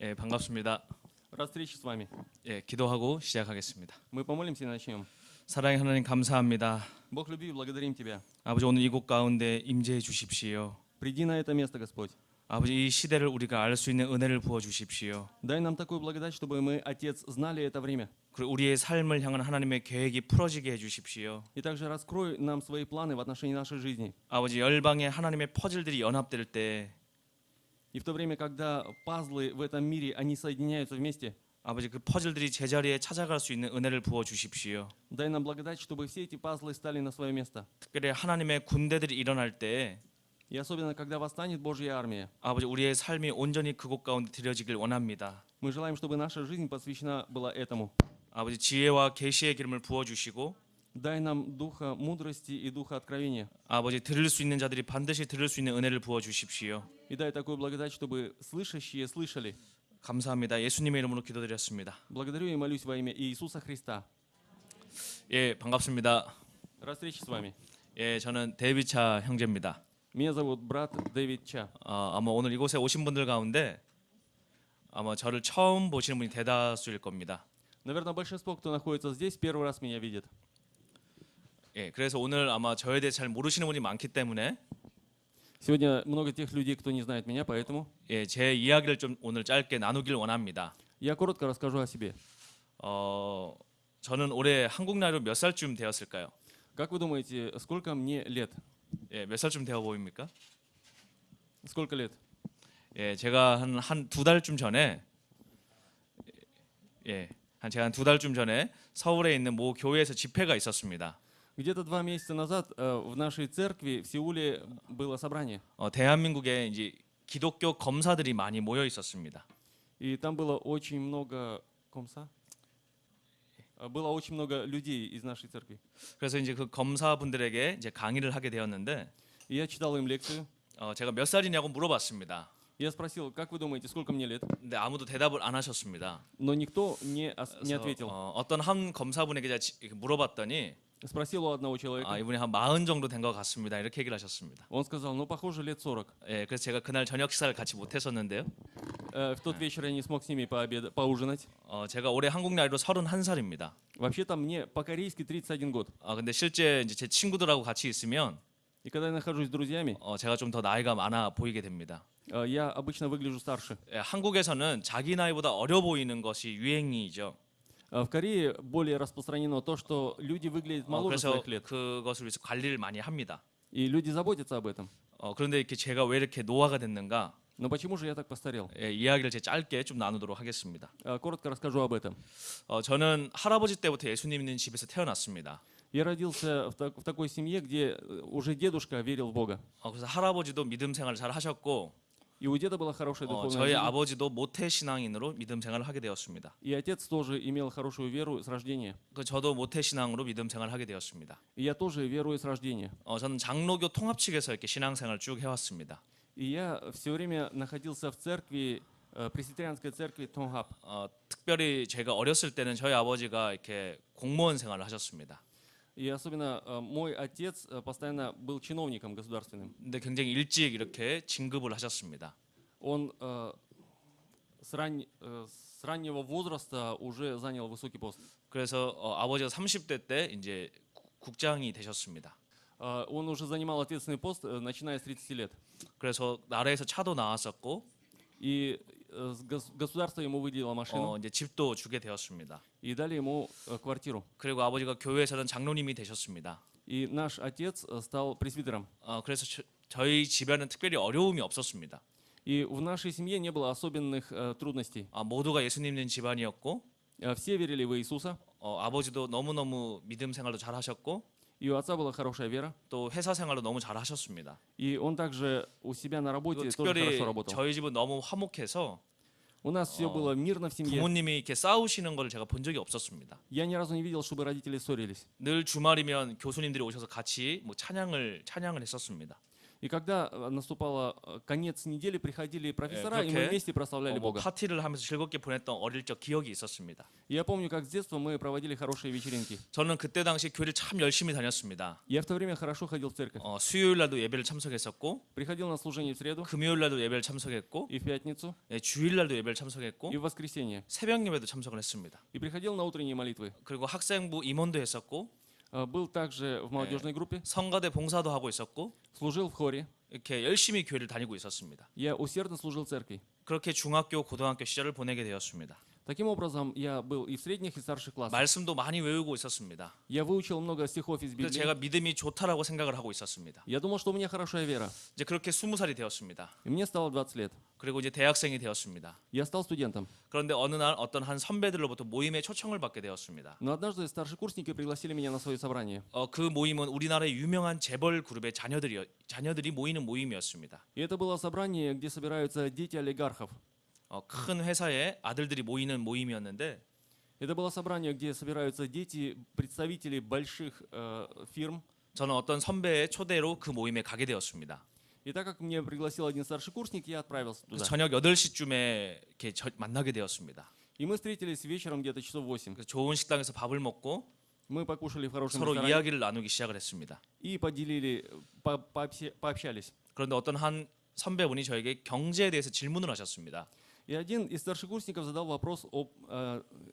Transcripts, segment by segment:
예, 반갑습니다. Рад встрече с вами. 예, 기도하고 시작하겠습니다. Мы помолимся и начнем. 사랑의 하나님 감사합니다. Бог любви, благодарим Тебя. 아버지 오늘 이곳 가운데 임재해 주십시오. Приди на это место, Господь. 아버지 이 시대를 우리가 알 수 있는 은혜를 부어 주십시오. Дай нам такую благодать, чтобы мы, Отец, знали это время. 그리고 우리의 삶을 향한 하나님의 계획이 풀어지게 해 주십시오. И также раскрой нам свои планы в отношении нашей жизни. 아버지 열방의 하나님의 퍼즐들이 연합될 때 И в то время, когда пазлы в этом мире, они соединяются вместе, 아버지 그 퍼즐들이 제자리에 찾아갈 수 있는 은혜를 부어 주십시오. дай нам благодать, чтобы все эти пазлы стали на свое место. 특별히 하나님의 군대들이 일어날 때 И особенно, когда восстанет Божья армия. 아버지 우리의 삶이 온전히 그곳 가운데 드려지길 원합니다. Мы желаем, чтобы наша жизнь посвящена была этому. 아버지 지혜와 계시의 기름을 부어 주시고 Дай нам духа мудрости и духа откровения. 아버지 들을 수 있는 자들이 반드시 들을 수 있는 은혜를 부어 주십시오. И дай такую благодать, чтобы слышащие слышали. 감사합니다. 예수님의 이름으로 기도드렸습니다. Благодарю и молюсь во имя Иисуса Христа. 예, 반갑습니다. Рад встрече с вами. 예, 저는 데이비차 형제입니다. Меня зовут брат Дэвид Ча. 아마 오늘 이곳에 오신 분들 가운데 아마 저를 처음 보시는 분이 대다수일 겁니다. Наверное, большинство, кто находится здесь, первый раз меня видит. 예, 그래서 오늘 아마 저에 대해 잘 모르시는 분이 많기 때문에 Сегодня много тех людей, кто не знает меня, поэтому 예, 제 이야기를 좀 오늘 짧게 나누길 원합니다. я коротко расскажу о себе. 저는 올해 한국 나이로 몇 살쯤 되었을까요? Как вы думаете, сколько мне лет? 예, 몇 살쯤 되어 보입니까? Сколько лет? 예, 제가 한 두 달쯤 전에 제가 한 두 달쯤 전에 서울에 있는 모 교회에서 집회가 있었습니다. Где-то 2 месяца назад в нашей церкви в Сеуле было собрание. 대한민국에 이제 기독교 검사들이 많이 모여 있었습니다. И там было очень много комса. Было очень много людей из нашей церкви. 그래서 이제 그 검사분들에게 이제 강의를 하게 되었는데 И я читал им лекцию. 제가 몇 살이냐고 물어봤습니다. Я спросил, как вы думаете, сколько мне лет? 근데 아무도 대답을 안 하셨습니다. Но никто не 그래서, ответил. 어떤 한 검사분에게 제가 이렇게 물어봤더니 Спросил у одного человека. 이분이 한 40 정도 된 것 같습니다. 이렇게 얘기를 하셨습니다. Он сказал, ну, похоже, лет 40. 예, 그래서 제가 그날 저녁 식사를 같이 못 했었는데요. В тот вечер я не смог с ними поужинать. 제가 올해 한국 나이로 31살입니다. Вообще-то мне по-корейски 31 год. 근데 실제 이제 제 친구들하고 같이 있으면 И когда я нахожусь с друзьями, 제가 좀 더 나이가 많아 보이게 됩니다. я обычно выгляжу старше. 예, 한국에서는 자기 나이보다 어려 보이는 것이 유행이죠. В Корее более распространено то, что люди выглядят моложе 그래서 своих лет. 그것을 위해서 관리를 많이 합니다. И люди заботятся об этом. 그런데 이렇게 제가 왜 이렇게 노화가 됐는가? Но почему же я так постарел? 예, 이야기를 제 짧게 좀 나누도록 하겠습니다. Коротко расскажу об этом. 저는 할아버지 때부터 예수님 있는 집에서 태어났습니다. Я родился в такой семье, где уже дедушка верил в Бога. 그래서 할아버지도 믿음 생활을 잘 하셨고 И у деда была хорошая духовная 저희 жизнь. 아버지도 모태 신앙인으로 믿음 생활을 하게 되었습니다. И отец тоже имел хорошую веру с рождения. 저도 모태 신앙으로 믿음 생활을 하게 되었습니다. И я тоже верую с рождения. 저는 장로교 통합 측에서 이렇게 신앙 생활을 쭉 해왔습니다. И я все время находился в церкви, пресвитерианской церкви Тонгхап. 특별히 제가 어렸을 때는 저희 아버지가 이렇게 공무원 생활을 하셨습니다. И особенно мой отец постоянно был чиновником государственным. 근데 굉장히 일찍 이렇게 진급을 하셨습니다. Он с раннего возраста уже занял высокий пост. 그래서 아버지가 30대 때 이제 국장이 되셨습니다. Он уже занимал ответственный пост, начиная с 30 лет. 그래서 나라에서 차도 나왔었고 И государство ему выделило машину 이제 집도 주게 되었습니다. и дали ему квартиру. 그리고 아버지가 교회에서는 장로님이 되셨습니다. И наш отец стал пресвитером. 그래서 저희 집에는 특별히 어려움이 없었습니다. И в нашей семье не было особенных трудностей. 모두가 예수님 있는 집안이었고 Все верили в Иисуса. 아버지도 너무너무 믿음 생활도 잘 하셨고 И у отца была хорошая вера. 또 회사 생활도 너무 잘 하셨습니다. И он также у себя на работе тоже 특별히 хорошо работал. 저희 집은 너무 화목해서 У нас все было мирно в семье. 부모님이 이렇게 싸우시는 걸 제가 본 적이 없었습니다. Я ни разу не видел, чтобы родители ссорились. 늘 주말이면 교수님들이 오셔서 같이 찬양을 했었습니다. И И когда наступал конец недели, приходили профессора, и мы 그렇게 вместе прославляли 뭐 Бога. 파티를 하면서 즐겁게 보냈던 어릴 적 기억이 있었습니다. Я помню, как с детства мы проводили хорошие вечеринки. 저는 그때 당시 교회를 참 열심히 다녔습니다. Я в то время хорошо ходил в церковь. 수요일 날도 예배를 참석했었고, Приходил на служение в среду 금요일 날도 예배를 참석했고, и в пятницу, 주일 날도 예배를 참석했고, и в воскресенье. 새벽 예배도 참석을 했습니다. И приходил на утренние молитвы. 그리고 학생부 임원도 했었고, Был также в молодежной группе, 성가대 봉사도 하고 있었고, служил в хоре. 이렇게 열심히 교회를 다니고 있었습니다. Я усердно служил в церкви. 그렇게 중학교, 고등학교 시절을 보내게 되었습니다. Таким образом, я был и в средних, и в старших классах. 말씀도 많이 외우고 있었습니다. Я выучил много стихов из 그래서 Библии. 제가 믿음이 좋다라고 생각을 하고 있었습니다. Я думал, что у меня хорошая вера. 이제 그렇게 20살이 되었습니다. И мне стало 20 лет. 그리고 이제 대학생이 되었습니다. Я стал студентом. 그런데 어느 날 어떤 한 선배들로부터 모임에 초청을 받게 되었습니다. Но однажды старшекурсники пригласили меня на свое собрание. 그 모임은 우리나라의 유명한 재벌 그룹의 자녀들이 모이는 모임이었습니다. И это было собрание, где собираются дети олигархов. 큰 회사의 아들들이 모이는 모임이었는데 Это было собрание, где собираются дети представителей больших фирм. 저는 어떤 선배의 초대로 그 모임에 가게 되었습니다. И так как меня пригласил один старший курсник, я отправился 그래서 туда. 저녁 8시쯤에 이렇게 만나게 되었습니다. И мы встретились вечером где-то часов 8. 그래서 좋은 식당에서 밥을 먹고 Мы покушали в хорошем 서로 ресторане 이야기를 나누기 시작을 했습니다. и пообщались. 그런데 어떤 한 선배분이 저에게 경제에 대해서 질문을 하셨습니다. И один из старшекурсников задал вопрос об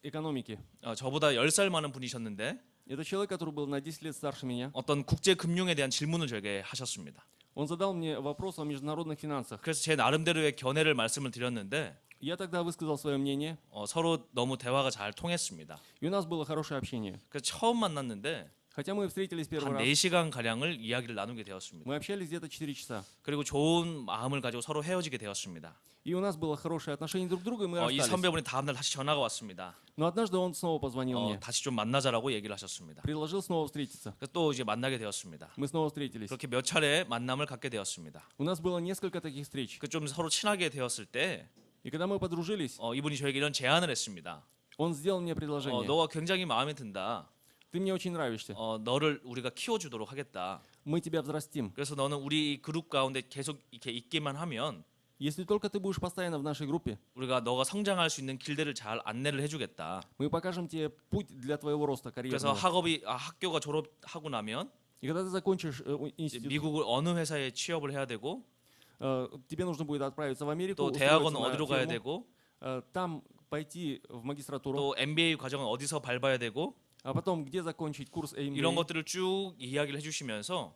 экономике. 저보다 10살 많은 분이셨는데 Это человек, который был на 10 лет старше меня. 어떤 국제 금융에 대한 질문을 저에게 하셨습니다. Он задал мне вопрос о международных финансах. 그래서 제 나름대로의 견해를 말씀을 드렸는데 Я тогда высказал свое мнение, 서로 너무 대화가 잘 통했습니다. и у нас было хорошее общение. 그래서 처음 만났는데 Хотя мы встретились первый 한 раз, 4시간 가량을 이야기를 나누게 되었습니다. мы общались где-то 4 часа. 그리고 좋은 마음을 가지고 서로 헤어지게 되었습니다. И у нас было хорошее отношение друг к другу, и мы 이 расстались. 선배분이 다음날 다시 전화가 왔습니다. Но однажды он снова позвонил мне, 다시 좀 만나자라고 얘기를 하셨습니다. предложил снова встретиться. 그래서 또 이제 만나게 되었습니다. Мы снова встретились. 그렇게 몇 차례 만남을 갖게 되었습니다. У нас было несколько таких встреч. 좀 서로 친하게 되었을 때 И когда мы подружились, 이분이 저에게 이런 제안을 했습니다. он сделал мне предложение. 너가 굉장히 마음에 든다. Ты мне очень нравишься. 너를 우리가 키워주도록 하겠다. Мы тебя взрастим. 그래서 너는 우리 그룹 가운데 계속 이렇게 있기만 하면 Если только ты будешь постоянно в нашей группе, 우리가 너가 성장할 수 있는 길들을 잘 안내를 해주겠다. мы покажем тебе путь для твоего роста 그래서 карьерного. 학교가 졸업하고 나면 И когда ты закончишь 이제 институт, 미국을 어느 회사에 취업을 해야 되고 тебе нужно будет отправиться в Америку, 또 устроиться 대학원 на 어디로 가야 фирму, 되고 там пойти в магистратуру, 또 MBA 과정은 어디서 밟아야 되고 а потом где закончить курс 이런 MBA. 것들을 쭉 이야기를 해주시면서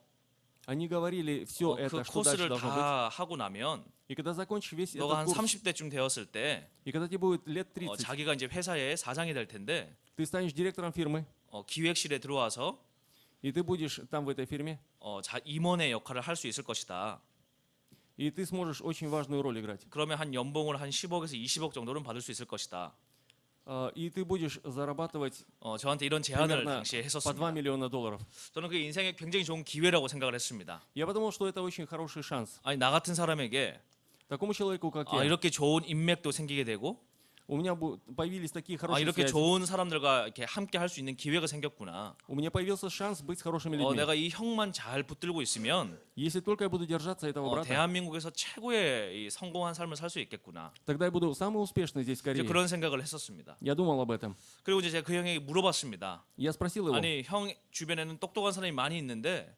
Они говорили все 그 это, что дальше 코스를 должно быть. 다 하고 나면 И когда закончишь весь 너가 한 этот курс, 30대쯤 되었을 때 и когда тебе будет лет 30, 자기가 이제 회사의 사장이 될 텐데 ты станешь директором фирмы, 기획실에 들어와서 и ты будешь там в этой фирме, 임원의 역할을 할 수 있을 것이다. и ты сможешь очень важную роль играть. 그러면 한 연봉을 한 10억에서 20억 정도는 받을 수 있을 것이다. И ты будешь зарабатывать 저한테 이런 제안을 примерно 당시에 по 2 했었습니다. миллиона долларов. 저는 그 인생에 굉장히 좋은 기회라고 생각을 했습니다. Я подумал, что это очень хороший шанс. 아니 나 같은 사람에게 Такому человеку, как я, 이렇게 좋은 인맥도 생기게 되고 у меня появились такие хорошие 이렇게 связи. 좋은 사람들과 이렇게 함께 할 수 있는 기회가 생겼구나. У меня появился шанс быть с хорошими людьми. 내가 이 형만 잘 붙들고 있으면 Если только я буду держаться этого брата, 대한민국에서 최고의 이 성공한 삶을 살 수 있겠구나. тогда я буду самый успешный здесь в 이제 Корее. 그런 생각을 했었습니다. Я думал об этом. 그리고 이제 제가 그 형에게 물어봤습니다. Я спросил его, 아니 형 주변에는 똑똑한 사람이 많이 있는데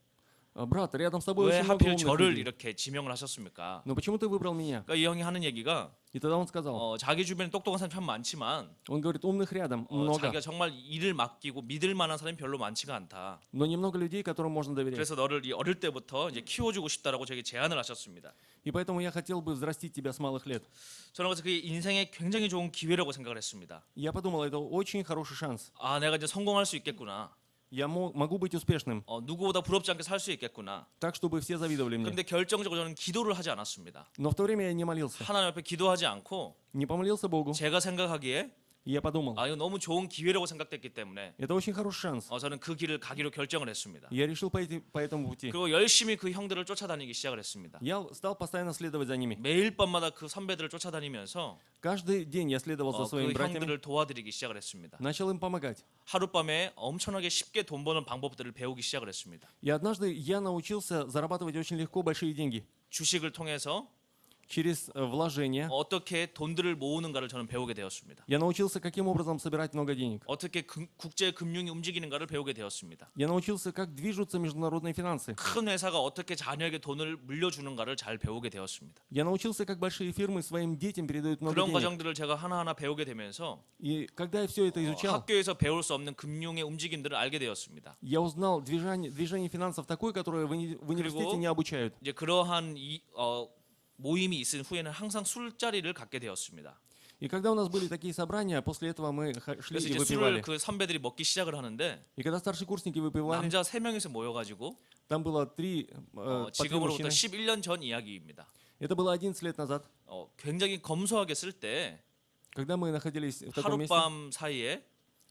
брат, рядом с тобой 왜 очень много 하필 умных 저를 людей. 이렇게 지명을 하셨습니까? Но почему ты выбрал меня? 그러니까 이 형이 하는 얘기가 И тогда он сказал, 자기 주변에 똑똑한 사람이 참 많지만 он говорит, умных рядом много, 자기가 정말 일을 맡기고 믿을 만한 사람이 별로 많지가 않다. но немного людей, которым можно доверять. 그래서 너를 이 어릴 때부터 이제 키워주고 싶다라고 저에게 제안을 하셨습니다. И поэтому я хотел бы взрастить тебя с малых лет. 저는 그래서 그게 인생의 굉장히 좋은 기회라고 생각을 했습니다. Я подумал, это очень хороший шанс. 내가 이제 성공할 수 있겠구나. Я могу быть успешным, 누구보다 부럽지 않게 살 수 있겠구나. так, чтобы все завидовали мне. 그런데 결정적으로 저는 기도를 하지 않았습니다. Но в то время я не молился. 하나님 앞에 기도하지 않고 Не помолился Богу. 제가 생각하기에 И я подумал, 아, 이거 너무 좋은 기회라고 생각됐기 때문에 это очень хороший шанс. 저는 그 길을 가기로 결정을 했습니다. Я решил пойти по этому пути. 그리고 열심히 그 형들을 쫓아다니기 시작을 했습니다. Я стал постоянно следовать за ними. 매일 밤마다 그 선배들을 쫓아다니면서 Каждый день я следовал за 그 своими братьями, 형들을 도와드리기 시작을 했습니다. начал им помогать. 하룻밤에 엄청나게 쉽게 돈 버는 방법들을 배우기 시작을 했습니다. И однажды я научился зарабатывать очень легко большие деньги. 주식을 통해서 Через вложения. 어떻게 돈들을 모으는가를 저는 배우게 되었습니다. Я научился, каким образом собирать много денег. 어떻게 국제 금융이 움직이는가를 배우게 되었습니다. Я научился, как движутся международные финансы. 큰 회사가 어떻게 자녀에게 돈을 물려주는가를 잘 배우게 되었습니다. Я научился, как большие фирмы своим детям передают много 그런 денег. 과정들을 제가 하나하나 배우게 되면서 И когда я все это изучал, 학교에서 배울 수 없는 금융의 움직임들을 알게 되었습니다. я узнал движение финансов такое, которое в университете не обучают. 이제 그러한 모임이 있은 후에는 항상 술자리를 갖게 되었습니다. И когда у нас были такие собрания, после этого мы шли 그래서 и 이제 выпивали. 술을 그 선배들이 먹기 시작을 하는데 И когда старшекурсники выпивали, 남자 3명이서 모여가지고 там было по три 지금으로부터 мужчины. 11년 전 이야기입니다. Это было 11 лет назад, 굉장히 검소하게 쓸 때 когда мы находились в таком месте. 하룻밤 사이에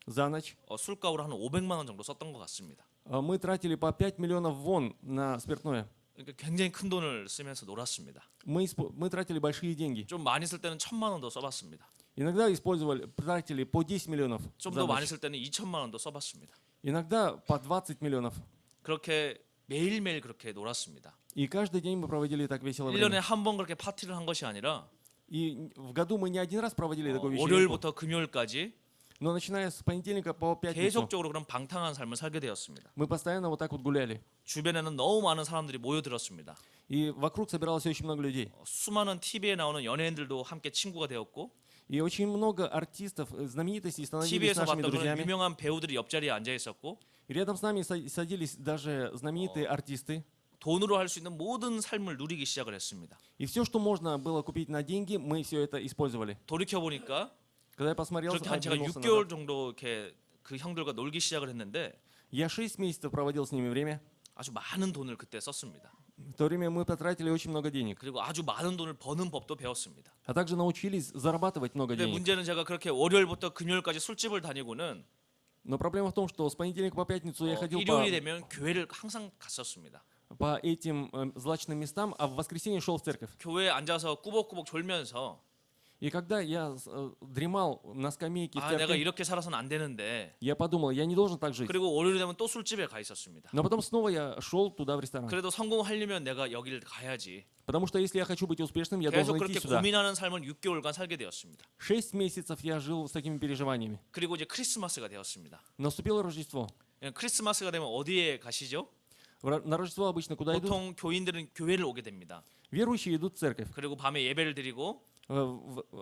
За ночь 술값으로 한 500만 원 정도 썼던 것 같습니다. мы тратили по 5 миллионов вон на спиртное. 그러니까 굉장히 큰 돈을 쓰면서 놀았습니다. Мы тратили большие деньги. 좀 많이 쓸 때는 1,000만 원도 써봤습니다. Иногда тратили по 10 миллионов. 좀 за 더 많이 ночь. 쓸 때는 2,000만 원도 써봤습니다. Иногда по 20 миллионов. 그렇게 매일매일 그렇게 놀았습니다. И каждый день мы проводили так весело 1년에 время. 한 번 그렇게 파티를 한 것이 아니라 И в году мы не один раз проводили такую вечеринку, 월요일부터 금요일까지 но начиная с понедельника по пятницу 계속적으로 그런 방탕한 삶을 살게 되었습니다. мы постоянно вот так вот гуляли. 주변에는 너무 많은 사람들이 모여들었습니다. И вокруг собиралось очень много людей. 수많은 TV에 나오는 연예인들도 함께 친구가 되었고 И очень много артистов, знаменитостей становились TV에서 нашими 봤던 그런 друзьями. 유명한 배우들이 옆자리에 앉아 있었고 И рядом с нами садились даже знаменитые артисты. 돈으로 할 수 있는 모든 삶을 누리기 시작을 했습니다. И все, что можно было купить на деньги, мы все это использовали. 돌이켜 보니까 Когда я посмотрел, 그렇게 한 제가 оглянулся 6개월 назад, 정도 이렇게 그 형들과 놀기 시작을 했는데 я 6 месяцев проводил с ними время. 아주 많은 돈을 그때 썼습니다. В то время мы потратили очень много денег. 그리고 아주 많은 돈을 버는 법도 배웠습니다. А также научились зарабатывать много 근데 денег. 문제는 제가 그렇게 월요일부터 금요일까지 술집을 다니고는 Но проблема в том, что с понедельника по пятницу я ходил 일요일이 되면 교회를 항상 갔었습니다. по этим злачным местам, а в воскресенье шел в церковь. 교회에 앉아서 꾸벅꾸벅 졸면서 И когда я дремал на скамейке в 아 내가 церкви, 이렇게 살아서는 안 되는데 я подумал, я не должен так жить. 그리고 월요일이 되면 또 술집에 가 있었습니다. Но потом снова я шел туда в ресторан. 그래도 성공하려면 내가 여기를 가야지. Потому что если я хочу быть успешным, я 계속 должен идти 그렇게 сюда. 고민하는 삶을 6개월간 살게 되었습니다. 6 месяцев я жил с такими переживаниями. 그리고 이제 크리스마스가 되었습니다. Наступило Рождество. 크리스마스가 되면 어디에 가시죠? На Рождество обычно куда идут? 보통 교인들은 교회를 오게 됩니다. Верующие идут в церковь. 그리고 밤에 예배를 드리고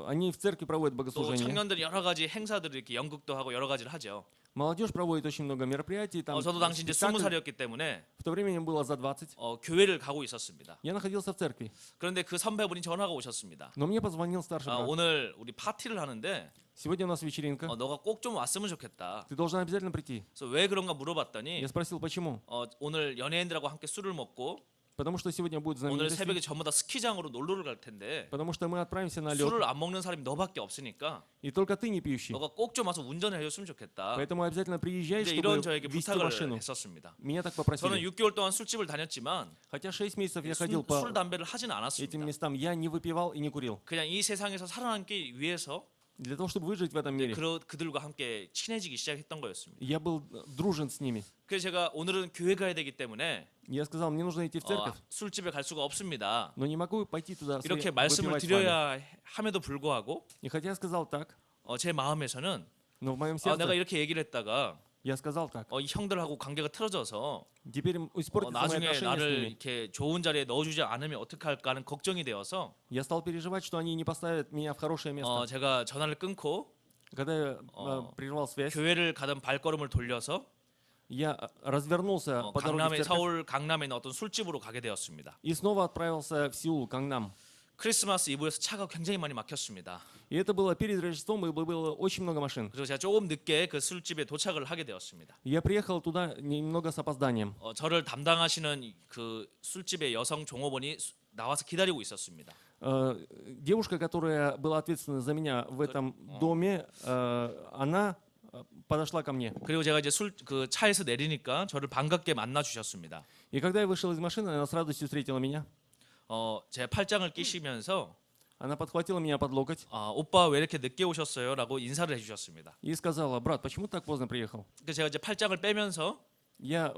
Они в церкви проводят 또 богослужение. 청년들은 여러 가지 행사들을 이렇게 연극도 하고 여러 가지를 하죠. Молодежь проводит очень много мероприятий. Там 저도 당시 이제 спектакль. 20살이었기 때문에 В то время мне было за 20. 교회를 가고 있었습니다. Я находился в церкви. 그런데 그 선배분이 전화가 오셨습니다. Но мне позвонил старший брат. 오늘 우리 파티를 하는데 Сегодня у нас вечеринка. 너가 꼭 좀 왔으면 좋겠다. Ты должен обязательно прийти. 그래서 왜 그런가 물어봤더니 Я спросил, почему. 오늘 연예인들하고 함께 술을 먹고 Потому что сегодня будет 오늘 새벽에 знаменитости. 전부 다 스키장으로 놀러를 갈 텐데 Потому что мы отправимся на лед. 술을 안 먹는 사람이 너밖에 없으니까 И только ты не пьющий. 너가 꼭 좀 와서 운전을 해줬으면 좋겠다. Поэтому обязательно приезжай, 이제 чтобы 이런 저에게 вести 부탁을 машину. 했었습니다. Меня так 저는 попросили. 6개월 동안 술집을 다녔지만 Хотя 6 месяцев я ходил по 술 담배를 하진 этим 않았습니다. местам, я не выпивал и не курил. 그냥 이 세상에서 살아남기 위해서 Для того, чтобы выжить в этом мире, 그들과 함께 친해지기 시작했던 거였습니다. я был дружен с ними. 그래서 제가 오늘은 교회 가야 되기 때문에 Я сказал, мне нужно идти в церковь, 술집에 갈 수가 없습니다. но не могу пойти туда 이렇게 말씀을 выпивать с вами. 드려야 함에도 불구하고 И хотя я сказал так, 제 마음에서는 но в моем 내가 сердце 이렇게 얘기를 했다가 я сказал так. 이 형들하고 관계가 틀어져서 Теперь испортится мои 나중에 отношения с 나를 ними. 이렇게 좋은 자리에 넣어주지 않으면 어떻게 할까 하는 걱정이 되어서 Я стал переживать, что они не поставят меня в хорошее место. 제가 전화를 끊고 Когда я прервал связь, 교회를 가던 발걸음을 돌려서 я развернулся по дороге в церковь 서울 강남에 있는 어떤 술집으로 가게 되었습니다. и снова отправился в Сеул, Гангнам. 크리스마스 이브에서 차가 굉장히 많이 막혔습니다. И это было перед Рождеством, и было очень много машин. 그래서 제가 조금 늦게 그 술집에 도착을 하게 되었습니다. Я приехал туда немного с опозданием. 저를 담당하시는 그 술집의 여성 종업원이 나와서 기다리고 있었습니다. Девушка, которая была ответственна за меня в этом доме, она подошла ко мне. 그리고 제가 이제 그 차에서 내리니까 저를 반갑게 만나 주셨습니다. И когда я вышел из машины, она с радостью встретила меня. 제 팔짱을 끼시면서 Она подхватила меня под локоть 오빠 왜 이렇게 늦게 오셨어요?라고 인사를 해주셨습니다. и сказала: брат, почему ты так поздно приехал? 그래서 제가 이제 팔짱을 빼면서 Я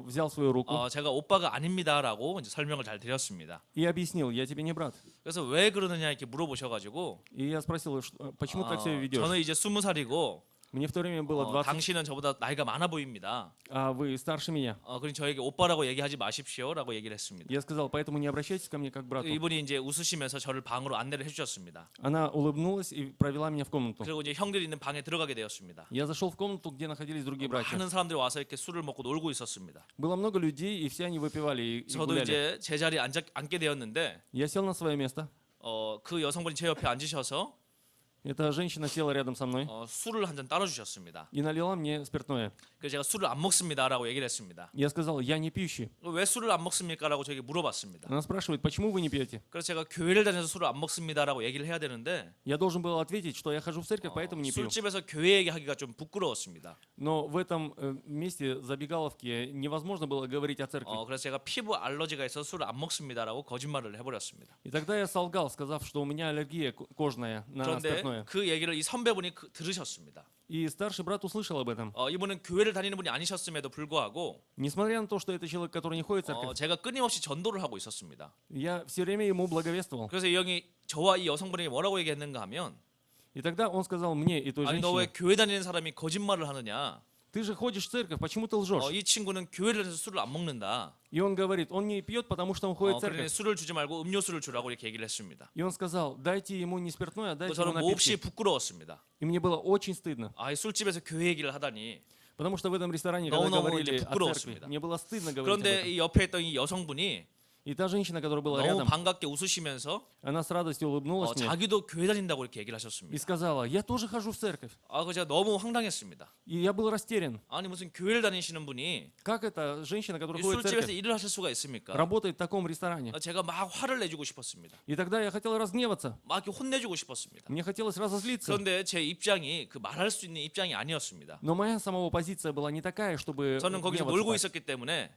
взял свою руку 제가 오빠가 아닙니다라고 이제 설명을 잘 드렸습니다. и объяснил: я тебе не брат. 그래서 왜 그러느냐 이렇게 물어보셔가지고 И я спросил: почему так себя ведешь? 저는 이제 20살이고 Мне в то время было 20, 당신은 저보다 나이가 많아 보입니다. а вы старше меня. 그러니 저에게 오빠라고 얘기하지 마십시오라고 얘기를 했습니다. Я сказал: поэтому не обращайтесь ко мне как к брату. 이분이 이제 웃으시면서 저를 방으로 안내를 해주셨습니다. Она улыбнулась и провела меня в комнату. 그리고 이제 형들이 있는 방에 들어가게 되었습니다. Я зашел в комнату, где находились другие братья. 많은 사람들이 와서 이렇게 술을 먹고 놀고 있었습니다. Было много людей, и все они выпивали и 저도 гуляли. 이제 제 자리에 앉게 되었는데 Я сел на свое место. 그 여성분이 제 옆에 앉으셔서 Эта женщина села рядом со мной 술을 한 잔 따라 주셨습니다. и налила мне спиртное. 그래서 제가 술을 안 먹습니다라고 얘기를 했습니다. Я сказал: я не пьющий. 왜 술을 안 먹습니까라고 저에게 물어봤습니다. Она спрашивает: почему вы не пьете? 그래서 제가 교회를 다녀서 술을 안 먹습니다라고 얘기를 해야 되는데 Я должен был ответить, что я хожу в церковь, поэтому не пью. 술집에서 교회 얘기하기가 좀 부끄러웠습니다. Но в этом месте забегаловки невозможно было говорить о церкви. 그래서 제가 피부 알러지가 있어서 술을 안 먹습니다라고 거짓말을 해버렸습니다. И тогда я солгал, сказав, что у меня аллергия кожная на 그런데 спиртное. 그 얘기를 이 선배분이 들으셨습니다. И старший брат услышал об этом. 이분은 교회를 다니는 분이 아니셨음에도 불구하고 Несмотря на то, что это человек, который не ходит в церковь, 제가 끊임없이 전도를 하고 있었습니다. я все время ему благовествовал. 그래서 이 형이 저와 이 여성분에게 뭐라고 얘기했는가 하면 И тогда он сказал мне и той 아니 너 왜 женщине: 교회 다니는 사람이 거짓말을 하느냐? ты же ходишь в церковь, почему ты лжешь? 이 친구는 교회를 다녀서 술을 안 먹는다. И он говорит: он не пьет, потому что он ходит в 그러니 церковь. 술을 주지 말고 음료수를 주라고 이렇게 얘기를 했습니다. И он сказал: дайте ему не спиртное, а дайте ему 저는 몹시 напитки. 부끄러웠습니다. И мне было очень стыдно, 이 술집에서 교회 얘기를 하다니. потому что в этом ресторане, когда 너무너무 говорили 이제 о церкви, 부끄러웠습니다. мне было стыдно говорить об 그런데 этом. 이 옆에 있던 이 여성분이 И та женщина, которая была 너무 рядом, 반갑게 웃으시면서 она с радостью улыбнулась мне 자기도 교회 다닌다고 이렇게 얘기를 и 하셨습니다. сказала: я тоже хожу в церковь. 그래서 제가 너무 황당했습니다. И я был растерян. 아니 무슨 교회를 다니시는 분이 Как эта женщина, которая 이 ходит в 술집에서 церковь, 일을 하실 수가 있습니까? работает в таком ресторане? 제가 막 화를 내주고 싶었습니다. И тогда я хотел разгневаться. 막 이렇게 혼내주고 싶었습니다. Мне хотелось разозлиться. 그런데 제 입장이 그 말할 수 있는 입장이 아니었습니다. Но моя самого позиция была не такая, чтобы 저는 거기서 гневаться 놀고 так. 있었기 때문에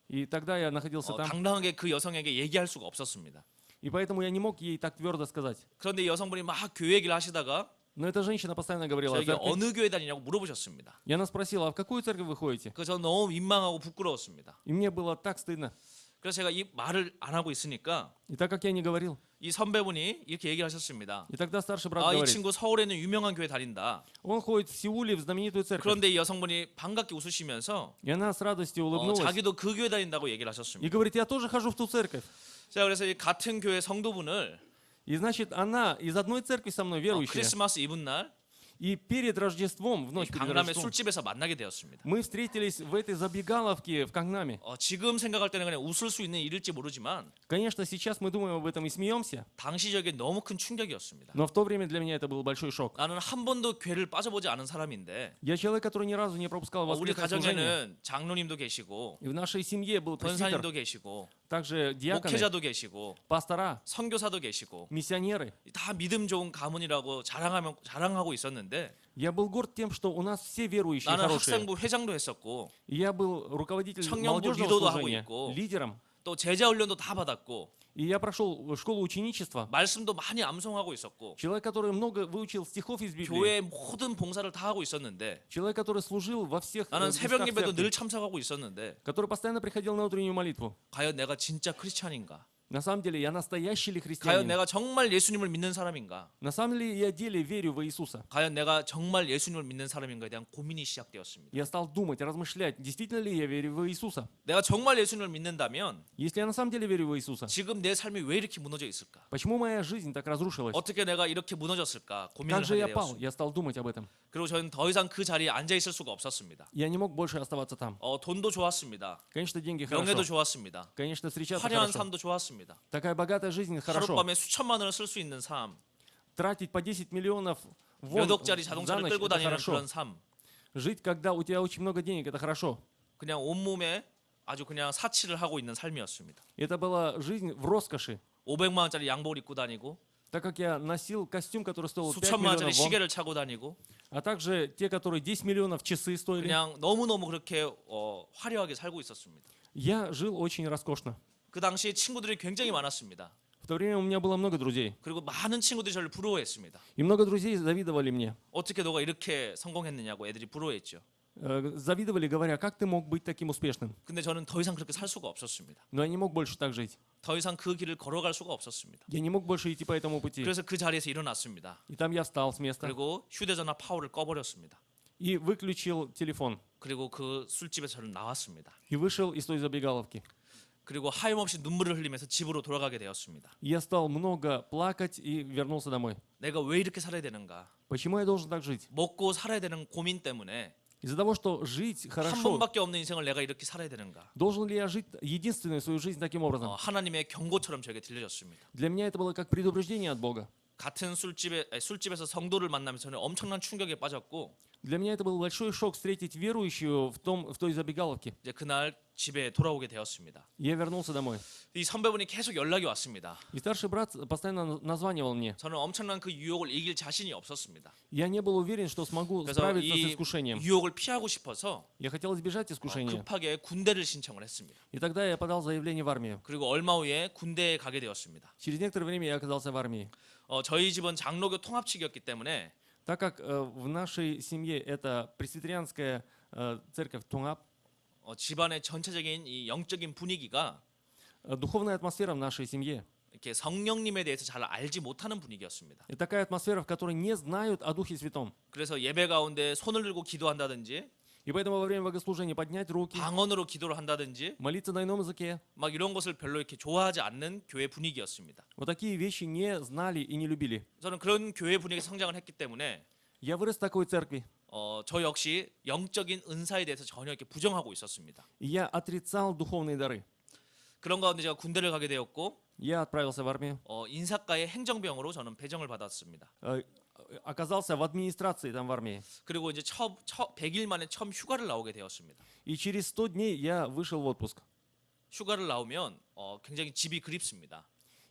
И тогда я находился там. 당당하게 그 여성에게 얘기할 수가 없었습니다. И поэтому я не мог ей так твердо сказать. 그런데 이 여성분이 막 교회 얘기를 하시다가 Но эта женщина постоянно говорила о 저에게 церкви. 어느 교회 다니냐고 물어보셨습니다. И она спросила: а в какую церковь вы ходите? 그래서 저는 너무 민망하고 부끄러웠습니다. И мне было так стыдно. 그래서 제가 이 말을 안 하고 있으니까 И так как я не говорил, 이 선배분이 이렇게 얘기를 하셨습니다. и тогда старший брат 이 говорит: 친구 서울에 있는 유명한 교회 다닌다. он ходит в Сеуле в знаменитую церковь. 그런데 이 여성분이 반갑게 웃으시면서 И она с радостью улыбнулась 자기도 그 교회 다닌다고 얘기를 и 하셨습니다. говорит: я тоже хожу в ту церковь. 자, 그래서 이 같은 교회 성도분을 И значит, она из одной церкви со мной верующая. 크리스마스 이브 날 И перед Рождеством, в 이 ночь перед 강남의 Рождеством, 술집에서 만나게 되었습니다. мы встретились в этой забегаловке в Кангнаме. 지금 생각할 때는 그냥 웃을 수 있는 일일지 모르지만 Конечно, сейчас мы думаем об этом и смеемся, 당시 저에게 너무 큰 충격이었습니다. но в то время для меня это был большой шок. 나는 한 번도 교회를 빠져보지 않은 사람인데 Я человек, который ни разу не пропускал 우리 воскресное служение. 가정에는 장로님도 계시고 И в нашей семье был пресвитер, 권사님도 계시고 также диаконы, 목회자도 계시고 пастора, 선교사도 계시고 миссионеры. 다 믿음 좋은 가문이라고 자랑하고 있었는데 Я был горд тем, что у нас все верующие 나는 хорошие. 학생부 회장도 했었고 И я был руководителем 청년부 молодежного 리더도 하고 служения, 있고. лидером. 또 제자 훈련도 다 받았고 И я прошел школу ученичества. 말씀도 많이 암송하고 있었고 Человек, который много выучил стихов из Библии. 교회의 모든 봉사를 다 하고 있었는데 Человек, который служил во всех 나는 새벽 местах 예배도 церкви, 늘 참석하고 있었는데 который постоянно приходил на утреннюю молитву. 과연 내가 진짜 크리스찬인가? На самом деле, я настоящий ли 과연 христианин? 내가 정말 예수님을 믿는 사람인가? На самом деле, я деле верю во Иисуса. 과연 내가 정말 예수님을 믿는 사람인가에 대한 고민이 시작되었습니다. Я стал думать, размышлять, действительно ли я верю во Иисуса. 내가 정말 예수님을 믿는다면 Если я на самом деле верю во Иисуса, 지금 내 삶이 왜 이렇게 무너져 있을까? почему моя жизнь так разрушилась? 어떻게 내가 이렇게 무너졌을까? 고민을 Как же 하게 я пал? 되었습니다. Я стал думать об этом. 그리고 저는 더 이상 그 자리에 앉아 있을 수가 없었습니다. Я не мог больше оставаться там. 돈도 좋았습니다. Конечно, деньги 명예도 хорошо. 좋았습니다. Конечно, встречаться 화려한 хорошо. 삶도 좋았습니다. Такая богатая жизнь хорошо. 하룻밤에 수천만 원을 쓸 수 있는 삶, Тратить по 10 миллионов 몇 вон 억짜리 за 자동차를 ночь, 끌고 это 다니는 хорошо. 그런 삶, Жить, когда у тебя очень много денег, это хорошо. 그냥 온몸에 아주 그냥 사치를 하고 있는 삶이었습니다. Это была жизнь в роскоши. 500만 원짜리 양복을 입고 다니고 Так как я носил костюм, который стоил 5 수천만 원짜리 миллионов вон, 시계를 차고 다니고 а также те, которые 10 миллионов часы стоили, 그냥 너무너무 그렇게 화려하게 살고 있었습니다. я жил очень роскошно. 그 당시에 친구들이 굉장히 많았습니다. В то время у меня было много друзей. 그리고 많은 친구들이 저를 부러워했습니다. И много друзей завидовали мне. 어떻게 너가 이렇게 성공했느냐고 애들이 부러워했죠. Завидовали, говоря, как ты мог быть таким успешным? 근데 저는 더 이상 그렇게 살 수가 없었습니다. Но я не мог больше так жить. 더 이상 그 길을 걸어갈 수가 없었습니다. Я не мог больше идти по этому пути. 그래서 그 자리에서 일어났습니다. И там я встал с места 그리고 휴대전화 파워를 꺼버렸습니다. и выключил телефон. 그리고 그 술집에서 저는 나왔습니다. И вышел из той забегаловки. 그리고 하염없이 눈물을 흘리면서 집으로 돌아가게 되었습니다. И я стал много плакать и вернулся домой. 내가 왜 이렇게 살아야 되는가? Почему я должен так жить? 먹고 살아야 되는 고민 때문에 Из-за того, что жить 한 хорошо, 번밖에 없는 인생을 내가 이렇게 살아야 되는가? должен ли я жить единственную свою жизнь таким образом? 하나님의 경고처럼 저에게 들려졌습니다. Для меня это было как предупреждение от Бога. 같은 술집에서 성도를 만나면서 저는 엄청난 충격에 빠졌고 Для меня это был большой шок встретить верующую в той забегаловке. 이제 그날 집에 돌아오게 되었습니다. Я вернулся домой. 이 선배분이 계속 연락이 왔습니다. И старший брат постоянно названивал мне. 저는 엄청난 그 유혹을 이길 자신이 없었습니다. Я не был уверен, что смогу 그래서 справиться с 이 искушением. 유혹을 피하고 싶어서 Я хотел избежать искушения. 급하게 군대를 신청을 했습니다. И тогда я подал заявление в армию. 그리고 얼마 후에 군대에 가게 되었습니다. Через некоторое время я оказался в армии. 저희 집은 장로교 통합측이었기 때문에 Так как в нашей семье это пресвитерианская церковь Тунгап, 집안의 전체적인 이 영적인 분위기가 духовная атмосфера в нашей семье. 이렇게 성령님에 대해서 잘 알지 못하는 분위기였습니다. Это такая атмосфера, в которой не знают о Духе Святом. 그래서 예배 가운데 손을 들고 기도한다든지 И поэтому во время богослужения поднять руки, 방언으로 기도를 한다든지 молиться на ином языке. 막 이런 것을 별로 이렇게 좋아하지 않는 교회 분위기였습니다. Вот такие вещи не знали и не любили. 저는 그런 교회 분위기에 성장을 했기 때문에 Я вырос в такой церкви. 저 역시 영적인 은사에 대해서 전혀 이렇게 부정하고 있었습니다. И я отрицал духовные дары. 그런 가운데 제가 군대를 가게 되었고 Я отправился в армию. 인사과의 행정병으로 저는 배정을 받았습니다. Оказался в администрации там в армии. 그리고 이제 100일 만에 처음 휴가를 나오게 되었습니다. И через 100 дней я вышел в отпуск. 휴가를 나오면 굉장히 집이 그립습니다.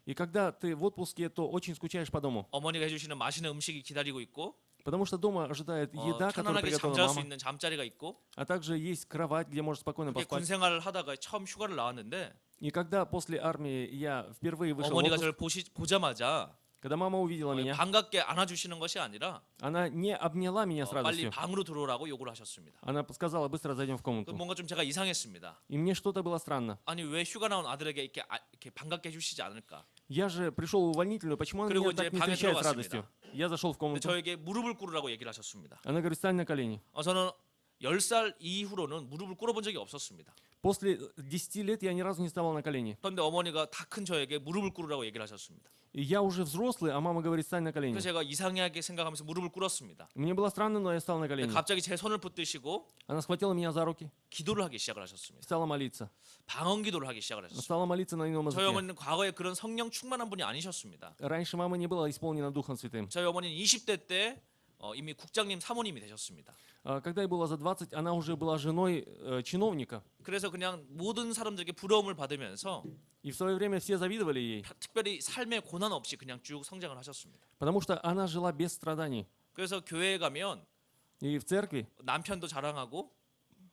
И когда ты в отпуске, то очень скучаешь по дому. 어머니가 해주시는 맛있는 음식이 기다리고 있고 Потому что дома ожидает еда, которую 편안하게 приготовила 잠잘 수 мама. 있는 잠자리가 있고 А также есть кровать, где можешь спокойно 그렇게 군 поспать. 생활을 하다가 처음 휴가를 나왔는데 И когда после армии я впервые вышел в 어머니가 отпуск, 저를 보자마자 когда мама увидела меня, 반갑게 안아주시는 것이 아니라 она не обняла меня с 빨리 радостью. 방으로 들어오라고 요구를 하셨습니다. Она сказала, быстро зайдем в комнату. 뭔가 좀 제가 이상했습니다. И мне что-то было странно. 아니 왜 휴가 나온 아들에게 이렇게 반갑게 해주시지 않을까? Я же пришел в увольнительную, почему она 그리고 меня так 이제 не 방에 встречает с 들어갔습니다. радостью? Я зашел в 근데 комнату. 저에게 무릎을 꿇으라고 얘기를 하셨습니다. Она говорит, встань на колени. 저는 10살 이후로는 무릎을 꿇어본 적이 없었습니다. После 10 лет я ни разу не вставал на колени. 그런데 어머니가 다 큰 저에게 무릎을 꿇으라고 얘기를 하셨습니다. И я уже взрослый, а мама говорит, встань на колени. 그래서 제가 이상하게 생각하면서 무릎을 꿇었습니다. Мне было странно, но я встал на 근데 колени. 갑자기 제 손을 붙드시고 Она схватила меня за руки 기도를 하기 시작을 하셨습니다. стала молиться. 방언 기도를 하기 시작을 하셨습니다. Стала молиться на ином 저희 языке. 어머니는 과거에 그런 성령 충만한 분이 아니셨습니다. Раньше мама не была исполнена Духом Святым. 저희 어머니는 20대 때 이미 국장님 사모님이 되셨습니다. Когда ей было за 20, она уже была женой чиновника. 그래서 그냥 모든 사람들에게 부러움을 받으면서 И в свое время все завидовали ей, 특별히 삶의 고난 없이 그냥 쭉 성장을 하셨습니다. потому что она жила без страданий. 그래서 교회에 가면 И в церкви 남편도 자랑하고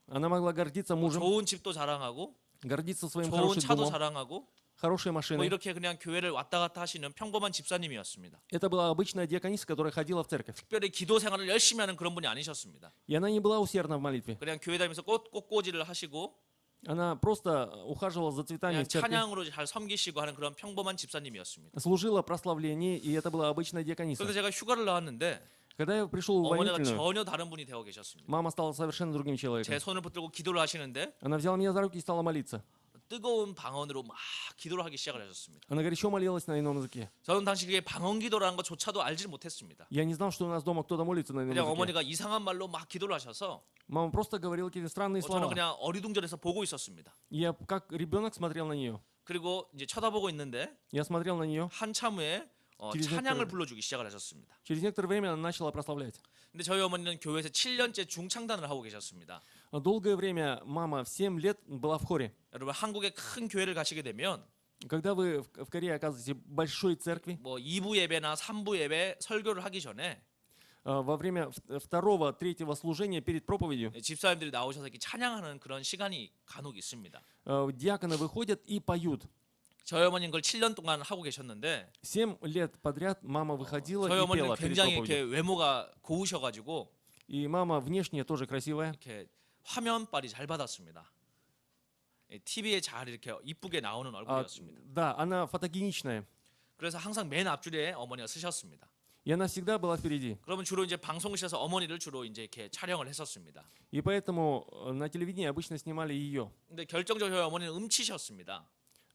она могла гордиться мужем, 좋은 집도 자랑하고 гордиться своим 좋은 хорошим 차도 домом, 자랑하고 хорошей 뭐 машиной. 이렇게 그냥 교회를 왔다 갔다 하시는 평범한 집사님이었습니다. Это была обычная диакониса, которая ходила в церковь. 특별히 기도 생활을 열심히 하는 그런 분이 아니셨습니다. И она не была усердна в молитве. 그냥 교회 다니면서 꽃꽂이를 하시고 Она просто ухаживала за цветами 그냥 в церкви, 찬양으로 잘 섬기시고 하는 그런 평범한 집사님이었습니다. служила прославление, и это была обычная диакониса. 그런데 제가 휴가를 나왔는데 Когда я пришел в 어머니가 увольнительную, 전혀 다른 분이 되어 계셨습니다. мама стала совершенно другим 제 человеком. 손을 붙들고 기도를 하시는데 Она взяла меня за руки и стала молиться. 뜨거운 방언으로 막 기도를 하기 시작을 하셨습니다. Она горячо молилась на ином языке. 저는 당시 그게 방언 기도라는 것조차도 알지 못했습니다. Я не знал, что у нас дома кто-то молится на ином 그냥 языке. 어머니가 이상한 말로 막 기도를 하셔서 Мама просто говорила какие-то странные 저는 слова. 그냥 어리둥절해서 보고 있었습니다. Я как ребенок смотрел на нее. 그리고 이제 쳐다보고 있는데 Я смотрел на нее. 한참 후에 찬양을 불러주기 시작을 하셨습니다. Через некоторое время она начала прославлять. 근데 저희 어머니는 교회에서 7년째 중창단을 하고 계셨습니다. Долгое время мама в 7 лет была в хоре. 여러분 한국의 큰 교회를 가시게 되면 Когда вы в Корее оказываетесь в большой церкви, 뭐 2부 예배나 3부 예배 설교를 하기 전에 во время второго, третьего служения перед проповедью, 집사님들이 나오셔서 이렇게 찬양하는 그런 시간이 간혹 있습니다. диаконы выходят и поют. 저희 어머니는 그걸 7년 동안 하고 계셨는데 7 лет подряд мама выходила 저희 и 어머니는 пела перед 굉장히 이렇게 проповедью. 외모가 고우셔가지고 И мама внешне тоже красивая. 이렇게 화면빨이 잘 받았습니다. TV에 잘 이렇게 이쁘게 나오는 얼굴이었습니다. Да, она фотогеничная. 그래서 항상 맨 앞줄에 어머니가 서셨습니다. И она всегда была впереди. 그러면 주로 이제 방송실에서 어머니를 주로 이제 이렇게 촬영을 했었습니다. И поэтому на телевидении обычно снимали ее. 근데 결정적으로 저희 어머니는 음치셨습니다.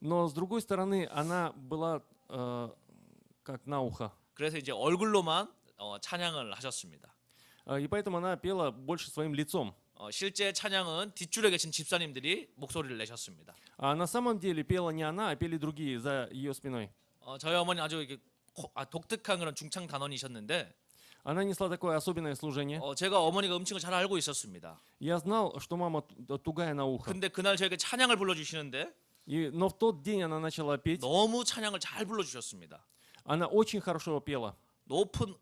Но с другой стороны, она была как на ухо. 그래서 이제 얼굴로만 찬양을 하셨습니다. И поэтому она пела больше своим лицом. 실제 찬양은 뒷줄에 계신 집사님들이 목소리를 내셨습니다. А на самом деле пела не она, а пели другие за ее спиной. 저희 어머니 아주 이렇게 독특한 그런 중창 단원이셨는데 Она несла такое особенное служение. 제가 어머니가 음치를 잘 알고 있었습니다. Я знал, что мама тугая на ухо. 근데 그날 저에게 찬양을 불러주시는데 Но в тот день она начала петь. 너무 찬양을 잘 불러주셨습니다. Она очень хорошо пела. 높은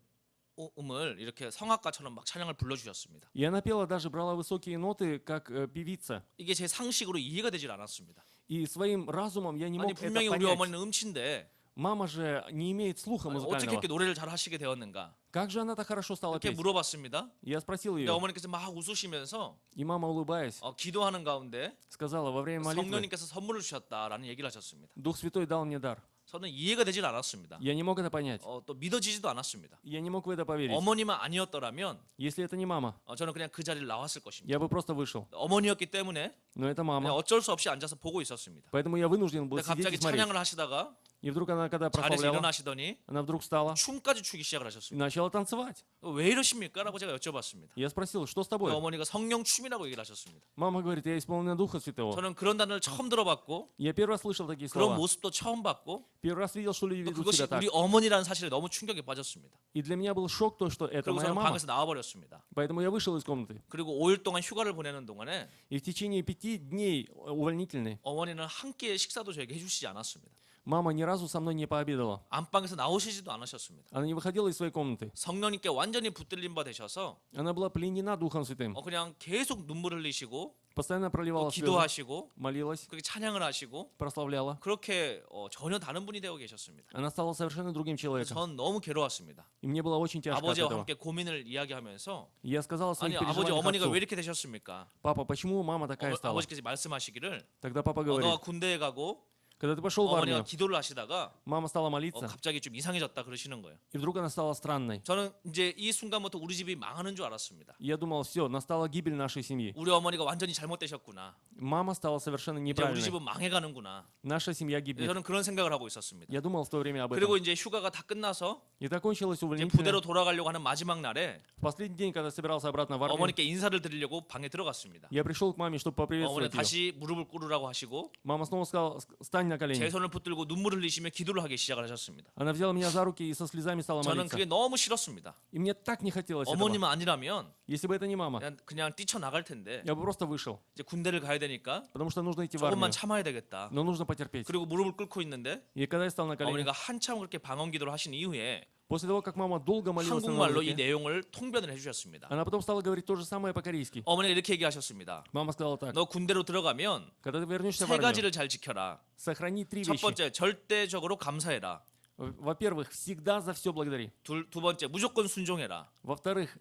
음을 이렇게 성악가처럼 막 찬양을 불러주셨습니다. И она пела, даже брала высокие ноты, как певица. 이게 제 상식으로 이해가 되질 않았습니다. И своим разумом я не 아니 мог это 분명히 우리 понять. 어머니는 음치인데 Мама же не имеет слуха 어떻게 музыкального. 이렇게 노래를 잘 하시게 되었는가? Как же она так хорошо стала 이렇게 петь? 물어봤습니다. Я спросил 근데 ее, 어머니께서 막 웃으시면서 и мама, улыбаясь, 기도하는 가운데 сказала, во время молитвы 성령님께서 선물을 주셨다라는 얘기를 하셨습니다. Дух Святой дал мне дар. 저는 이해가 되질 않았습니다. Я не мог это понять. 또 믿어지지도 않았습니다. Я не мог в это поверить. 어머니만 아니었더라면 Если это не мама, 저는 그냥 그 자리를 나왔을 것입니다. я бы просто вышел. 어머니였기 때문에 Но это 그냥 мама. 어쩔 수 없이 앉아서 보고 있었습니다. Поэтому я вынужден был 근데 сидеть 갑자기 и смотреть. 찬양을 하시다가 И вдруг она, когда 자리에서 прославляла, 일어나시더니 она вдруг встала 춤까지 추기 시작을 и 하셨습니다. начала танцевать. 왜 이러십니까? 라고 제가 여쭤봤습니다. Я спросил, что с 근데 тобой? 어머니가 성령 춤이라고 얘기를 하셨습니다. Мама говорит, я исполнена Духа Святого. 저는 그런 단어를 처음 들어봤고 Я первый раз слышал такие 그런 слова. 모습도 처음 봤고 Первый раз видел, что люди 또 ведут 그것이 себя так. 우리 어머니라는 사실에 너무 충격에 빠졌습니다. И для меня был шок то, что это 그리고 моя 저는 мама. 방에서 나와버렸습니다. Поэтому я вышел из комнаты. 그리고 5일 동안 휴가를 보내는 동안에 И в течение 5 дней увольнительной 어머니는 한 끼의 식사도 저에게 해주시지 않았습니다. мама ни разу со мной не пообедала. 안방에서 나오시지도 않으셨습니다. Она не выходила из своей комнаты. 성령님께 완전히 붙들린 바 되셔서 Она была пленена Духом Святым. 그냥 계속 눈물 흘리시고 Постоянно 또 проливала слезы, 기도하시고 молилась, 그렇게 찬양을 하시고 прославляла. 그렇게 전혀 다른 분이 되어 계셨습니다. Она стала совершенно другим человеком. 전 너무 괴로웠습니다. И мне было очень тяжко от 아버지와 этого. 함께 고민을 이야기하면서 И я сказал о 아니 своих 아버지 переживаниях 어머니가 отцу. 왜 이렇게 되셨습니까? Папа, почему мама такая стала? 아버지께서 말씀하시기를 Тогда папа 너가 говорит, 군대에 가고 когда ты пошел в 어머니가 армию, 기도를 하시다가 мама стала молиться, 갑자기 좀 이상해졌다 그러시는 거예요. и вдруг она стала странной. 저는 이제 이 순간부터 우리 집이 망하는 줄 알았습니다. И я думал, все, настала гибель нашей семьи. 우리 어머니가 완전히 잘못되셨구나. Мама стала совершенно 이제 우리 неправильной. 집은 망해가는구나. Наша семья гибнет. 저는 그런 생각을 하고 있었습니다. Я думал в то время об этом. 그리고 이제 휴가가 다 끝나서 И закончилось 이제 увольнительное. 부대로 돌아가려고 하는 마지막 날에 В последний день, когда собирался обратно в армию, 어머니께 인사를 드리려고 방에 들어갔습니다. я пришел к маме, чтобы 어머니 поприветствовать ее. 다시 무릎을 꿇으라고 하시고 Мама снова сказала, стань на 제 колени. 손을 붙들고 눈물을 흘리시며 기도를 하기 시작을 하셨습니다. Она взяла меня за руки и со слезами стала 저는 молиться. 그게 너무 싫었습니다. И мне так не хотелось этого. 어머니만 아니라면 Если бы это не мама, 그냥 뛰쳐나갈 텐데 я бы просто вышел. 이제 군대를 가야 되니까 Потому что нужно идти в 조금만 армию. 참아야 되겠다. Но нужно потерпеть. 그리고 무릎을 꿇고 있는데 И когда я стал на колени, 어머니가 한참 그렇게 방언 기도를 하신 이후에 после того, как мама долго молилась на 한국말로 이 языке, 내용을 통변을 해주셨습니다. она потом стала говорить то же самое по-корейски. 어머니가 이렇게 얘기하셨습니다. Мама сказала так, 너 군대로 들어가면 когда ты вернешься в 세 армию, 가지를 잘 지켜라. сохрани 3 첫 вещи. 번째, 절대적으로 감사해라. Во-первых, всегда за все благодари. 두 번째, 무조건 순종해라. Во-вторых,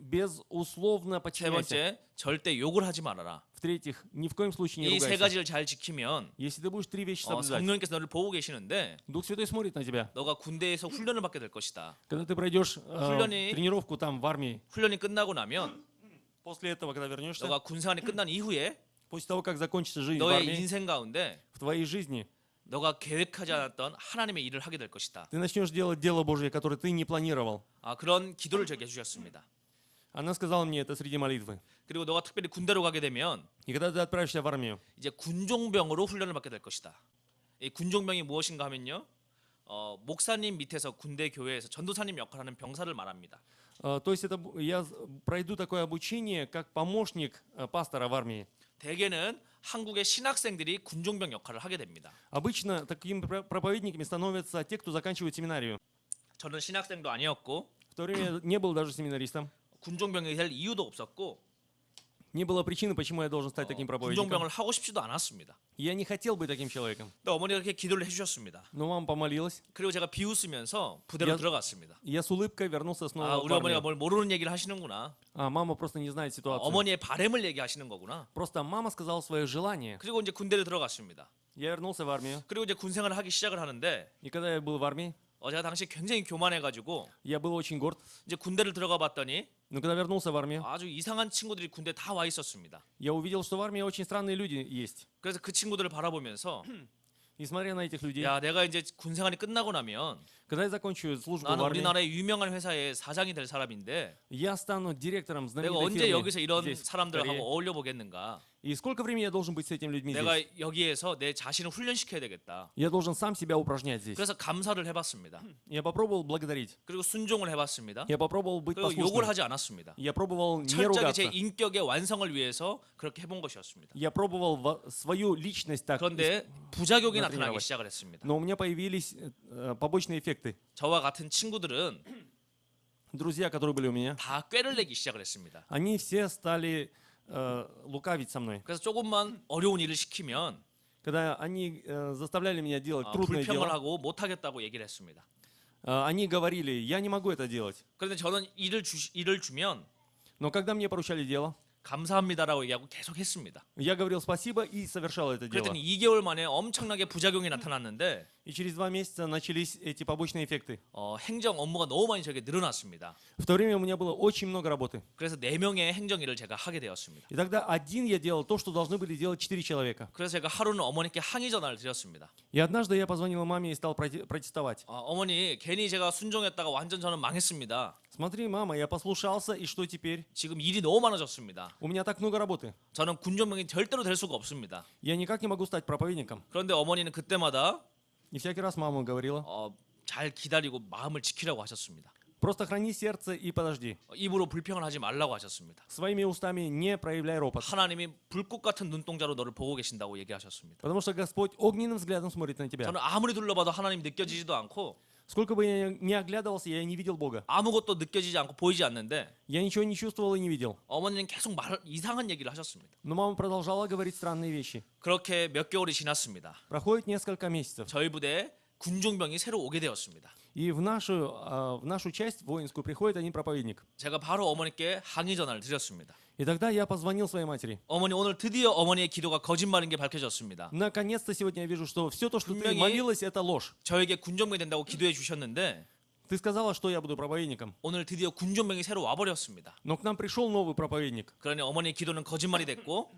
безусловно 세 подчиняйся. 번째, 절대 욕을 하지 말아라. В-третьих, ни в коем случае не 이 세 ругайся. 가지를 잘 지키면 Если ты будешь 3 вещи соблюдать, 성령님께서 너를 보고 계시는데 Дух Святой смотрит на тебя. 너가 군대에서 훈련을 받게 될 것이다. Когда ты пройдешь 훈련이- тренировку там в армии, 훈련이 끝나고 나면 после этого, когда вернешься, 너가 군생활이 끝난 이후에 после того, как закончится жизнь в 너의 армии, 인생 가운데 в твоей жизни, 너가 계획하지 않았던 하나님의 일을 하게 될 것이다. ты начнешь делать дело Божье, которое ты не планировал. 그런 기도를 제게 해주셨습니다. Она сказала мне это среди молитвы. 그리고 너가 특별히 군대로 가게 되면 И когда ты отправишься в армию, 이제 군종병으로 훈련을 받게 될 것이다. 이 군종병이 무엇인가 하면요, 목사님 밑에서 군대 교회에서 전도사님 역할하는 병사를 말합니다. то есть это я пройду такое обучение, как помощник пастора в армии. 대개는 한국의 신학생들이 군종병 역할을 하게 됩니다. Обычно такими проповедниками становятся те, кто заканчивает семинарию. 저는 신학생도 아니었고 В то время я не был даже семинаристом. 군종병이 될 이유도 없었고 Не было причины, почему я должен стать таким проповедником. 군종병을 하고 싶지도 않았습니다. Я не хотел быть таким человеком. 근데 어머니가 그렇게 기도를 해주셨습니다. Но мама помолилась. 그리고 제가 비웃으면서 부대로 Я- 들어갔습니다. И я с улыбкой вернулся 아, снова в 우리 어머니가 армию. 뭘 모르는 얘기를 하시는구나. А мама просто не знает ситуацию. 어머니의 바램을 얘기하시는 거구나. Просто мама сказала свое желание. 그리고 이제 군대를 들어갔습니다. Я вернулся в армию. 그리고 이제 군 생활을 하기 시작을 하는데 И когда я был в армии, 제가 당시 굉장히 교만해가지고 я был очень горд. 이제 군대를 들어가 봤더니 Но когда вернулся в армию, 아주 이상한 친구들이 군대 다 와 있었습니다. я увидел, что в армии очень странные люди есть. 그래서 그 친구들을 바라보면서 И смотря на этих людей, 야, 내가 이제 군 생활이 끝나고 나면 когда я закончу службу в 나는 армии, 우리나라의 유명한 회사의 사장이 될 사람인데 я стану директором 내가 знаменитой 언제 фирмы 여기서 이런 здесь, в 사람들하고 Корее. 어울려 보겠는가? И сколько времени я должен быть с этими людьми 내가 здесь? 여기에서 내 자신을 훈련시켜야 되겠다. Я должен сам себя упражнять здесь. 그래서 감사를 해봤습니다. Я попробовал благодарить. 그리고 순종을 해봤습니다. Я попробовал быть 그리고 욕을 послушным. 하지 않았습니다. Я пробовал не 철저하게 제 ругаться. 인격의 완성을 위해서 그렇게 해본 것이었습니다. Я пробовал свою личность так. 그런데 부작용이 나타나기 나타나고 시작을 했습니다. Но у меня появились побочные эффекты. 저와 같은 친구들은 Друзья, которые были у меня, 다 꾀를 내기 시작을 했습니다. они все стали лукавить со мной. 그래서 조금만 어려운 일을 시키면 Когда они заставляли меня делать трудное 불평을 дело, 하고 못하겠다고 얘기를 했습니다. они говорили, я не могу это делать. 그런데 저는 일을 주면 Но когда мне поручали дело, 감사합니다라고 얘기하고 계속 했습니다. я говорил спасибо и совершал это дело. 그랬더니 2개월 만에 엄청나게 부작용이 나타났는데 И через 2 месяца начались эти побочные эффекты. 행정 업무가 너무 많이 저에게 늘어났습니다. В то время у меня было очень много работы. 그래서 4명의 행정일을 제가 하게 되었습니다. И тогда один я делал то, что должны были делать 4 человека. 그래서 제가 하루는 어머니께 항의 전화를 드렸습니다. И однажды я позвонил маме и стал протестовать. 어머니 괜히 제가 순종했다가 완전 저는 망했습니다. Смотри, мама, я послушался, и что теперь? 지금 일이 너무 많아졌습니다. У меня так много работы. 저는 군종병이 절대로 될 수가 없습니다. Я никак не могу стать проповедником. 그런데 어머니는 그때마다 И всякий раз мама говорила, 잘 기다리고 마음을 지키라고 하셨습니다. просто храни сердце и подожди. 입으로 불평을 하지 말라고 하셨습니다. Своими устами не проявляй ропот. 하나님이 불꽃 같은 눈동자로 너를 보고 계신다고 얘기하셨습니다. Потому что Господь огненным взглядом смотрит на тебя. 저는 아무리 둘러봐도 하나님이 느껴지지도 않고 Сколько бы я ни оглядывался, я не видел Бога. 아무것도 느껴지지 않고 보이지 않는데 Я ничего не чувствовал и не видел. 어머니는 계속 이상한 얘기를 하셨습니다. Но мама продолжала говорить странные вещи. 그렇게 몇 개월이 지났습니다. Проходит несколько месяцев. 저희 부대에 군종병이 새로 오게 되었습니다. И в нашу часть воинскую приходит один проповедник. 제가 바로 어머니께 항의 전화를 드렸습니다. И тогда я позвонил своей матери. 어머니 오늘 드디어 어머니의 기도가 거짓말인 게 밝혀졌습니다. Наконец-то сегодня я вижу, что все то, что ты 분명히- молилась, это ложь. 저에게 군종병이 된다고 기도해 주셨는데 Ты сказала, что я буду проповедником. 오늘 드디어 군종병이 새로 와버렸습니다. Но к нам пришел новый проповедник. 그러니 어머니의 기도는 거짓말이 됐고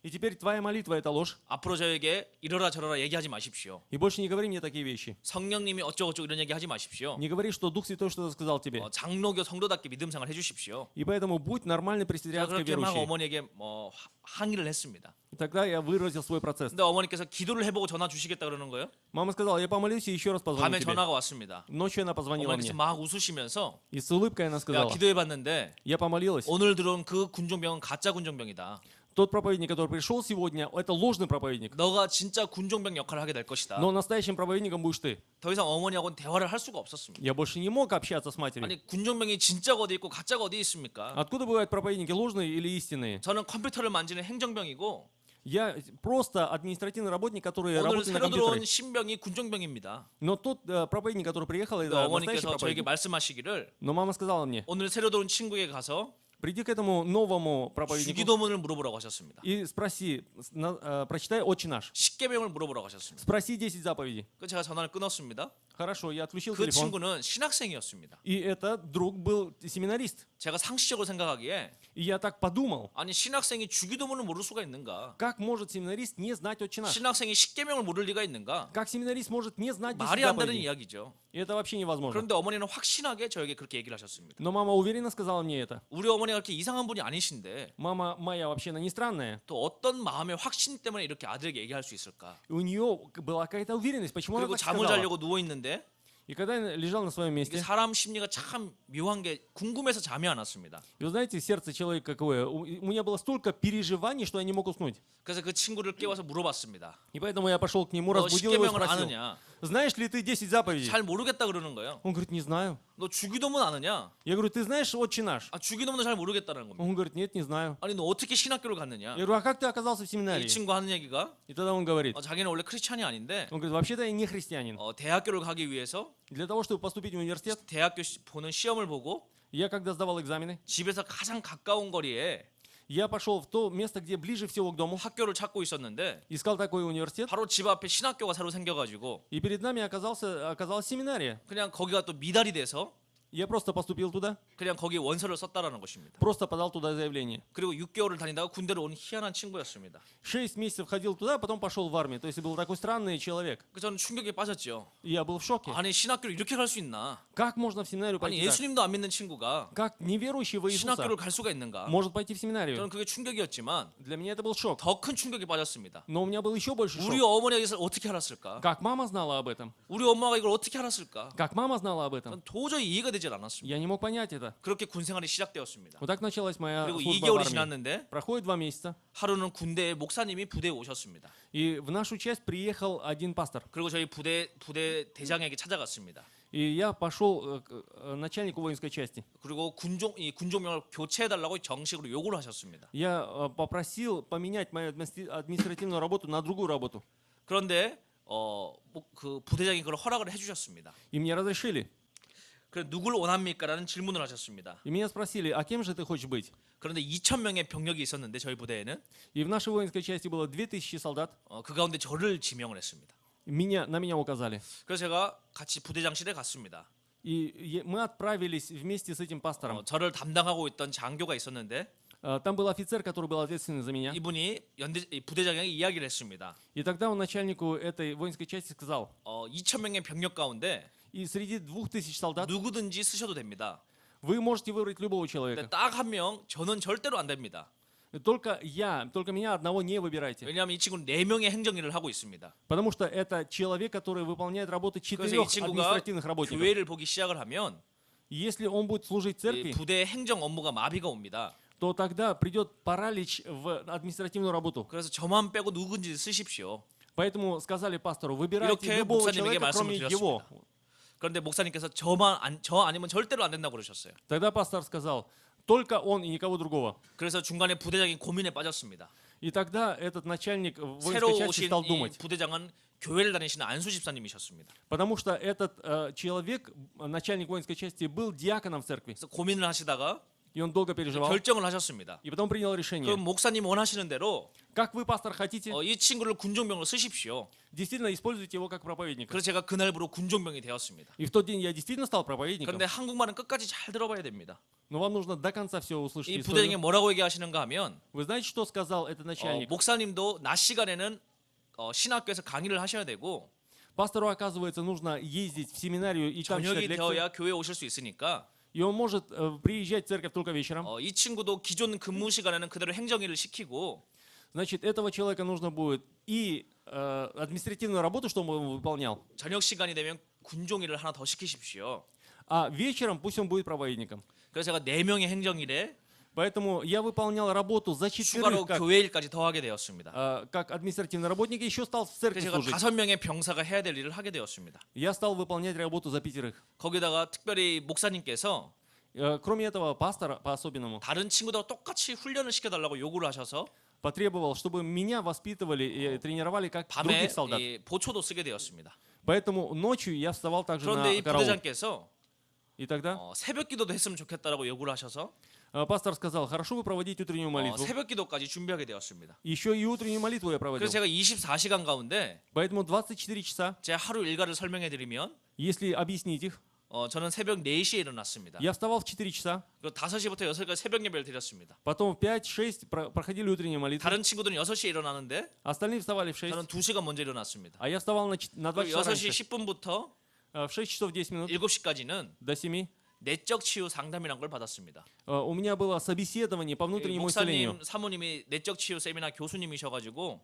И теперь твоя молитва это ложь. 앞으로 저에게 이러라 저러라 얘기하지 마십시오. И больше не говори мне такие вещи. 성령님이 어쩌고저쩌고 이런 얘기 하지 마십시오. Не говори, что Дух Святой что-то сказал тебе. 장로교 성도답게 믿음 생활 해주십시오. И поэтому будь нормальной 제가 пресвитерианской 그렇게 막 верующей. 어머니에게 항의를 했습니다. И тогда я выразил свой процесс. 근데 어머니께서 기도를 해보고 전화 주시겠다 그러는 거예요. Мама сказала, я помолюсь и еще раз позвоню 밤에 тебе. 전화가 왔습니다. Ночью она позвонила 어머니께서 мне. 막 웃으시면서 И с улыбкой она 야 сказала, 기도해봤는데 я помолилась. 오늘 들어온 그 군종병은 가짜 군종병이다. Тот проповедник, который пришел сегодня, это ложный проповедник. 너가 진짜 군종병 역할을 하게 될 것이다. Но настоящим проповедником будешь ты. 더 이상 어머니하고는 대화를 할 수가 없었습니다. Я больше не мог общаться с матерью. 아니 군종병이 진짜가 어디 있고 가짜가 어디 있습니까? Откуда бывают проповедники, ложные или истинные? 저는 컴퓨터를 만지는 행정병이고 Я просто административный работник, который 오늘 работает на 새로 들어온 компьютере. 신병이 군종병입니다. Но тот проповедник, который приехал, 근데 это настоящий 어머니께서 저에게 проповедник. 말씀하시기를 Но мама сказала мне, 오늘 새로 들어온 친구에게 가서 приди к этому новому проповеднику 주기도문을 물어보라고 하셨습니다. и спроси, прочитай «Отче наш». 십계명을 물어보라고 하셨습니다. Спроси 10 заповедей. 그 제가 전화를 끊었습니다. Хорошо, я отключил 그 телефон. 친구는 신학생이었습니다. И этот друг был семинарист. 제가 상식적으로 생각하기에 И я так подумал, 아니 신학생이 주기도문을 모를 수가 있는가? как может семинарист не знать «Отче наш»? 신학생이 십계명을 모를 리가 있는가? Как семинарист может не знать 10 말이 안 되는 заповедей? 이야기죠. И это вообще невозможно. 그런데 어머니는 확신하게 저에게 그렇게 얘기를 하셨습니다. Но мама уверенно сказала мне это. 우리 어머니가 그렇게 이상한 분이 아니신데 Мама моя вообще она не странная. 또 어떤 마음의 확신 때문에 이렇게 아들에게 얘기할 수 있을까? У нее была какая-то уверенность, почему она 그리고 так 잠을 сказала. 자려고 누워 있는데 И когда я лежал на своем 이게 месте, 사람 심리가 참 묘한 게 궁금해서 잠이 안 왔습니다. и вы знаете, сердце человека какое? У меня было столько переживаний, что я не мог уснуть. 그래서 그 친구를 깨워서 물어봤습니다. И поэтому я пошел к нему, 너 разбудил его и 10계명을 спросил, 아느냐? знаешь ли ты 10 заповедей? 잘 모르겠다 그러는 거예요. Он говорит, не знаю. 너 주기도문 아느냐? Я говорю, ты знаешь Отче наш? 아 주기도문도 잘 모르겠다는 겁니다. Он говорит, нет, не знаю. 아니 너 어떻게 신학교를 갔느냐? Я говорю, а как ты оказался в 이 семинарии? 친구 하는 얘기가 И тогда он говорит, 자기는 원래 크리스찬이 아닌데 он говорит, вообще-то я не христианин. 대학교를 가기 위해서 Для того, чтобы поступить в университет, 대학교 보는 시험을 보고 я когда сдавал экзамены, 집에서 가장 가까운 거리에 я пошел в то место, где ближе всего к дому, 학교를 찾고 있었는데 искал такой университет, 바로 집 앞에 신학교가 새로 생겨가지고 и перед нами оказалась семинария. 그냥 거기가 또 미달이 돼서 Я просто поступил туда, 그냥 거기 원서를 썼다라는 것입니다. просто подал туда заявление. 그리고 6개월을 다니다가 군대로 온 희한한 친구였습니다. 6 месяцев ходил туда, потом пошел в армию. То есть был такой странный человек. 그래서 저는 충격에 빠졌죠. И я был в шоке. 아니 신학교를 이렇게 갈 수 있나? Как можно в семинарию 아니 пойти так? 예수님도 안 믿는 친구가 Как неверующий во Иисуса 신학교를 갈 수가 있는가? может пойти в семинарию? 저는 그게 충격이었지만 Для меня это был шок. 더 큰 충격에 빠졌습니다. Но у меня был еще больше 우리 шок. 어머니가 이것을 어떻게 알았을까? Как мама знала об этом? 우리 엄마가 이걸 어떻게 알았을까? Как мама знала об этом? 전 도저히 이해가 되질 않았습니다. Я не мог понять это. 그렇게 군 생활이 시작되었습니다. Вот так началась моя 그리고 служба в 2개월이 армии. 지났는데 Проходит 2 месяца, 하루는 군대에 목사님이 부대에 오셨습니다. и в нашу часть приехал один пастор. 그리고 저희 부대 대장에게 찾아갔습니다. И я пошел к начальнику воинской части. 그리고 이 군종명을 교체해 달라고 정식으로 요구를 하셨습니다. Я попросил поменять мою административную работу на другую работу. 그런데 그 부대장이 그걸 허락을 해주셨습니다. И мне разрешили. 그래 누굴 원합니까라는 질문을 하셨습니다. И меня спросили, а кем же ты хочешь быть? 그런데 2,000명의 병력이 있었는데 저희 부대에는 И в нашей воинской части было 2000 солдат. 그 가운데 저를 지명을 했습니다. На меня указали. 그래서 제가 같이 부대장실에 갔습니다. И мы отправились вместе с этим пастором. 저를 담당하고 있던 장교가 있었는데 Там был офицер, который был ответственный за меня. 이분이 부대장에게 이야기를 했습니다. И тогда он начальнику этой воинской части сказал, 2,000명의 병력 가운데 и среди 2000 солдат 누구든지 쓰셔도 됩니다. вы можете выбрать любого 근데 человека. 딱 한 명 저는 절대로 안 됩니다. Только меня одного не выбирайте. 왜냐하면 이 친구는 4명의 행정일을 하고 있습니다. Потому что это человек, который выполняет работу 그래서 4 이 친구가 административных работников. 교회를 보기 시작을 하면 И если он будет служить 이 церкви, 부대 행정 업무가 마비가 옵니다. то тогда придет паралич в административную работу. 그래서 저만 빼고 누군지 쓰십시오. Поэтому сказали пастору, выбирайте 이렇게 любого 목사님에게 человека, кроме 말씀을 его. 그런데 목사님께서 저 아니면 절대로 안 된다고 그러셨어요. Тогда пастор сказал, только он и никого другого. 그래서 중간에 부대장이 고민에 빠졌습니다. И тогда этот начальник 새로 воинской части 오신 стал 이 думать. 부대장은 교회를 다니시는 안수 집사님이셨습니다. Потому что этот человек, начальник воинской части, был диаконом в церкви. 그래서 고민을 하시다가 И он долго переживал. 결정을 하셨습니다. И потом принял решение. 그럼 목사님 원하시는 대로 Как вы, пастор, хотите, 이 친구를 군종병으로 쓰십시오. действительно используйте его как проповедника. 그래서 제가 그날부로 군종병이 되었습니다. И в тот день я действительно стал проповедником. 그런데 한국말은 끝까지 잘 들어봐야 됩니다. Но вам нужно до конца все услышать 이 историю. 부대장이 뭐라고 얘기하시는가 하면 Вы знаете, что сказал этот начальник? 목사님도 낮 시간에는 신학교에서 강의를 하셔야 되고 Пастору, оказывается, нужно ездить в семинарию и там читать 저녁이 лекции. 되어야 교회에 오실 수 있으니까 И он может приезжать в церковь только вечером. 이 친구도 기존 근무 시간에는 그대로 행정일을 시키고 Значит, этого человека нужно будет и административную работу, чтобы он выполнял, 저녁 시간이 되면 군종일을 하나 더 시키십시오. а вечером пусть он будет проповедником. 그래서 제가 4명의 행정일에 Поэтому я выполнял работу за 추가로 4 как, 교회일까지 더 하게 되었습니다. как административный работник, и еще стал в церкви 그래서 제가 служить. 5명의 병사가 해야 될 일을 하게 되었습니다. Я стал выполнять работу за 5. 거기다가 특별히 목사님께서 Кроме этого, пастор по-особенному 다른 친구들과 똑같이 훈련을 시켜달라고 요구를 하셔서 потребовал, чтобы меня воспитывали и тренировали как 밤에 других солдат. 이 보초도 쓰게 되었습니다. Поэтому ночью я вставал также 그런데 이 на караул. 부대장께서 И тогда 새벽 기도도 했으면 좋겠다라고 요구를 하셔서 пастор сказал, хорошо вы проводите утреннюю молитву. 새벽 기도까지 준비하게 되었습니다. Еще и утреннюю молитву я проводил. 그래서 제가 24시간 가운데 Поэтому 24 часа, 제 하루 일과를 설명해 드리면 если объяснить их, 저는 새벽 4시에 일어났습니다. я вставал в 4 часа, 그리고 5시부터 6시까지 새벽 예배를 드렸습니다. потом в 5-6 проходили утреннюю молитву. 다른 친구들은 6시에 일어나는데 Остальные вставали в 6, 저는 2시간 먼저 일어났습니다. а я вставал на 2 그리고 часа 6시 раньше. 10분부터 В 6 часов 10 минут 7시까지는 до 7 내적 치유 상담이란 걸 받았습니다. У меня было собеседование по 이 внутреннему исцелению. 목사님 사모님이 내적 치유 세미나 교수님이셔가지고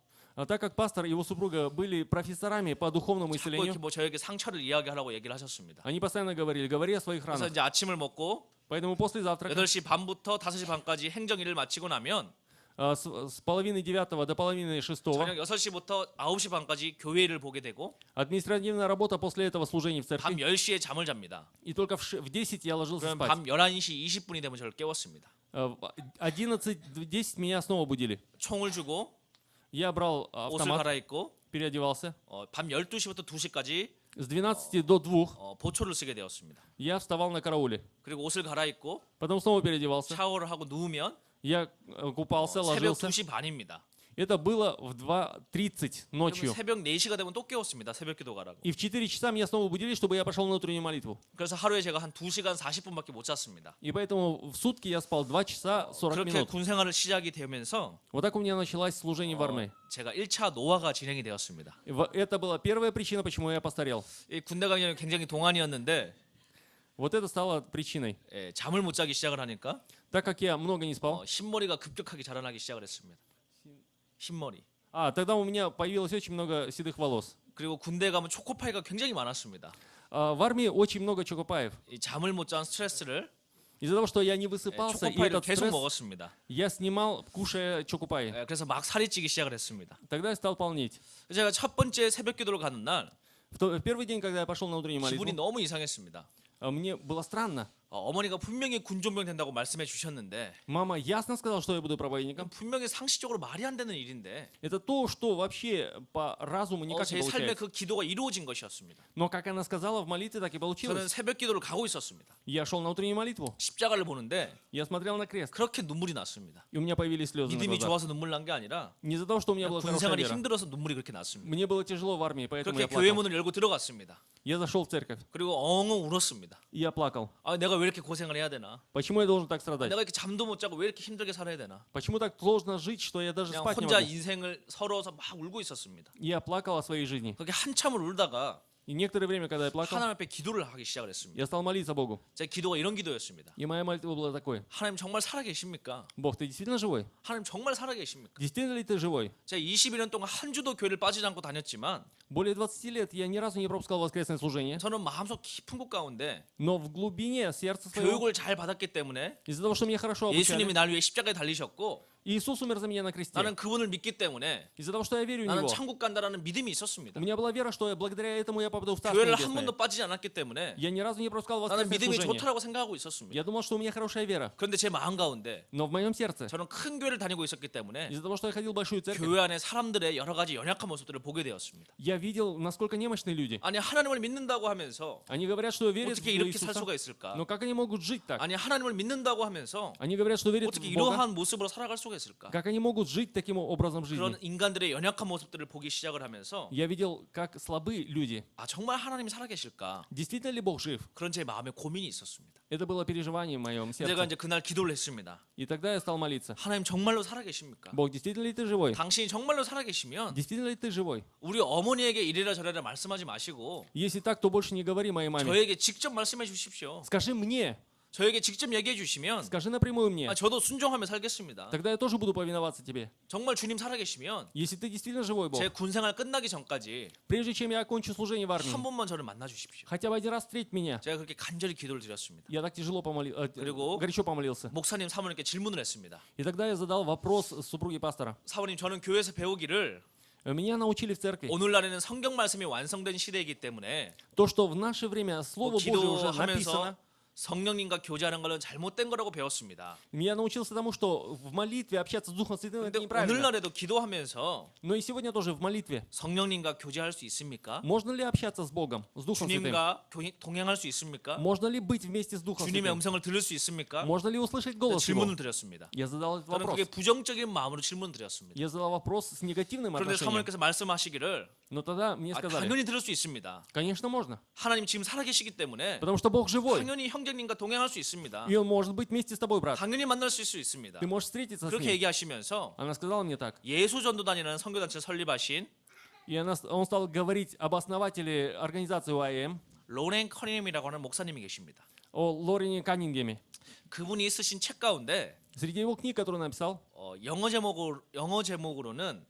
Так как пастор и его супруга были профессорами по духовному 자꾸 이렇게 исцелению, 뭐 저에게 상처를 이야기하라고 얘기를 하셨습니다. они постоянно говорили, говори о своих 그래서 ранах. 이제 아침을 먹고 Поэтому после завтрака 8시 반부터 5시 반까지 행정일을 마치고 나면 с половины 9 до половины 6 저녁 6시부터 9시 반까지 교회 일을 보게 되고 административная работа, после этого служение в 밤 церкви. 10시에 잠을 잡니다. И только в 10 я ложился 그럼 спать. 밤 11시 20분이 되면 저를 깨웠습니다. В 11-10 меня снова будили. 총을 주고 Я брал 옷을 автомат, 갈아입고 переодевался. 밤 12시부터 2시까지 С 12 до 2 보초를 쓰게 되었습니다. я вставал на карауле. 그리고 옷을 갈아입고 Потом снова переодевался. 샤워를 하고 누우면 Я купался, 새벽 ложился. 2시 반입니다. Это было в 2:30 그러면 ночью. 새벽 4시가 되면 또 깨웠습니다. 새벽 기도 가라고. И в 4 часа меня снова будили, чтобы я пошел на утреннюю молитву. 그래서 하루에 제가 한 2시간 40분밖에 못 잤습니다. И поэтому в сутки я спал 2 часа 40 그렇게 минут. 군 생활을 시작이 되면서 Вот так у меня началось служение в армии. 제가 1차 노화가 진행이 되었습니다. Это была первая причина, почему я постарел. 이 군대 가기 전에 굉장히 동안이었는데 Вот это стало причиной. 잠을 못 자기 시작을 하니까 Так как я много не спал, 흰머리가 급격하게 자라나기 시작을 했습니다. 흰머리. тогда у меня появилось очень много седых волос. 그리고 군대 가면 초코파이가 굉장히 많았습니다. В армии очень много чокопаев. 이 잠을 못 잔 스트레스를 Из-за того, что я не высыпался, и 초코파이를 этот 계속 стресс 먹었습니다. я снимал, кушая чокопаи. 그래서 막 살이 찌기 시작을 했습니다. Тогда я стал полнеть. 제가 첫 번째 새벽 기도를 가는 날 В первый день, когда я пошел на утреннюю 기분이 молитву, 너무 이상했습니다. мне было странно. 어머니가 분명히 군종병 된다고 말씀해 주셨는데 Мама ясно сказала, что я буду проповедником. 분명히 상식적으로 말이 안 되는 일인데 Это то, что вообще по разуму никак не 제 삶에 получается. 그 기도가 이루어진 것이었습니다. Но как она сказала в молитве, так и 저는 получилось. 새벽 기도를 가고 있었습니다. Я шел на утреннюю молитву. 십자가를 보는데 Я смотрел на крест. 그렇게 눈물이 났습니다. И у меня появились слезы на 믿음이 глазах. 좋아서 눈물 난 게 아니라 Не из-за того, что у меня была 군 хорошая 생활이 вера. 힘들어서 눈물이 그렇게 났습니다. Мне было тяжело в армии, поэтому 그렇게 я 교회 плакал. 문을 열고 들어갔습니다. Я зашел в церковь, 그리고 엉엉 울었습니다. и я плакал. 내가 왜 이렇게 고생을 해야 되나? Почему я должен так страдать? 내가 이렇게 잠도 못 자고 왜 이렇게 힘들게 살아야 되나? Почему так сложно жить, что я даже 그냥 спать не 혼자 могу? 인생을 서러워서 막 울고 있었습니다. Я плакал о своей жизни. 그렇게 한참을 울다가 И некоторое время, когда я плакал, 하나님 앞에 기도를 하기 시작을 했습니다. я стал молиться Богу. 제 기도가 이런 기도였습니다. И моя молитва была такой. 하나님 정말 살아계십니까? Бог, ты действительно живой? 하나님 정말 살아계십니까? Действительно ли ты живой? 제가 21년 동안 한 주도 교회를 빠지지 않고 다녔지만 Более 20 лет я ни разу не пропускал воскресное служение, 저는 마음속 깊은 곳 가운데 но в глубине сердца своего, 교육을 잘 받았기 때문에 из-за того, что меня хорошо 예수님이 обучали, 날 위해 십자가에 달리셨고 Иисус умер за меня на кресте. 나는 그분을 믿기 때문에 Из-за того, что я верю в 나는 Него, 천국 간다라는 믿음이 у 있었습니다. меня была вера, что благодаря этому я попаду в Царство 교회를 한 Небесное. 번도 빠지지 않았기 때문에 Я ни разу не пропускал 나는 воскресное 믿음이 служение. 좋다라고 생각하고 있었습니다. Я думал, что у меня хорошая вера. 그런데 제 마음 가운데 Но в моем сердце, 저는 큰 교회를 다니고 있었기 때문에 из-за того, что я ходил в большую церковь, 교회 안에 사람들의 여러 가지 연약한 모습들을 보게 되었습니다. я видел, насколько немощны люди. 아니 하나님을 믿는다고 하면서 Они говорят, что верят в 어떻게 이렇게 살 Иисуса, 수가 있을까? но как они могут жить так? 아니 하나님을 믿는다고 하면서 Они говорят, что верят 어떻게 в Бога. 이러한 모습으로 살아갈 수가 있을까? Как они могут жить таким образом жизни? 그런 인간들의 연약한 모습들을 보기 시작을 하면서 Я видел, как слабы люди. 정말 하나님이 살아계실까? Действительно ли Бог жив? 그런 제 마음에 고민이 있었습니다. Это было переживание в моем 제가 сердце. 이제 그날 기도를 했습니다. И тогда я стал молиться. 하나님 정말로 살아계십니까? Бог, действительно ли ты живой? 당신이 정말로 살아계시면 Действительно ли ты живой? 우리 어머니에게 이래라 저래라 말씀하지 마시고 Если так, то больше не говори моей маме. 저에게 직접 말씀해 주십시오. Скажи мне, 저에게 직접 얘기해 주시면 скажи напрямую мне. 저도 순종하며 살겠습니다. Тогда я тоже буду повиноваться тебе. 정말 주님 살아계시면 Если ты действительно живой Бог, 제 군생활 끝나기 전까지 прежде чем я окончу служение в армии, 한 번만 저를 만나 주십시오. хотя бы один раз встреть меня. 제가 그렇게 간절히 기도를 드렸습니다. Я так тяжело 그리고 горячо помолился. 목사님 사모님께 질문을 했습니다. И тогда я задал вопрос супруге пастора. 사모님 저는 교회에서 배우기를 Меня научили в церкви. 오늘날에는 성경 말씀이 완성된 시대이기 때문에 То, что в наше время Слово Божие уже 기도하면서 написано, 성령님과 교제하는 것은 잘못된 거라고 배웠습니다. я научился тому, что в молитве общаться с Духом Святым это 근데 неправильно. 오늘날에도 기도하면서 Но и сегодня тоже в молитве. 성령님과 교제할 수 있습니까? Можно ли общаться с Богом, с Духом Святым? 주님과 동행할 수 있습니까? Можно ли быть вместе с Духом 주님의 Святым? 음성을 들을 수 있습니까? Можно ли услышать голос Его? 질문을 드렸습니다. Я задал этот 저는 вопрос. 그게 부정적인 마음으로 질문 드렸습니다. Я задал вопрос с негативным 그런데 отношением. 사모님께서 말씀하시기를 Но тогда мне сказали, 당연히 들을 수 있습니다. конечно, можно. 하나님 지금 살아계시기 때문에 Потому что Бог живой. 당연히 형제님과 동행할 수 있습니다. И Он может быть вместе с тобой, брат. 당연히 만날 수 있습니다. Ты можешь встретиться с 그렇게 ним. 얘기하시면서 Она сказала мне так. 예수전도단이라는 선교단체를 설립하신 И он стал говорить об основателе организации УАМ. 로렌 커닝이라고 하는 목사님이 계십니다. о Лорене Каннингеме. 그분이 쓰신 책 가운데 Среди его книг, которые он написал, 영어 제목으로는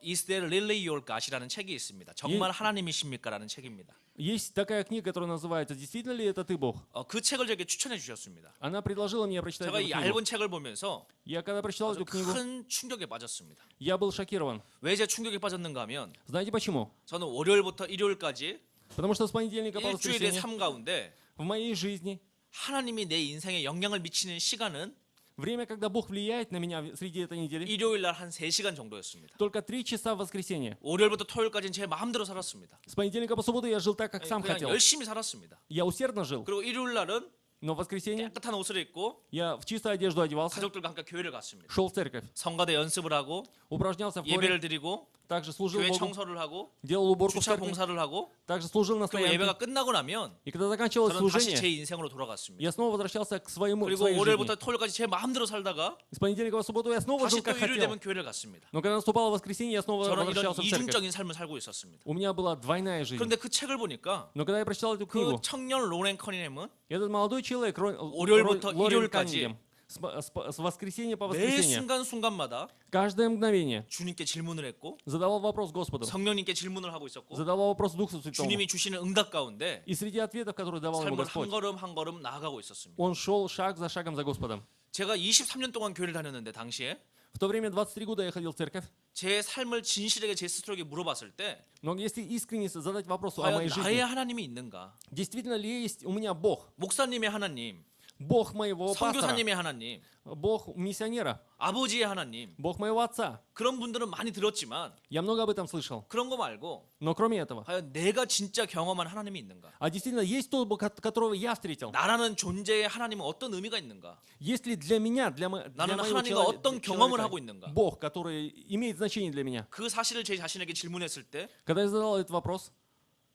Is There Really Your God이라는 책이 있습니다. 정말 하나님이십니까라는 책입니다. есть такая книга, которая называется «Действительно ли это ты Бог?». 그 책을 제게 추천해 주셨습니다. Она предложила мне прочитать 제가 эту 이 книгу. 얇은 책을 보면서 Я когда прочитал 아주 эту книгу, 큰 충격에 빠졌습니다. я был шокирован. 왜 제 충격에 빠졌는가 하면 Знаете почему? 저는 월요일부터 일요일까지 Потому что с понедельника по 일주일의 воскресенье 삶 가운데 в моей жизни 하나님이 내 인생에 영향을 미치는 시간은 время, когда Бог влияет на меня среди этой недели, 일요일 날 한 3시간 정도였습니다. только 3 часа в воскресенье. 월요일부터 토요일까지는 제 마음대로 살았습니다. С понедельника по субботу я жил так, как сам 그냥 хотел. 열심히 살았습니다. Я усердно жил. 그리고 일요일 날은 Но в воскресенье 깨끗한 옷을 입고 я в чистую одежду одевался, 가족들과 함께 교회를 갔습니다. шел в церковь, 성가대 연습을 하고 упражнялся в 예배를 хоре, 드리고 также служил 교회 Богу, 청소를 하고 делал уборку в 주차 церкви, 봉사를 하고 также служил на 그리고 стоянке. 예배가 끝나고 나면 И когда заканчивалось 저는 다시 제 служение, 인생으로 돌아갔습니다. я снова возвращался к своей 그리고 жизни. 월요일부터 토요일까지 제 마음대로 살다가 С понедельника по субботу я снова 다시 жил 또 как 일요일 되면 хотел. 교회를 갔습니다. Но когда наступало воскресенье, я снова 저는 이런 возвращался в церковь. 이중적인 삶을 살고 있었습니다. У меня была двойная жизнь. 그런데 그 책을 보니까 Но когда я прочитал эту 그 книгу, 청년 로렌 커니햄은 этот молодой человек, 월요일부터 Лорен 일요일까지 Каннингем, с воскресенья по 매 воскресенье, 순간순간마다 каждое мгновение 주님께 질문을 했고 задавал вопрос Господу, 성령님께 질문을 하고 있었고 задавал вопрос Духу Святому. 주님이 주시는 응답 가운데 И среди ответов, которые давал ему 삶을 한 Господь, 걸음 한 걸음 나아가고 있었습니다. он шел шаг за шагом за Господом. 제가 23년 동안 교회를 다녔는데 당시에 В то время 23 года я ходил в церковь. 제 삶을 진실하게 제 스스로에게 물어봤을 때 Но если искренне задать вопрос о 과연 моей 나의 жизни, 하나님이 있는가? действительно ли есть у меня Бог? 목사님의 하나님, Бог моего пастора, 선교사님의 하나님, Бог миссионера, 아버지의 하나님 Бог моего отца. 그런 분들은 많이 들었지만 Я много об этом слышал. 그런 거 말고 Но кроме этого, 과연 내가 진짜 경험한 하나님이 있는가? а действительно есть тот Бог, которого я встретил? 나라는 존재의 하나님은 어떤 의미가 있는가? Есть ли для меня, для 나는 моего 하나님과 어떤 경험을 하고 человека, 있는가? Бог, который имеет значение для меня? 그 사실을 제 자신에게 질문했을 때 Когда я задал этот вопрос,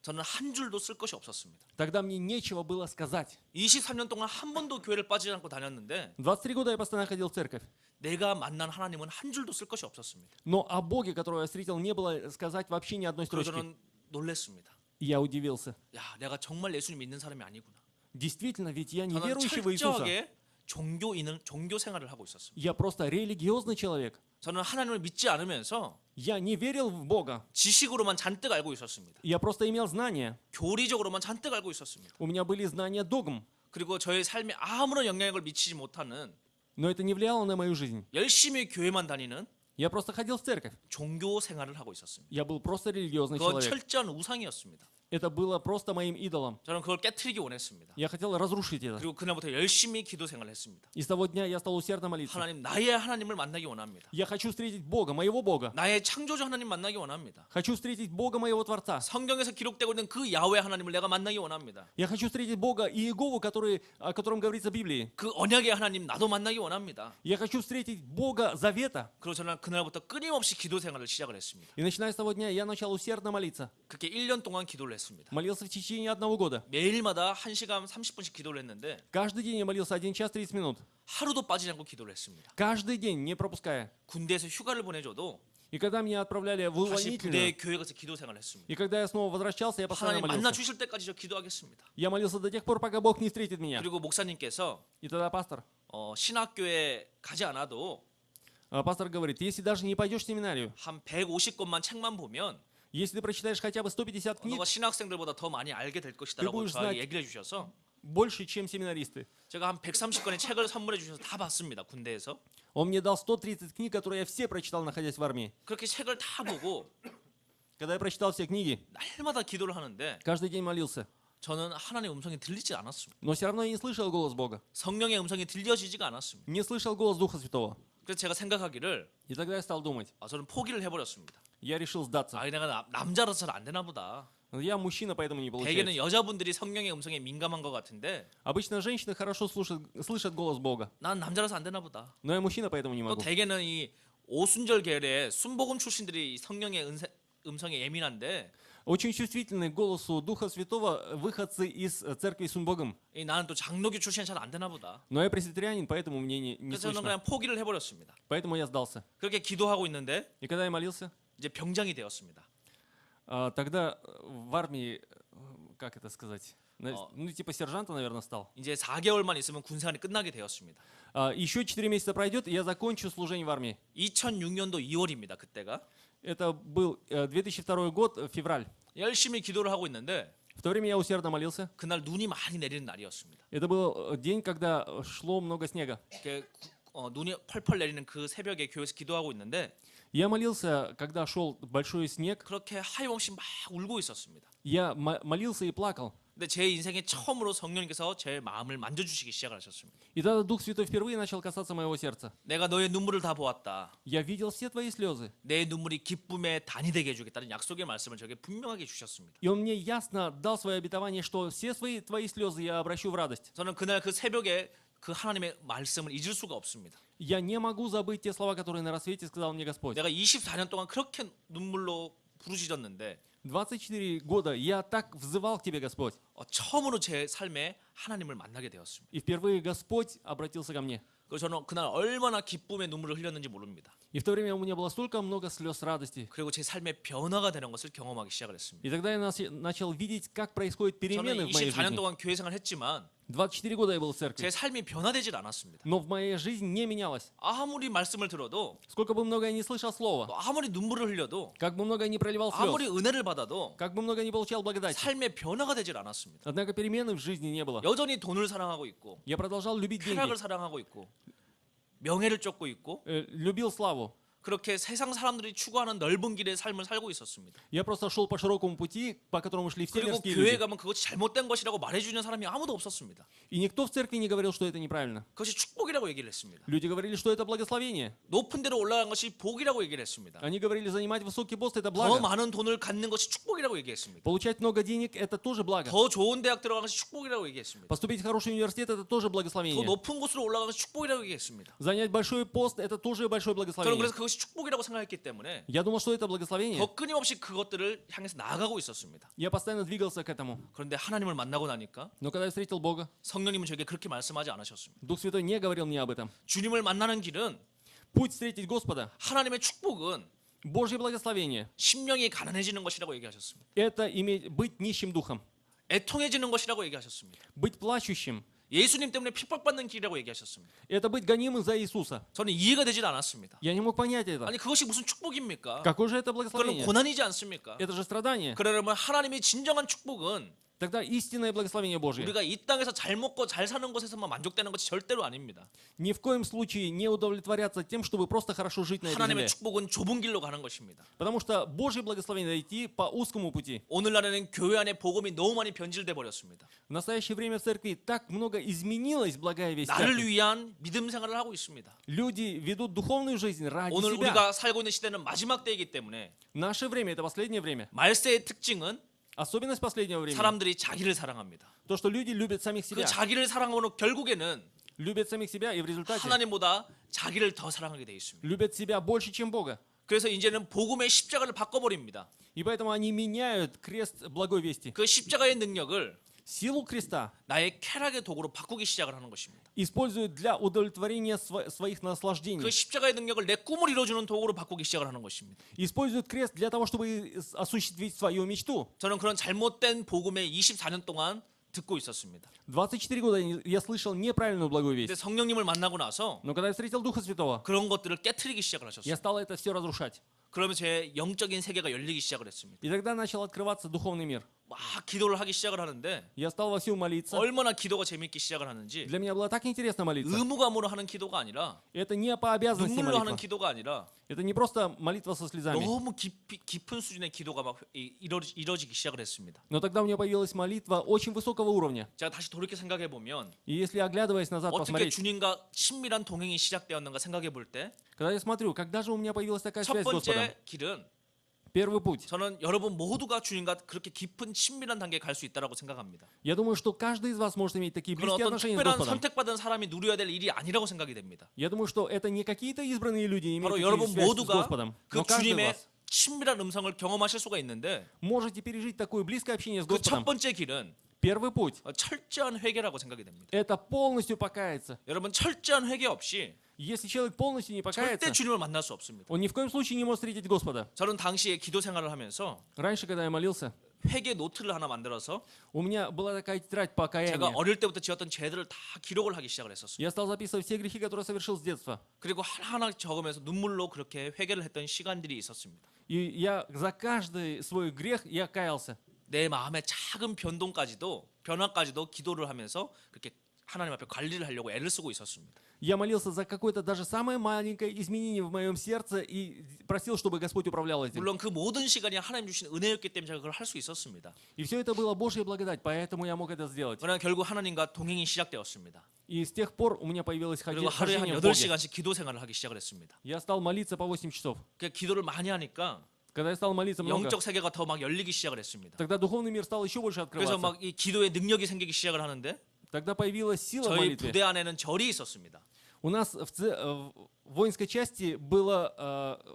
저는 한 줄도 쓸 것이 없었습니다. тогда мне нечего было сказать. 23년 동안 한 번도 교회를 빠지지 않고 다녔는데 23 года я постоянно ходил в церковь. 내가 만난 하나님은 한 줄도 쓸 것이 없었습니다. Но о Боге, которого я встретил, не было сказать вообще ни одной 그래서 строчки. 저는 놀랬습니다. И я удивился. 야, 내가 정말 예수님 믿는 사람이 아니구나. Действительно, ведь я не 저는 верующий в Иисуса. 철저하게 종교 생활을 하고 있었습니다. Я просто религиозный человек. 저는 하나님을 믿지 않으면서 Я не верил в Бога. 지식으로만 잔뜩 알고 있었습니다. Я просто имел знания. 교리적으로만 잔뜩 알고 있었습니다. У меня были знания догм. 그리고 저의 삶에 아무런 영향력을 미치지 못하는 Но это не влияло на мою жизнь. 열심히 교회만 다니는 Я просто ходил в церковь. 종교 생활을 하고 있었습니다. Я был просто религиозный 그건 человек. 철저한 우상이었습니다. Это было просто моим идолом. 저는 그걸 깨트리기 원했습니다. Я хотел разрушить это. 그리고 그날부터 열심히 기도 생활을 했습니다. И с того дня я стал усердно молиться. 하나님, 나의 하나님을 만나기 원합니다. Я хочу встретить Бога, моего Бога. 나의 창조주 하나님 만나기 원합니다. Хочу встретить Бога, моего Творца. 성경에서 기록되고 있는 그 야훼 하나님을 내가 만나기 원합니다. Я хочу встретить Бога и Иегову, о котором говорится в Библии. 그 언약의 하나님 나도 만나기 원합니다. Я хочу встретить Бога Завета. 그리고 저는 그날부터 끊임없이 기도 생활을 시작을 했습니다. И начиная с того дня я начал усердно молиться. 그렇게 1년 동안 기도를 했습니다. Молился в течение 1 года. 매일마다 1시간 30분씩 기도를 했는데 Каждый день я молился 1 час 30 минут. 하루도 빠지지 않고 기도를 했습니다. Каждый день, не пропуская. 군대에서 휴가를 보내줘도 И когда меня отправляли в 다시 부대 увольнительную, 교회 가서 기도 생활을 했습니다. и когда я снова возвращался, я постоянно 하나님 만나 молился. 주실 때까지 저 기도하겠습니다. Я молился до тех пор, пока Бог не встретит меня. 그리고 목사님께서 И тогда пастор 신학교에 가지 않아도 пастор говорит, если даже не пойдешь в семинарию, 한 150권만 책만 보면 если ты прочитаешь хотя бы 150 книг, 너가 신학생들보다 더 많이 알게 될 것이다라고 будешь 저에게 знать. 얘기를 해주셔서 больше, чем семинаристы. 제가 한 130권의 책을 선물해 주셔서 다 봤습니다. 군대에서. Он мне дал 130 книг, которые я все прочитал, находясь в армии. 그렇게 책을 다 보고 Когда я прочитал все книги, 날마다 기도를 하는데 каждый день молился. 저는 하나님의 음성이 들리지 않았습니다. Но все равно я не слышал голос Бога. 성령의 음성이 들려지지가 않았습니다. Не слышал голос Духа Святого. 그래서 제가 생각하기를 И тогда я стал думать. 저는 포기를 해버렸습니다. Я решил сдаться. 내가 남자라서 잘 안 되나 보다. Я мужчина, поэтому не 대개는 получается. 여자분들이 성령의 음성에 민감한 것 같은데 Обычно женщины хорошо слышат голос Бога. 난 남자라서 안 되나 보다. Но я мужчина, поэтому не 또 могу. 대개는 이 오순절 계열의 순복음 출신들이 성령의 음성에 예민한데 Очень чувствительны к голосу Духа Святого выходцы из церкви Сунбогом. 나는 또 장로교 출신 잘 안 되나 보다. Но я пресвитерианин, поэтому мне не 그래서 저는 слышно. 그냥 포기를 해버렸습니다. Поэтому я сдался. 그렇게 기도하고 있는데 И когда я молился, 이제 병장이 되었습니다. тогда в армии, как это сказать, Ну, типа сержанта, наверное, стал. 이제 4개월만 있으면 군생활이 끝나게 되었습니다. Еще 4 месяца пройдет, и я закончу служение в армии. 2006년도 2월입니다. 그때가 Это был 2002 год, февраль. 열심히 기도를 하고 있는데 В то время я усердно молился. 그날 눈이 많이 내리는 날이었습니다. Это был день, когда шло много снега. 이렇게 눈이 펄펄 내리는 그 새벽에 교회에서 기도하고 있는데 Я молился, когда шел большой снег. 그렇게 하염없이 막 울고 있었습니다. Я молился и плакал. 근데 제 인생에 처음으로 성령님께서 제 마음을 만져주시기 시작하셨습니다. И тогда Дух Святой впервые начал касаться моего сердца. 내가 너의 눈물을 다 보았다. Я видел все твои слезы. 내 눈물이 기쁨의 단이 되게 해주겠다는 약속의 말씀을 저에게 분명하게 주셨습니다. И Он мне ясно дал свое обетование, что все твои слезы я обращу в радость. 저는 그날 그 새벽에 그 하나님의 말씀을 잊을 수가 없습니다. Я не могу забыть те слова, которые на рассвете сказал мне Господь. 내가 24년 동안 그렇게 눈물로 부르짖었는데 24 года я так взывал к Тебе, Господь. 처음으로 제 삶에 하나님을 만나게 되었습니다. И впервые Господь обратился ко мне. 그래서 저는 그날 얼마나 기쁨의 눈물을 흘렸는지 모릅니다. И в то время у меня было столько много слез радости. 그리고 제 삶의 변화가 되는 것을 경험하기 시작을 했습니다. И тогда я начал видеть, как происходят перемены 저는 в моей 24년 жизни. 동안 교회 생활을 했지만 24 года я был в церкви, 제 삶이 변화되질 않았습니다. но в моей жизни не менялось. 아무리 말씀을 들어도 Сколько бы много я не слышал слова, 아무리 눈물을 흘려도 как бы много я не проливал 아무리 слез, 은혜를 받아도 как бы много я не получал благодати, 삶의 변화가 되질 않았습니다. однако перемены в жизни не было. 여전히 돈을 사랑하고 있고 Я продолжал любить деньги, 쾌락을 사랑하고 있고 명예를 쫓고 있고 любил славу. 그렇게 세상 사람들이 추구하는 넓은 길의 삶을 살고 있었습니다. Я просто шел по широкому пути, по которому шли все 그리고 мирские 교회에 люди. 가면 그것이 잘못된 것이라고 말해주는 사람이 아무도 없었습니다. И никто в церкви не говорил, что это неправильно. 그것이 축복이라고 얘기를 했습니다. Люди говорили, что это благословение. 높은 데로 올라간 것이 복이라고 얘기를 했습니다. Они говорили, занимать высокий пост это 더 благо. 많은 돈을 갖는 것이 축복이라고 얘기했습니다. Получать много денег это тоже благо. 더 좋은 대학 들어가는 것이 축복이라고 얘기했습니다. Поступить в хороший университет это тоже 더 благословение. 높은 곳으로 올라가는 것이 축복이라고 얘기했습니다. Занять большой пост это тоже большое 저는 благословение. 그래서 그것이 축복이라고 생각했기 때문에 Я думал, что это благословение. 더 끊임없이 그것들을 향해서 나아가고 있었습니다. Я постоянно двигался к этому. 그런데 하나님을 만나고 나니까 Но когда я встретил Бога, 성령님은 저에게 그렇게 말씀하지 않으셨습니다. Дух Святой не говорил мне об этом. 주님을 만나는 길은 Путь встретить Господа, 하나님의 축복은 Божье благословение, 심령이 가난해지는 것이라고 얘기하셨습니다. это быть нищим духом, 애통해지는 것이라고 얘기하셨습니다. быть плачущим, 예수님 때문에 핍박받는 길이라고 얘기하셨습니다. это быть гонимым за Иисуса. 저는 이해가 되질 않았습니다. Я не мог понять это. 아니 그것이 무슨 축복입니까? Какое же это 그건 благословение? 고난이지 않습니까? Это же страдание. 그러면 하나님의 진정한 축복은 Тогда истинное благословение Божье 우리가 이 땅에서 잘 먹고 잘 사는 것에서만 만족되는 것이 절대로 아닙니다. ни в коем случае не удовлетворяться тем, чтобы просто хорошо жить на этой 하나님의 земле. 축복은 좁은 길로 가는 것입니다. Потому что Божье благословение идти по узкому пути. 오늘날에는 교회 안에 복음이 너무 많이 변질돼 버렸습니다. В настоящее время в церкви так много изменилась благая весть. 나를 церкви. 위한 믿음 생활을 하고 있습니다. Люди ведут духовную жизнь ради 오늘 себя. 우리가 살고 있는 시대는 마지막 때이기 때문에 Наше время это последнее время. 말세의 특징은 Особенность последнего времени. 사람들이 자기를 사랑합니다. То, что люди любят самих 그 себя. 자기를 사랑하고 결국에는 Любят самих себя и в результате 하나님보다 자기를 더 사랑하게 돼 있습니다. любят себя больше, чем Бога. 그래서 이제는 복음의 십자가를 바꿔버립니다. И поэтому они меняют крест благой вести. 그 십자가의 능력을 Силу креста 나의 쾌락의 도구로 바꾸기 시작을 하는 것입니다. используют для удовлетворения своих наслаждений. 그 십자가의 능력을 내 꿈을 이루어주는 도구로 바꾸기 시작을 하는 것입니다. Используют крест для того, чтобы осуществить свою мечту. 저는 그런 잘못된 복음에 24년 동안 듣고 있었습니다. 24 года я слышал неправильную благую 근데 весть. 성령님을 만나고 나서 Но когда я встретил Духа Святого, 그런 것들을 깨트리기 시작을 я 하셨어요. стал это все разрушать. 그러면 제 영적인 세계가 열리기 시작을 했습니다. И тогда начал открываться духовный мир. 막 기도를 하기 시작을 하는데 Я стал вовсю молиться. 얼마나 기도가 재밌기 시작을 하는지 Для меня было так интересно молиться. 의무감으로 하는 기도가 아니라 Это не по обязанности 눈물로 하는 молитва. 기도가 아니라 Это не просто молитва со слезами. 너무 깊은 수준의 기도가 막 이루어지기 시작을 했습니다. Но тогда у меня появилась молитва очень высокого уровня. 제가 다시 돌이켜 생각해 보면 И если оглядываясь назад 어떻게 посмотреть, 주님과 친밀한 동행이 시작되었는가 생각해 볼 때 첫 когда я смотрю, когда же у меня появилась такая связь с Господом? 번째 길은 Первый путь. 저는 여러분 모두가 주님과 그렇게 깊은 친밀한 단계에 갈 수 있다고 생각합니다. Я думаю, что каждый из вас может иметь такие 그런 близкие 어떤 отношения с 특별한 Господом. 선택받은 사람이 누려야 될 일이 아니라고 생각이 됩니다. Я думаю, что это не какие-то избранные люди имеют 바로 такие 여러분 связи с 모두가 Господом. 그 Но каждый из 주님의 вас 친밀한 음성을 경험하실 수가 있는데 можете пережить такое близкое общение с 그 첫 Господом. 번째 길은 Первый путь 철저한 회개라고 생각이 됩니다. – это полностью покаяться. 여러분 철저한 회개 없이 Если человек полностью не 절대 покается, 주님을 만날 수 없습니다. он ни в коем случае не может встретить Господа. 저는 당시에 기도 생활을 하면서 Раньше, когда я молился, 회개 노트를 하나 만들어서 У меня была такая тетрадь 제가 покаяния. 어릴 때부터 지었던 죄들을 다 기록을 하기 시작을 했었어요. Я стал записывать все грехи, которые совершил с детства. 그리고 하나하나 적으면서 눈물로 그렇게 회개를 했던 시간들이 있었습니다. И я за каждый свой грех я каялся. 내 마음의 작은 변화까지도 기도를 하면서 그렇게 하나님 앞에 관리를 하려고 애를 쓰고 있었습니다. Я молился за какое-то даже самое маленькое изменение в моем сердце и просил, чтобы Господь управлял этим. 물론 그 모든 시간이 하나님 주신 은혜였기 때문에 제가 그걸 할 수 있었습니다. И все это было Божья благодать, поэтому я мог это сделать. 그러나 결국 하나님과 동행이 시작되었습니다. И с тех пор у меня появилось 그리고 하루에 한 хождение в Боге. 8시간씩 기도 생활을 하기 시작을 했습니다. Я стал молиться по 8 часов. 그 기도를 많이 하니까 Когда я стал молиться много, 영적 세계가 더 막 열리기 시작을 했습니다. тогда духовный мир стал еще больше 그래서 открываться. 막 이 기도의 능력이 생기기 시작을 하는데 Тогда появилась сила в 저희 молитве. 부대 안에는 절이 있었습니다. У нас в воинской части был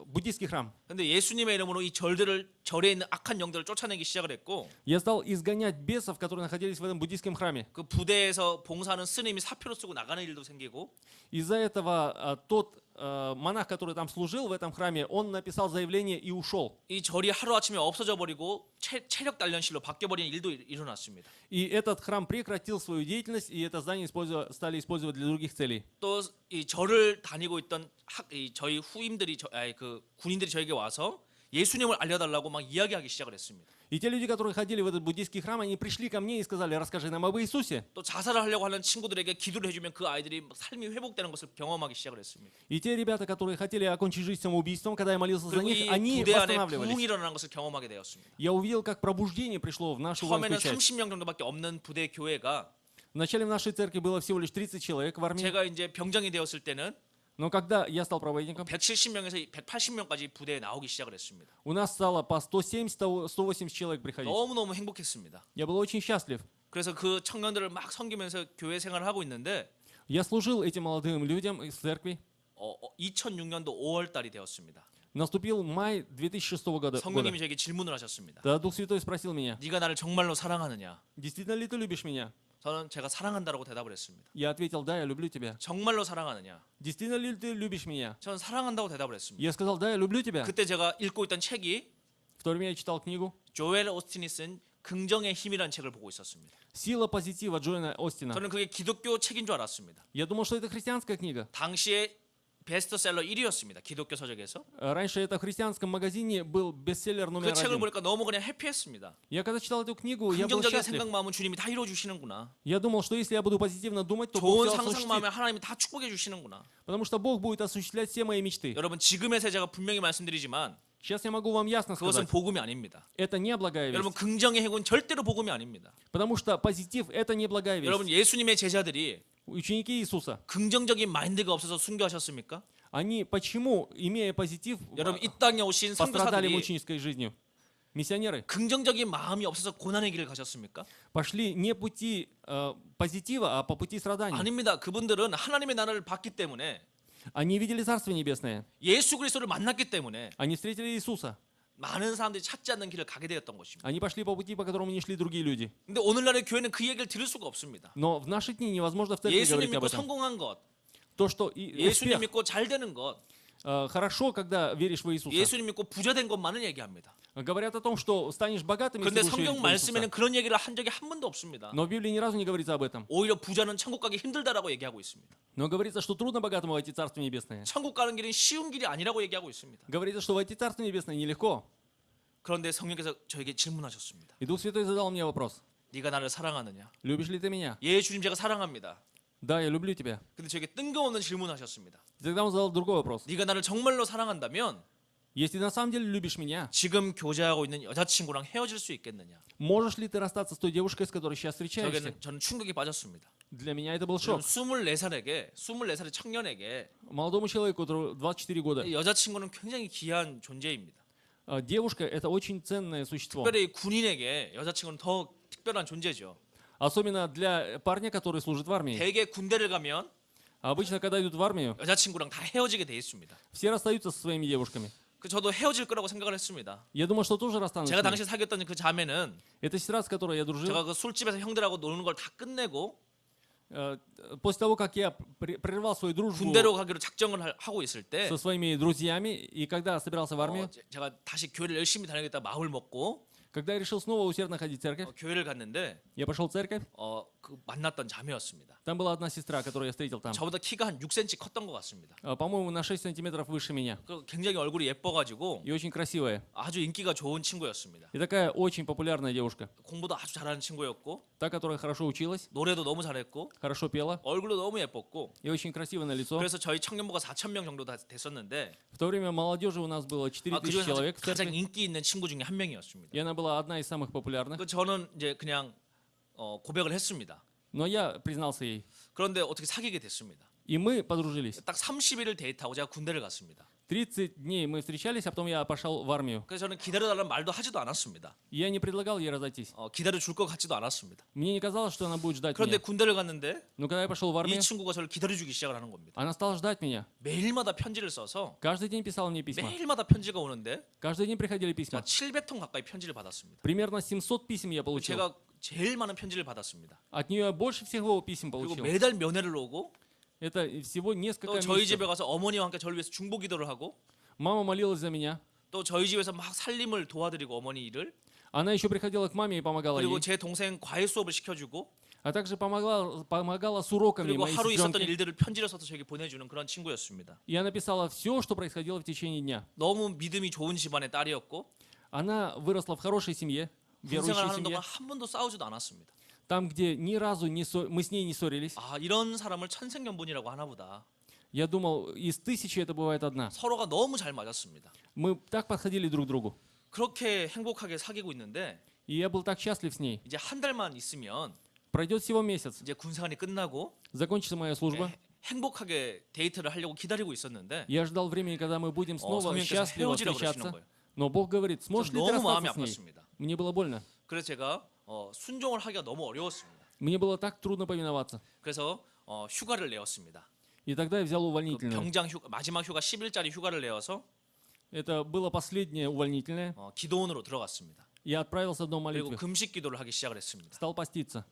буддийский храм. 근데 예수님의 이름으로 이 절에 있는 악한 영들을 쫓아내기 시작을 했고 Я стал изгонять бесов, которые находились в этом буддийском храме. 그 부대에서 봉사하는 스님이 사표를 쓰고 나가는 일도 생기고 Из-за этого тот монах, который там служил в этом храме, он написал заявление и ушел. 이 절이 하루아침에 없어져 버리고 체력 단련실로 바뀌어 버리는 일도 일어났습니다. И этот храм прекратил свою деятельность, и это здание стали использовать для других целей. 또 이 절을 다니고 있던 저희 후임들이 그 군인들이 저에게 와서 예수님을 알려달라고 막 이야기하기 시작을 했습니다. И те люди, которые ходили в этот буддийский храм, они пришли ко мне и сказали: расскажи нам об Иисусе. 또 자살을 하려고 하는 친구들에게 기도를 해주면 그 아이들이 삶이 회복되는 것을 경험하기 시작을 했습니다. И те ребята, которые хотели окончить жизнь самоубийством, когда я молился за 그리고 них, 이 они 부대 안에 восстанавливались. 부흥이 일어나는 것을 경험하게 되었습니다. Я увидел, как пробуждение пришло в нашу 처음에는 воинскую часть. 30명 정도밖에 없는 부대 교회가 Вначале в нашей церкви было всего лишь 30 человек в армии, 제가 이제 병장이 되었을 때는 но когда я стал проводником, 170명에서 180명까지 부대에 나오기 시작을 했습니다. у нас стало по 170-180 человек приходить. 너무너무 행복했습니다. Я был очень счастлив. 그래서 그 청년들을 막 섬기면서 교회 생활을 하고 있는데 Я служил этим молодым людям из церкви. 2006년도 5월 달이 되었습니다. Наступил май 2006 года. 성령님이 저에게 질문을 하셨습니다. Тогда Дух Святой спросил меня: 네가 나를 정말로 사랑하느냐? действительно ли ты любишь меня? 저는 제가 사랑한다라고 대답을 했습니다. Я ответил: да, я люблю тебя. 정말로 사랑하느냐? Действительно ли ты любишь меня? 저는 사랑한다고 대답을 했습니다. Я сказал: да, я люблю тебя. 그때 제가 읽고 있던 책이 В то время я читал книгу 조엘 오스틴이 쓴 긍정의 힘이라는 책을 보고 있었습니다. «Сила позитива» Джоэна Остина. 저는 그게 기독교 책인 줄 알았습니다. Я думал, что это христианская книга. 당시에 베스트셀러 1위였습니다. 기독교 서적에서. Раньше это в христианском магазине был бестселлер 그 номер 책을 1. 보니까 너무 그냥 해피했습니다. Я когда читал эту книгу, я был 긍정적인 счастлив. 생각 마음은 주님이 다 이루어 주시는구나. Я думал, что если я буду позитивно думать, то 좋은 Бог все 상상 осуществит. 마음에 하나님이 다 축복해 주시는구나. Потому что Бог будет осуществлять все мои мечты. 여러분 지금의 세제가 분명히 말씀드리지만 Сейчас я могу вам ясно 그것은 сказать, 복음이 아닙니다. это не благая 여러분 весть. 긍정의 행운 절대로 복음이 아닙니다. Потому что позитив это не благая 여러분 весть. 예수님의 제자들이 Ученики Иисуса, 긍정적인 마인드가 없어서 순교하셨습니까? они почему, имея позитив, 여러분 이 땅에 오신 пострадали 선교사들이 мученической жизнью? Миссионеры 긍정적인 마음이 없어서 고난의 길을 가셨습니까? пошли не пути позитива, а по пути страданий. 아닙니다. 그분들은 하나님의 나라를 봤기 때문에 Они видели Царство Небесное. 예수 그리스도를 만났기 때문에 Они встретили Иисуса. 많은 사람들이 찾지 않는 길을 가게 되었던 것입니다. Они пошли по пути, по которому не шли другие люди. 근데 오늘날의 교회는 그 얘기를 들을 수가 없습니다. Но в наши дни невозможно в церкви 예수님 говорить об 믿고 этом. 성공한 것, То, что 예수님 успех 믿고 잘 되는 것, хорошо, когда веришь в Иисуса. 예수님 믿고 부자 된 것만을 얘기합니다. Говорят о том, что станешь богатым, если 그런데 будешь верить 성경 в Иисуса. 말씀에는 그런 얘기를 한 적이 한 번도 없습니다. Но в Библии ни разу не говорится об этом. 오히려 부자는 천국 가기 힘들다라고 얘기하고 있습니다. Но говорится, что трудно богатому войти в Царство Небесное. 천국 가는 길은 쉬운 길이 아니라고 얘기하고 있습니다. Говорится, что войти в Царство Небесное нелегко. 그런데 성령께서 저에게 질문하셨습니다. И Дух Святой задал мне вопрос. 네가 나를 사랑하느냐? Любишь ли ты меня? 예, 주님 제가 사랑합니다. Да, я люблю тебя. 근데 저에게 뜬금없는 질문하셨습니다. Тогда он задал другой вопрос. 네가 나를 정말로 사랑한다면 Если на самом деле любишь меня, 지금 교제하고 있는 여자친구랑 헤어질 수 있겠느냐? можешь ли ты расстаться с той девушкой, с которой сейчас встречаешься? 저는 충격에 빠졌습니다. Для меня это был шок. 24살의 청년에게 Молодому человеку, которому 24 года. 여자친구는 굉장히 귀한 존재입니다. Девушка – это очень ценное существо. 특별히 군인에게 여자친구는 더 특별한 존재죠. Особенно для парня, который служит в армии. 대개 군대를 가면 Обычно, когда идут в армию, 여자친구랑 다 헤어지게 돼 있습니다. все расстаются со своими девушками. 저도 헤어질 거라고 생각을 했습니다. Я думал, что тоже расстанусь. 제가 с ней. 당시 사귀었던 그 자매는 Эта сестра, с которой я дружил, 제가 그 술집에서 형들하고 노는 걸 다 끝내고 после того, как я прервал свою дружбу 군대로 가기로 작정을 하고 있을 때 со своими друзьями, и когда собирался в армию, 제가 다시 교회를 열심히 다니겠다 마음을 먹고 Когда я решил снова усердно ходить в церковь, 교회를 갔는데 я пошел в церковь, 그 만났던 자매였습니다. там была одна сестра, которую я встретил там. 저보다 키가 한 6cm 컸던 것 같습니다. По-моему, на 6 сантиметров выше меня. 굉장히 얼굴이 예뻐가지고 И очень красивая. 아주 인기가 좋은 친구였습니다. И такая очень популярная девушка. 공부도 아주 잘하는 친구였고 Та, которая хорошо училась, 노래도 너무 잘했고 хорошо пела 얼굴도 너무 예뻤고 и очень красиво на лицо. 그래서 저희 청년부가 4,000명 정도 다 됐었는데 В то время молодежи у нас было 4 тысячи 그중에서 человек в 가장 церкви. 인기 있는 친구 중에 한 명이었습니다. И она была одна из самых популярных. 저는 이제 그냥 고백을 했습니다. Но я признался ей. 그런데 어떻게 사귀게 됐습니다. И мы подружились. 딱 30일을 데이트하고 제가 군대를 갔습니다. 30 дней мы встречались, а потом я пошел в армию. 그래서 저는 기다려달라는 말도 하지도 않았습니다. И я не предлагал ей разойтись. 기다려 줄 것 같지도 않았습니다. Мне не казалось, что она будет ждать 그런데 меня. 군대를 갔는데 Но когда я пошел в 이 армию, 친구가 저를 기다려주기 시작을 하는 겁니다. она стала ждать меня. 매일마다 편지를 써서 Каждый день писала мне письма. 매일마다 편지가 오는데 Каждый день приходили 자, письма. 700통 가까이 편지를 받았습니다. Примерно 700 писем я получил. 제가 제일 많은 편지를 받았습니다. От нее больше всего писем 그리고 получил. 매달 면회를 오고 Это всего несколько 또 저희 집에 месяцев. 가서 어머니와 함께 저를 위해서 중보 기도를 하고 Мама молилась за меня. 또 저희 집에서 막 살림을 도와드리고 어머니 일을 Она еще приходила к маме и помогала 그리고 ей. 제 동생 과외 수업을 시켜주고 А также помогала с уроками 그리고 моей 하루 있었던 сестренки. 일들을 편지를 써서 저에게 보내주는 그런 친구였습니다. И она писала все, что происходило в течение дня. 너무 믿음이 좋은 집안의 딸이었고 Она выросла в хорошей семье, 군 верующей 생활하는 семье. 동안 한 번도 싸우지도 않았습니다. Там, где ни разу мы с ней не ссорились. 아 이런 사람을 천생연분이라고 하나보다. Я думал, из 1000 это бывает одна. 서로가 너무 잘 맞았습니다. Мы так подходили друг к другу. 그렇게 행복하게 사귀고 있는데 И я был так счастлив с ней. 이제 한 달만 있으면 Пройдет всего месяц. 이제 군 생활이 끝나고 Закончится моя служба. 행복하게 데이트를 하려고 기다리고 있었는데 Я ждал времени, когда мы будем снова 성령께서 счастливо 헤어지라고 그러시는 встречаться. 거예요. Но Бог говорит, 저 сможешь ли ты 너무 마음이 расстаться с ней? 아팠습니다. Мне было больно. 그래서 제가 순종을 하기가 너무 어려웠습니다. Мне было так трудно повиноваться. 그래서 휴가를 내었습니다. И тогда я взял 그 увольнительную. 병장 휴가, 마지막 휴가 10일짜리 휴가를 내어서 Это было последнее увольнительное. 기도원으로 들어갔습니다. Я отправился в дом 그리고 молитвы. 금식 기도를 하기 시작을 했습니다. Стал поститься.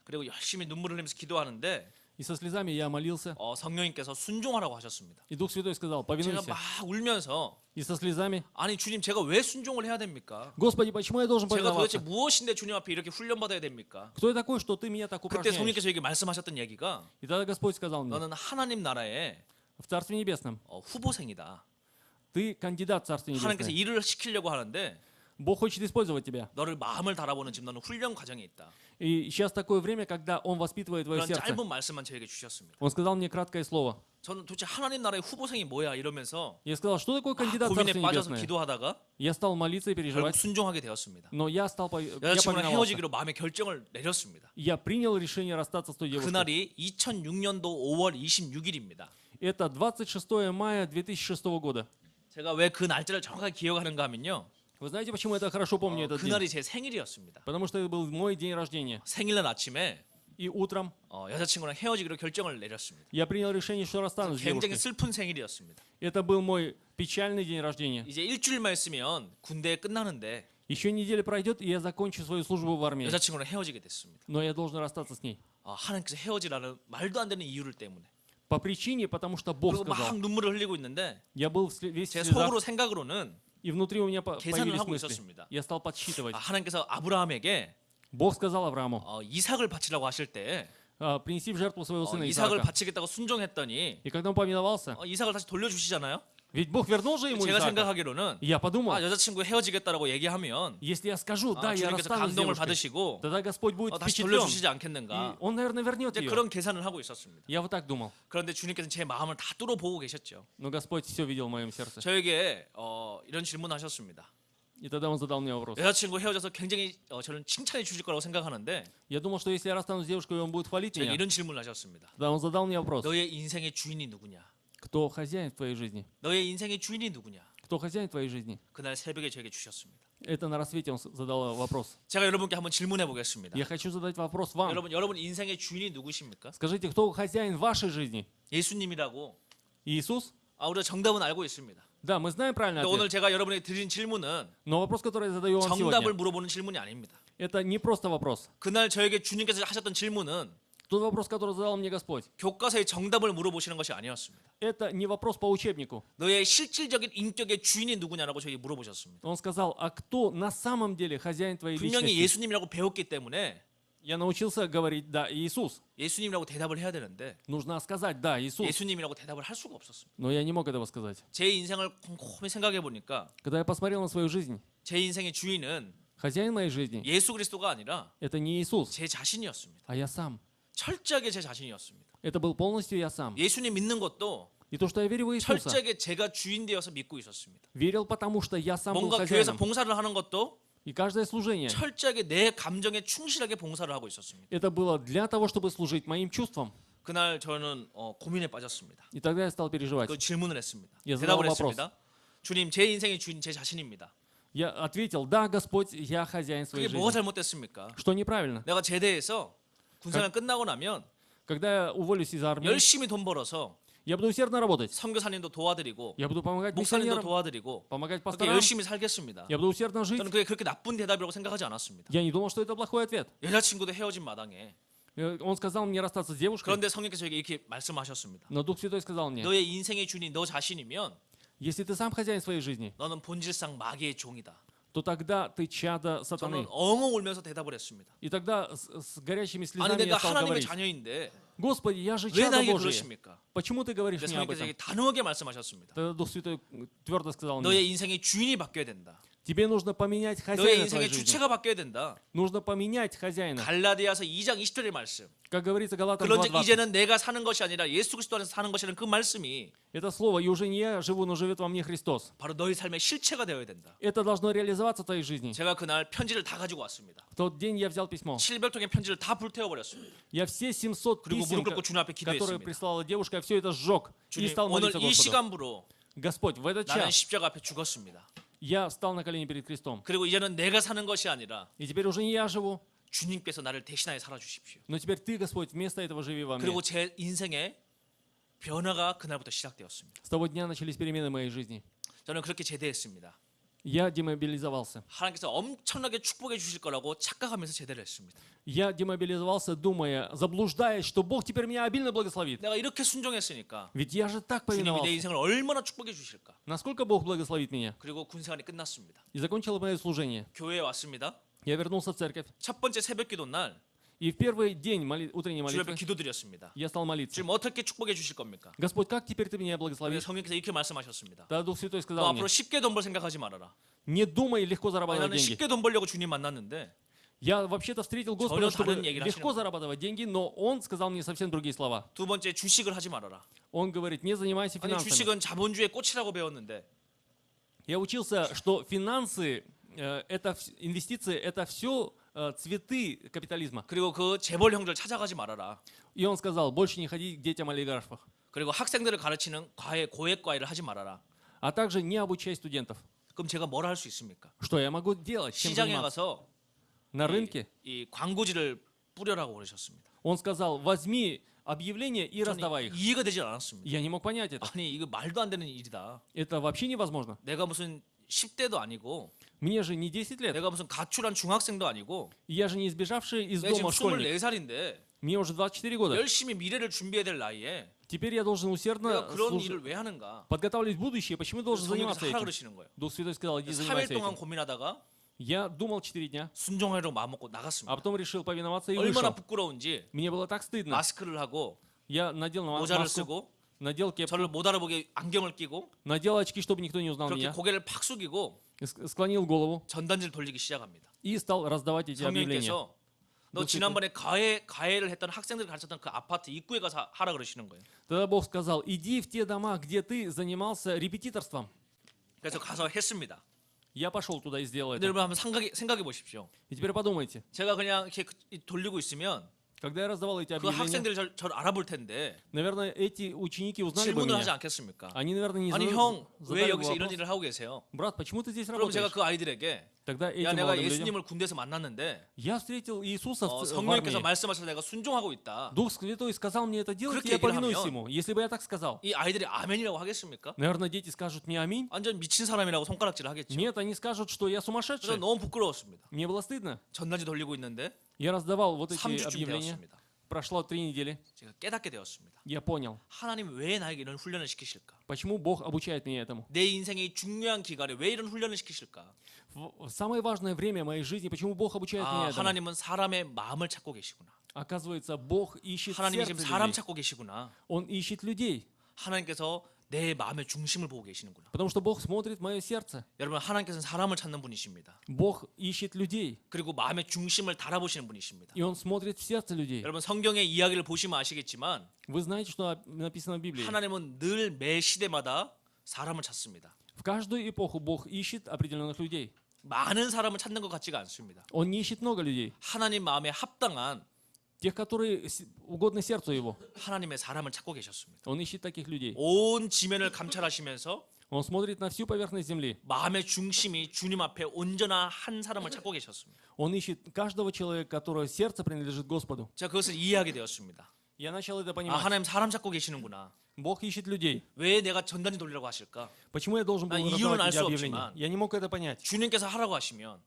그리고 열심히 눈물을 흘리면서 기도하는데 И со слезами я молился. 성령님께서 순종하라고 하셨습니다. И Дух Святой сказал, 제가 повинуйся. 막 울면서 И со слезами, 아니 주님 제가 왜 순종을 해야 됩니까? Господи, почему я должен 제가 도대체 повиноваться? 무엇인데 주님 앞에 이렇게 훈련받아야 됩니까? Кто я такой, что ты меня так 그때 упражняешь? 성령께서 에게 말씀하셨던 얘기가 И тогда Господь сказал мне, 너는 하나님 나라의 в Царстве Небесном, 후보생이다. ты кандидат в Царстве 하나님께서 Небесное. 일을 시키려고 하는데 Бог хочет использовать тебя. 너를 마음을 달아보는 지금 너는 훈련 과정에 있다. И сейчас такое время, когда Он воспитывает твое 그런 сердце. 짧은 말씀만 저에게 주셨습니다. Он сказал мне краткое слово. 저는 도대체 하나님 나라의 후보생이 뭐야 이러면서 Я сказал, что такое кандидат в 고민에 Царстве 빠져서 Небесное? 기도하다가 Я стал молиться и 결국 переживать, 순종하게 되었습니다. но я я 여자친구랑 повиновался. 헤어지기로 마음의 결정을 내렸습니다. Я принял решение расстаться с той девушкой. 그날이 2006년도 5월 26일입니다. Это 26 мая 2006 года. 제가 왜 그 날짜를 정확하게 기억하는가 하면요. Вы знаете, почему я так хорошо помню этот день? 그날이 제 생일이었습니다. Потому что это был мой день рождения. 생일날 아침에 И утром 여자친구랑 헤어지기로 결정을 내렸습니다. я принял решение, что расстанусь с 굉장히 девушкой. 슬픈 생일이었습니다. Это был мой печальный день рождения. 이제 일주일만 있으면 군대 끝나는데 Еще неделя пройдет, и я закончу свою службу в армии. 여자친구랑 헤어지게 됐습니다. Но я должен расстаться с ней. 하나님께서 헤어지라는 말도 안 되는 이유를 때문에. По причине, потому что Бог 그리고 막 сказал. 눈물을 흘리고 있는데 Я был весь в 제 слезах, 속으로 생각으로는 и внутри у меня 계산을 появились 하고 мысли. 있었습니다. Я стал подсчитывать. 하나님께서 아브라함에게 Бог сказал Аврааму, 이삭을 바치라고 하실 때 принеси в жертву своего сына 이삭을 Исаака. 바치겠다고 순종했더니 И когда он повиновался, 이삭을 다시 돌려주시잖아요. ведь Бог вернул же ему 제가 Исаака. 생각하기로는 И я подумал, 여자친구 헤어지겠다고 얘기하면 если я скажу, да, я 주님께서 расстанусь с 감동을 девушкой, 받으시고 тогда Господь будет 다시 впечатлен. 돌려주시지 И 않겠는가. Он, наверное, вернет 이제 ее. 그런 계산을 하고 있었습니다. Я вот так думал. 그런데 주님께서는 제 마음을 다 뚫어보고 계셨죠. Но Господь все видел в моем сердце. 저에게 이런 질문하셨습니다. И тогда Он задал мне вопрос. 여자친구 헤어져서 굉장히 저는 칭찬해 주실 거라고 생각하는데 Я думал, что если я расстанусь с девушкой, Он будет хвалить 저에게 меня. 이런 질문을 하셨습니다. Тогда Он задал мне вопрос. 너의 인생의 주인이 누구냐? Кто хозяин в твоей жизни? 너의 인생의 주인이 누구냐? Кто хозяин в твоей жизни? 그날 새벽에 저에게 주셨습니다. Это на рассвете Он задал вопрос. 제가 여러분께 한번 질문해 보겠습니다. Я хочу задать вопрос вам. 여러분 인생의 주인이 누구십니까? Скажите, кто хозяин вашей жизни? 예수님이라고. Иисус? 우리가 정답은 알고 있습니다. Да, мы знаем правильный 근데 오늘 ответ. 제가 여러분에게 드린 질문은 Но вопрос, который я задаю вам 정답을 сегодня, 물어보는 질문이 아닙니다. это не просто вопрос. 그날 저에게 주님께서 하셨던 질문은 Тот вопрос, который задал мне Господь, 교과서의 정답을 물어보시는 것이 아니었습니다. это не вопрос по учебнику. 너의 실질적인 인격의 주인이 누구냐라고 저에게 물어보셨습니다. Он сказал, а кто на самом деле хозяин твоей 분명히 личности? 예수님이라고 배웠기 때문에 Я научился говорить «да, Иисус». 예수님이라고 대답을 해야 되는데 Нужно сказать «да, Иисус». 예수님이라고 대답을 할 수가 없었습니다. Но я не мог этого сказать. 제 인생을 곰곰이 생각해 보니까 Когда я посмотрел на свою жизнь, 제 인생의 주인은 хозяин моей жизни 예수 그리스도가 아니라 – это не Иисус, 제 자신이었습니다. а я сам. 철저하게 제 자신이었습니다. Это был полностью я сам. 예수님 믿는 것도 И то, что я верю в Иисуса, 철저하게 제가 주인 되어서 믿고 있었습니다. верил, потому что я сам был 뭔가 교회에서 хозяином. 봉사를 하는 것도 И каждое служение 철저하게 내 감정에 충실하게 봉사를 하고 있었습니다. – это было для того, чтобы служить моим чувствам. 그날 저는 고민에 빠졌습니다. И тогда я стал переживать. 그 질문을 했습니다. 예, 대답을 задал 했습니다. 주님, 제 인생의 주인 제 자신입니다. Я ответил, да, Господь, я хозяин своей 그게 뭐가 жизни. 잘못됐습니까? Что неправильно? 내가 제대해서 군생활 끝나고 나면 Когда я уволюсь из армии, 열심히 돈 벌어서 я буду усердно работать. 선교사님도 도와드리고 Я буду помогать 목사님도 миссионерам, 도와드리고 помогать 그렇게 пасторам. 열심히 살겠습니다. Я буду усердно жить. 저는 그게 그렇게 나쁜 대답이라고 생각하지 않았습니다. Я не думал, что это плохой ответ. 여자친구도 헤어진 마당에 Он сказал мне расстаться с девушкой, 그런데 성령께서 저에게 이렇게 말씀하셨습니다. но Дух Святой сказал мне, 너의 인생의 주인이 너 자신이면 если ты сам хозяин своей жизни, 너는 본질상 마귀의 종이다. то тогда ты чадо 저는 сатаны. 엉엉 울면서 대답을 했습니다. И тогда с горящими 아니 слезами 내가 я стал 하나님의 говорить, 자녀인데 Господи, я же 왜 чадо 나에게 Божие. 그러십니까? Почему ты говоришь 근데 мне об 성령께서 этом? 저에게 단호하게 말씀하셨습니다. Тогда Дух Святой твердо сказал мне, 너의 인생의 주인이 바뀌어야 된다. тебе нужно поменять 너의 хозяина твоей 인생의 жизни. 주체가 바뀌어야 된다. Нужно поменять хозяина. 갈라디아서 2장 20절의 말씀. Как говорится Галатам 그런즉 2:20. 이제는 내가 사는 것이 아니라 예수 그리스도 안에서 사는 것이라는 그 말씀이 Это слово, и уже не я живу, но живет во мне Христос. 바로 너의 삶의 실체가 되어야 된다. Это должно реализоваться в твоей жизни. 제가 그날 편지를 다 가지고 왔습니다. В тот день я взял письмо. 700통의 편지를 다 불태워 버렸습니다. Я все 700 그리고 писем, 무릎 꿇고 주님 앞에 которые 기도했습니다. прислала девушка, я все это сжег и 주님, стал 오늘 молиться 이 Господу. 시간부로 Господь, в этот 나는 час 십자가 앞에 죽었습니다. я встал на колени перед крестом. 그리고 이제는 내가 사는 것이 아니라 И теперь уже не я живу, 주님께서 나를 대신하여 살아 주십시오. но теперь ты, Господь, вместо этого живи во мне. 그리고 제 인생의 변화가 그날부터 시작되었습니다. С того дня начались перемены в моей жизни. 저는 그렇게 제대했습니다. Я демобилизовался. 하나님께서 엄청나게 축복해 주실 거라고 착각하면서 제대를 했습니다. Я демобилизовался, думая, заблуждаясь, что Бог теперь меня обильно благословит. 내가 이렇게 순종했으니까 Ведь я же так 주님이 내 повиновался. 인생을 얼마나 축복해 주실까? Насколько Бог благословит меня. 그리고 군생활이 끝났습니다. И закончил мое служение. 교회에 왔습니다. Я вернулся в церковь. 첫 번째 새벽기도 날 И в первый день утренней 주님 앞에 молитвы 기도드렸습니다. я стал молиться. 지금 어떻게 축복해 주실 겁니까? Господь, как теперь ты меня 그런데 благословишь? 성령께서 이렇게 말씀하셨습니다. Тогда Дух Святой 너 сказал мне, 앞으로 쉽게 돈 벌 생각하지 말아라. не думай легко 아니, зарабатывать 나는 деньги. 쉽게 돈 벌려고 주님 만났는데 Я вообще-то встретил 전혀 Господа, чтобы 다른 얘기를 легко 하시는 зарабатывать деньги, но Он сказал мне совсем другие слова. 두 번째 주식을 하지 말아라. Он говорит, не занимайся 아니 финансами. 주식은 자본주의의 꽃이라고 배웠는데 Я учился, что финансы, инвестиции, это все цветы капитализма. 그리고 그 재벌 형들 찾아가지 말아라. И он сказал, больше не ходи к детям олигархов, 그리고 학생들을 가르치는 고액 과외를 하지 말아라. а также не обучай студентов. 그럼 제가 뭘 할 수 있습니까? Что я могу делать? Чем 시장에 заниматься? 가서 На рынке 이 광고지를 뿌려라고 그러셨습니다. он сказал, возьми объявления и 저는 раздавай их. 이해가 되지 않았습니다. Я не мог понять это. 아니 이거 말도 안 되는 일이다. Это вообще невозможно. 내가 무슨 10대도 아니고 Мне же не 10 лет. 내가 무슨 가출한 중학생도 아니고 Я же не избежавший из 내가 지금 дома школьник. 24살인데 Мне уже 24 года. 열심히 미래를 준비해야 될 나이에 Теперь я должен 내가 усердно 그런 일을 왜 하는가? подготавливать будущее. Почему я должен 성령께서 заниматься 하라 этим? 그러시는 거예요. Дух Святой сказал, иди 3일 занимайся 동안 этим. 고민하다가 Я думал 4 дня, 순종하려고 마음먹고 а 나갔습니다. потом решил повиноваться и 얼마나 вышел. 부끄러운지 Мне было так стыдно. 마스크를 하고 Я надел 모자를 маску, 쓰고 надел кепку, 저를 못 알아보게 안경을 끼고 надел очки, чтобы никто не узнал 그렇게 меня, 고개를 팍 숙이고 склонил голову 전단지를 돌리기 시작합니다. и стал раздавать эти объявления. 성령께서 너 그렇게 지난번에 가해를 했던 학생들 가르쳤던 그 아파트 입구에 가서 하라 그러시는 거예요. Тогда Бог сказал, иди в те дома, где ты занимался репетиторством. 그래서 가서 했습니다. Я пошел туда и сделал 근데 это. 여러분 한번 생각해 보십시오. И теперь подумайте, 제가 그냥 이렇게 돌리고 있으면 когда я раздавал эти 그 объявления, 학생들이 저를 알아볼 텐데 наверное, эти ученики узнали бы 질문을 하지 меня. 않겠습니까? Они, наверное, не 아니 형 왜 задали бы 여기서 이런 вопрос. 일을 하고 계세요? Брат, почему ты здесь 그럼 제가 работаешь? 그 아이들에게 Тогда 야 этим 내가 молодым людям, 예수님을 군대에서 만났는데 я встретил Иисуса в 성령께서 армии. 말씀하셔서 내가 순종하고 있다. Дух Святой сказал мне это делать, 그렇게 и я 얘기를 повинуюсь 하면 Ему. Если бы я так сказал, 이 아이들이 아멘이라고 하겠습니까? наверное, дети скажут мне аминь. 완전 미친 사람이라고 손가락질을 하겠죠. Нет, они скажут, что я 그래서 сумасшедший. 너무 부끄러웠습니다. Мне было стыдно. 전단지 돌리고 있는데 Я раздавал вот эти 3주쯤 объявления. 되었습니다. прошло 3 недели, 제가 깨닫게 되었습니다. я понял, 하나님 왜 나에게 이런 훈련을 시키실까? почему Бог обучает меня этому. 내 인생의 중요한 기간에 왜 이런 훈련을 시키실까? В самое важное время моей жизни, почему Бог обучает меня этому? 하나님은 사람의 마음을 찾고 계시구나. Оказывается, Бог ищет 하나님이 지금 сердце 사람 людей. 찾고 계시구나. Он ищет людей, 하나님께서 내 마음의 중심을 보고 계시는구나. потому что Бог смотрит в мое сердце. 여러분, 하나님께서는 사람을 찾는 분이십니다. Бог ищет людей, 그리고 마음의 중심을 달아보시는 분이십니다. и Он смотрит в сердце людей. 여러분, 성경의 이야기를 보시면 아시겠지만 Вы знаете, что написано в Библии? 하나님은 늘 매 시대마다 사람을 찾습니다. В каждую эпоху Бог ищет определенных людей. 많은 사람을 찾는 것 같지가 않습니다. Он не ищет много людей, 하나님 마음에 합당한 тех, которые угодны сердцу Его. 하나님의 사람을 찾고 계셨습니다. Он ищет таких людей. 온 지면을 감찰하시면서 Он смотрит на всю поверхность земли. 마음의 중심이 주님 앞에 온전한 한 사람을 찾고 계셨습니다. Он ищет каждого человека, которого сердце принадлежит Господу. 제가 그것을 이해하게 되었습니다. Я начал это 아, понимать. 하나님 사람 찾고 계시는구나. Бог ищет людей. 왜 내가 전단지 돌리라고 하실까? Почему я должен был 이유는 알 раздавать эти 수 объявления? 없지만 Я не мог это понять. 주님께서 하라고 하시면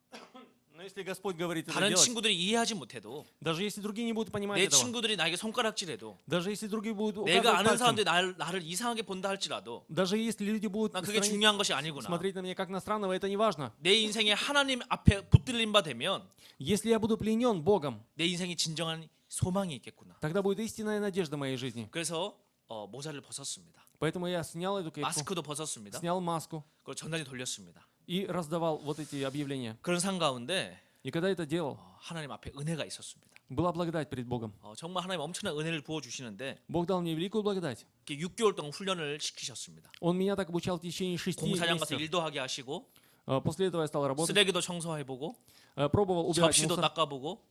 Но если Господь говорит это 다른 делать, 친구들이 이해하지 못해도 даже если другие не будут понимать 내 этого, 친구들이 나에게 손가락질해도 даже если другие будут 내가 указывать 아는 пальцем, 사람들이 나를 이상하게 본다 할지라도 даже если люди будут 난 그게 странить- 중요한 것이 아니구나. смотреть на меня как на странного, это не важно. 내 인생에 하나님 앞에 붙들린 바 되면 Если я буду пленен Богом, 내 인생이 진정한 소망이 있겠구나. тогда будет истинная надежда моей жизни. 그래서 모자를 벗었습니다. Поэтому я снял эту кепку, 마스크도 벗었습니다. снял маску 그리고 전단지 돌렸습니다. и раздавал вот эти объявления. 그런 상 가운데 И когда это делал, 하나님 앞에 은혜가 있었습니다. была благодать перед Богом. 정말 하나님 엄청난 은혜를 부어 주시는데 Бог дал мне великую благодать. 6개월 동안 훈련을 시키셨습니다. Он меня так обучал в течение 6 공사장 가서 месяцев. 일도 하게 하시고 После этого я стал работать, 쓰레기도 청소해보고 пробовал убирать 접시도 мусор, 닦아보고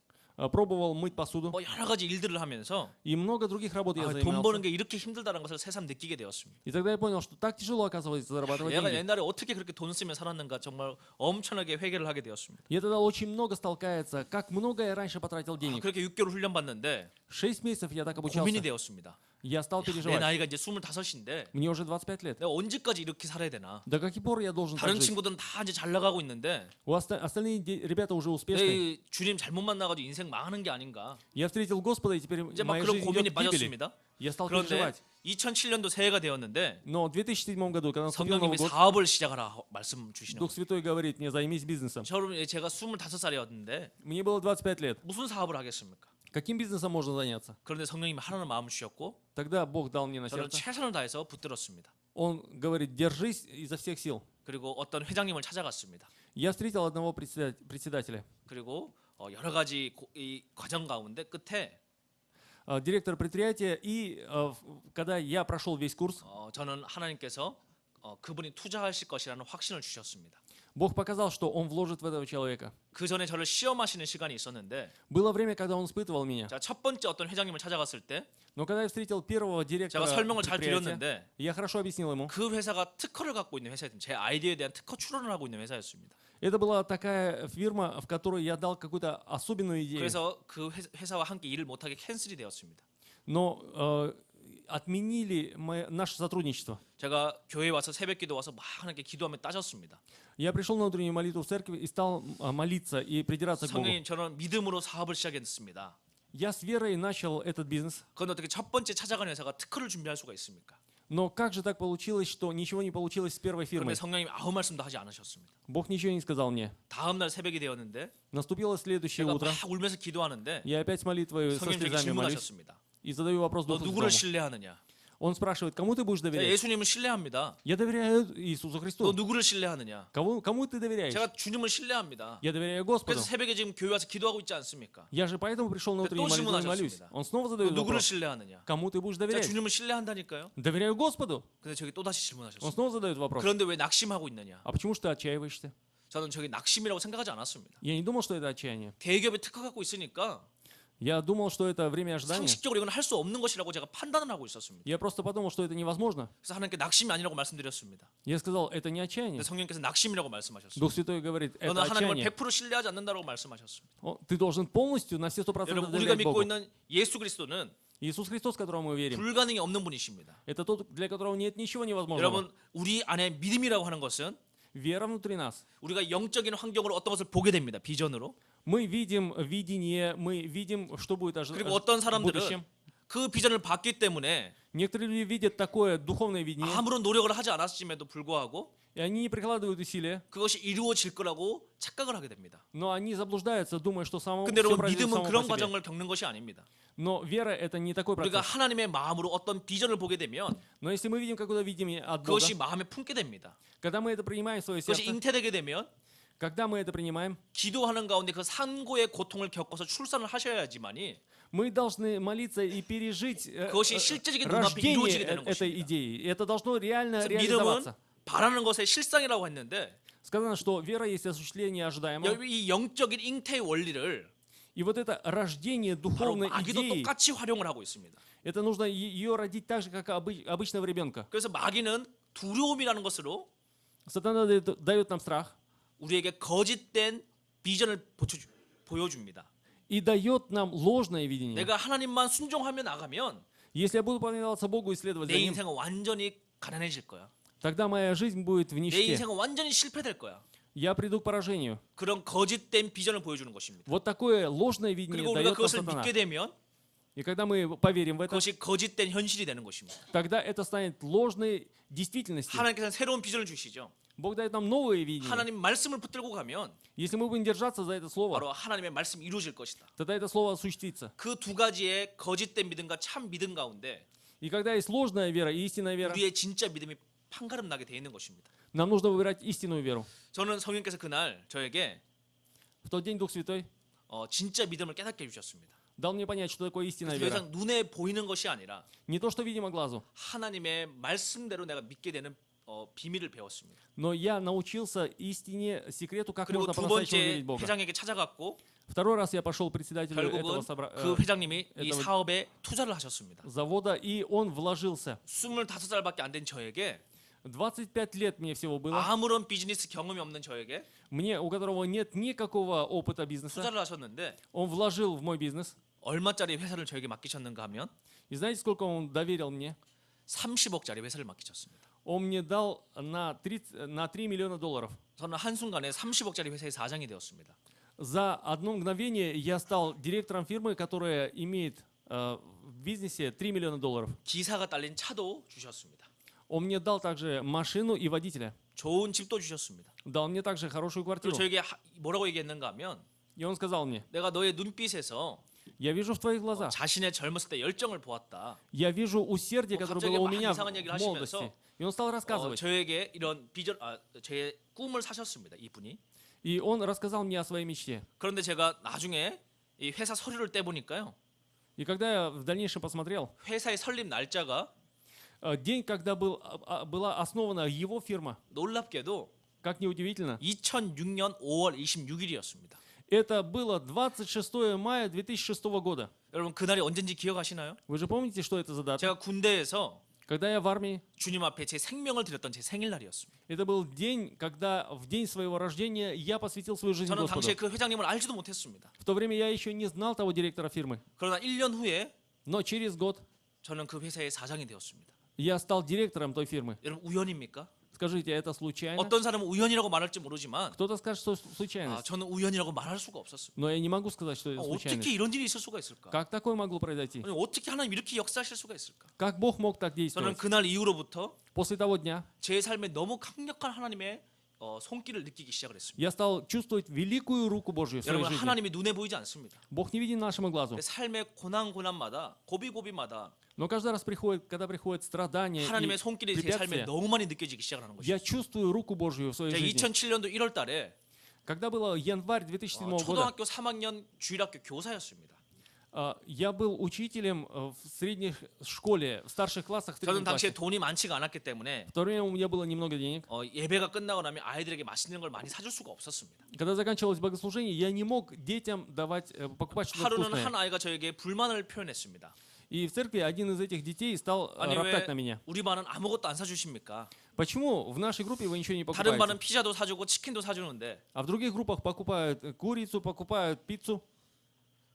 пробовал мыть посуду. 뭐 여러 가지 일들을 하면서 И много других работ я 돈 버는 занимался. 게 이렇게 힘들다는 것을 새삼 느끼게 되었습니다. И тогда я понял, что так тяжело, оказывается, зарабатывать 내가 деньги. 옛날에 어떻게 그렇게 돈 쓰며 살았는가 정말 엄청나게 회개를 하게 되었습니다. Я тогда очень много стал каяться, как много я раньше потратил денег. 그렇게 6개월 훈련 받는데 6 месяцев я так 고민이 обучался. 되었습니다. Я стал 내 переживать. 나이가 이제 25인데 Мне уже 25 лет. 내가 언제까지 이렇게 살아야 되나? До каких пор я должен так 다른 жить? 친구들은 다 이제 잘 나가고 있는데 Остальные ребята уже успешные. 내 주님 잘못 만나가지고 인생 망하는 게 아닌가? Я встретил Господа, и теперь 이제 막 моя 그런 жизнь 고민이 идет к гибели. 빠졌습니다. Я стал 그런데 переживать. 2007년도 새해가 되었는데 Но в 2007 году, когда наступил 성령님이 Новый год, 사업을 시작하라 말씀 주시는 Дух 거예요. Святой говорит мне, займись бизнесом. 제가 25살이었는데 Мне было 25 лет. 무슨 사업을 하겠습니까? Каким бизнесом можно заняться? 그런데 성령님이 하라는 마음을 주셨고 Тогда Бог дал мне на 저는 сердце. 최선을 다해서 붙들었습니다. Он говорит, держись изо всех сил. 그리고 어떤 회장님을 찾아갔습니다. Я встретил одного председателя, 그리고 여러 가지 이 과정 가운데 끝에 директора предприятия, и когда я прошел весь курс, 저는 하나님께서 그분이 투자하실 것이라는 확신을 주셨습니다. Бог показал, что Он вложит в этого человека. 그 전에 저를 시험하시는 시간이 있었는데 Было время, когда Он испытывал меня. 자, 첫 번째 어떤 회장님을 찾아갔을 때 Но когда я встретил первого директора 제가 설명을 잘 предприятия, 드렸는데 я хорошо объяснил ему. 그 회사가 특허를 갖고 있는 회사였던 제 아이디어에 대한 특허 출원을 하고 있는 회사였습니다. Это была такая фирма, в которой я дал какую-то особенную идею. 그래서 그 회사와 함께 일을 못하게 캔슬이 되었습니다. Но отменили наше сотрудничество. 제가 교회에 와서 새벽기도 와서 막 하나님께 기도하며 따졌습니다. Я пришел на утреннюю молитву в церковь и стал молиться и придираться к Богу. 성령님, 저는 믿음으로 사업을 시작했습니다. Я с верой начал этот бизнес. 그건 어떻게 첫 번째 찾아간 회사가 특허를 준비할 수가 있습니까? Но как же так получилось, что ничего не получилось с первой 그런데 фирмой? 성령님 아무 말씀도 하지 않으셨습니다. Бог ничего не сказал мне. 다음 날 새벽이 되었는데 Наступило следующее 제가 утро. 막 울면서 기도하는데 Я опять с молитвой со 성령님 제게 слезами молюсь 질문하셨습니다. и задаю вопрос 너 Духу 누구를 Святому. 신뢰하느냐? Он спрашивает, кому ты будешь 제가 доверять? 예수님을 신뢰합니다. Я доверяю Иисусу 너 Христу. 누구를 신뢰하느냐? Кому ты доверяешь? 제가 주님을 신뢰합니다. Я доверяю Господу. 그래서 새벽에 지금 교회 와서 기도하고 있지 않습니까? Я же поэтому пришел на 또 утреннюю молитву и молюсь. 질문하셨습니다. Он снова 너 задает 누구를 вопрос. 신뢰하느냐? Кому ты будешь 제가 доверять? 주님을 신뢰한다니까요. Доверяю Господу. 근데 저기 또 다시 Он 질문하셨어요. снова задает вопрос. 그런데 왜 낙심하고 있느냐? А почему ж ты отчаиваешься? 저는 저게 낙심이라고 생각하지 않았습니다. Я не думал, что это отчаяние. 대기업에 특허 갖고 있으니까 Я думал, что это время ожидания. 상식적으로 이건 할 수 없는 것이라고 제가 판단을 하고 있었습니다. Я просто подумал, что это невозможно. 그래서 하나님께 낙심이 아니라고 말씀드렸습니다. Я сказал, это не отчаяние. 근데 성령께서 낙심이라고 말씀하셨어요. Дух Святой говорит, это 너는 하나님을 отчаяние. 100% 신뢰하지 않는다고 말씀하셨습니다. Ты должен полностью на все 100% 여러분, 우리가 доверять 믿고 Богу. 있는 예수 그리스도는 Иисус Христос, которому мы верим, 불가능이 없는 분이십니다. это тот, для которого нет ничего невозможного. 여러분, 우리 안에 믿음이라고 하는 것은 Вера внутри нас. 우리가 영적인 환경으로 어떤 것을 보게 됩니다. 비전으로. Мы видим видение, мы видим, что будет 그리고 어떤 в 사람들은 будущем. 그 비전을 봤기 때문에 Некоторые люди видят такое духовное видение, 아무런 노력을 하지 않았음에도 불구하고 и они не прикладывают усилия, 그것이 이루어질 거라고 착각을 하게 됩니다. но они заблуждаются, думая, что само 근데 все 여러분 произойдет 믿음은 само 그런 по себе. 과정을 겪는 것이 아닙니다. Но вера это не такой 우리가 процесс. 하나님의 마음으로 어떤 비전을 보게 되면 Но если мы видим какое-то видение от Бога, 그것이 마음에 품게 됩니다. когда мы это принимаем в свое 그것이 сердце, 잉태되게 되면 когда мы это принимаем, 기도하는 가운데 그 산고의 고통을 겪어서 출산을 하셔야지만이 мы должны молиться и пережить 그것이 실제적인 눈앞에 이루어지게 рождение 되는 этой 것입니다. идеи. И это должно реально 그래서 믿음은 реализоваться. 바라는 것의 실상이라고 했는데 Сказано, что вера есть осуществление ожидаемого. 이 영적인 잉태의 원리를 И вот это рождение 바로 духовной 마귀도 идеи, 똑같이 활용을 하고 있습니다. это нужно ее родить так же, как обычного ребенка. 그래서 마귀는 두려움이라는 것으로 Сатана дает нам страх 우리에게 거짓된 비전을 보여줍니다. и дает нам ложное видение. 내가 하나님만 순종하며 나가면 Если я буду повиноваться Богу и следовать 내 за Ним, 인생은 완전히 가난해질 거야. тогда моя жизнь будет в 내 нищете. 인생은 완전히 실패될 거야. Я приду к поражению. 그런 거짓된 비전을 보여주는 것입니다. Вот такое ложное видение 그리고 우리가 дает нам 그것을 сатана. 믿게 되면 И когда мы поверим в это, 그것이 거짓된 현실이 되는 것입니다. тогда это станет ложной действительностью. 하나님께서는 새로운 비전을 주시죠. Бог дает нам новые видения. 하나님 말씀을 붙들고 가면 Если мы будем держаться за это слово, 바로 하나님의 말씀이 이루어질 것이다. тогда это слово осуществится. 그 두 가지의 거짓된 믿음과 참 믿음 가운데 И когда есть ложная вера и истинная вера, 우리의 진짜 믿음이 판가름 나게 돼 있는 것입니다. нам нужно выбирать истинную веру. 저는 성령께서 그날 저에게 В тот день Дух Святой 진짜 믿음을 깨닫게 해주셨습니다. дал мне понять, что такое истинная 더 вера. 이상 눈에 보이는 것이 아니라 Не то, что видимо глазу, 하나님의 말씀대로 내가 믿게 되는 비밀을 배웠습니다. но я научился истине, секрету, как 그리고 можно 두 по-настоящему 번째 верить в Бога. 회장에게 찾아갔고 Второй раз я пошел к председателю 결국은 этого 그 회장님이 이 этого 사업에 투자를 하셨습니다. завода, и он вложился. 25살밖에 안 된 저에게 25 лет мне всего было. 아무런 비즈니스 경험이 없는 저에게 Мне, у которого нет никакого опыта бизнеса, 투자를 하셨는데 он вложил в мой бизнес. 얼마짜리 회사를 저에게 맡기셨는가 하면 И знаете, сколько он доверил мне? 30억짜리 회사를 맡기셨습니다. Он мне дал на 3 миллиона долларов. 저는 한순간에 30억짜리 회사의 사장이 되었습니다. За одно мгновение я стал директором фирмы, которая имеет в бизнесе 3 миллиона долларов. 기사가 딸린 차도 주셨습니다. Он мне дал также машину и водителя. 좋은 집도 주셨습니다. Дал мне также хорошую 그리고 квартиру. 저에게 뭐라고 얘기했는가 하면 И он сказал мне, 내가 너의 눈빛에서 я вижу в твоих глазах, 자신의 젊었을 때 열정을 보았다. я вижу усердие, которое 갑자기 было у 막 меня 이상한 얘기를 в молодости. 하시면서 И он стал рассказывать. 저에게 이런 비전, 제 꿈을 사셨습니다. 이분이. И он рассказал мне о своей мечте. 그런데 제가 나중에 이 회사 서류를 떼보니까요. И когда я в дальнейшем посмотрел, 회사의 설립 날짜가 день, когда была основана его фирма, 놀랍게도 как неудивительно, 2006년 5월 26일이었습니다. это было 26 мая 2006 года. 여러분 그날이 언젠지 기억하시나요? Вы же помните, что это за дата? 제가 군대에서 Когда я в армии, 주님 앞에 제 생명을 드렸던 제 생일날이었습니다. это был день, когда в день своего рождения я посвятил свою жизнь 저는 당시에 Господу. 그 회장님을 알지도 못했습니다. В то время я еще не знал того директора фирмы. 그러나 1년 후에 Но через год 저는 그 회사의 사장이 되었습니다. я стал директором той фирмы. 여러분 우연입니까? Скажите, это случайно? 어떤 사람은 우연이라고 말할지 모르지만 Кто-то скажет, что случайность. 저는 우연이라고 말할 수가 없었습니다. Но я не могу сказать, что это 어떻게 случайность. 이런 일이 있을 수가 있을까? Как такое могло произойти? 아니, 어떻게 하나님 이렇게 역사하실 수가 있을까? Как Бог мог так 저는 действовать? 그날 이후로부터 После того дня 제 삶에 너무 강력한 하나님의 손길을 느끼기 시작을 했습니다. я стал чувствовать великую руку Божью в своей 여러분 жизни. 하나님이 눈에 보이지 않습니다. Бог не виден нашему глазу. 내 삶의 고난마다 고비마다 Но каждый раз приходит, когда приходит страдания и 하나님의 손길이 제 삶에 препятствия, 너무 많이 느껴지기 시작하는 것이죠. я чувствую руку Божью в своей 제가 жизни. 2007년도 1월 달에 Когда было январь 2007 года, 초등학교 3학년 주일학교 교사였습니다. я был учителем в средней школе, в старших классах, в 저는 третьем 당시에 классе. 돈이 많지가 않았기 때문에 В то время у меня было немного денег. 예배가 끝나고 나면 아이들에게 맛있는 걸 많이 사줄 수가 없었습니다. Когда заканчивалось богослужение, я не мог детям давать, покупать что-то 하루는 вкусное. 한 아이가 저에게 불만을 표현했습니다. И в церкви один из этих детей стал 아니 роптать 왜 на меня. 우리 반은 아무것도 안 사주십니까? Почему в нашей группе вы ничего не 다른 반은 покупаете? 피자도 사주고 치킨도 사주는데 А в других группах покупают курицу, покупают пиццу.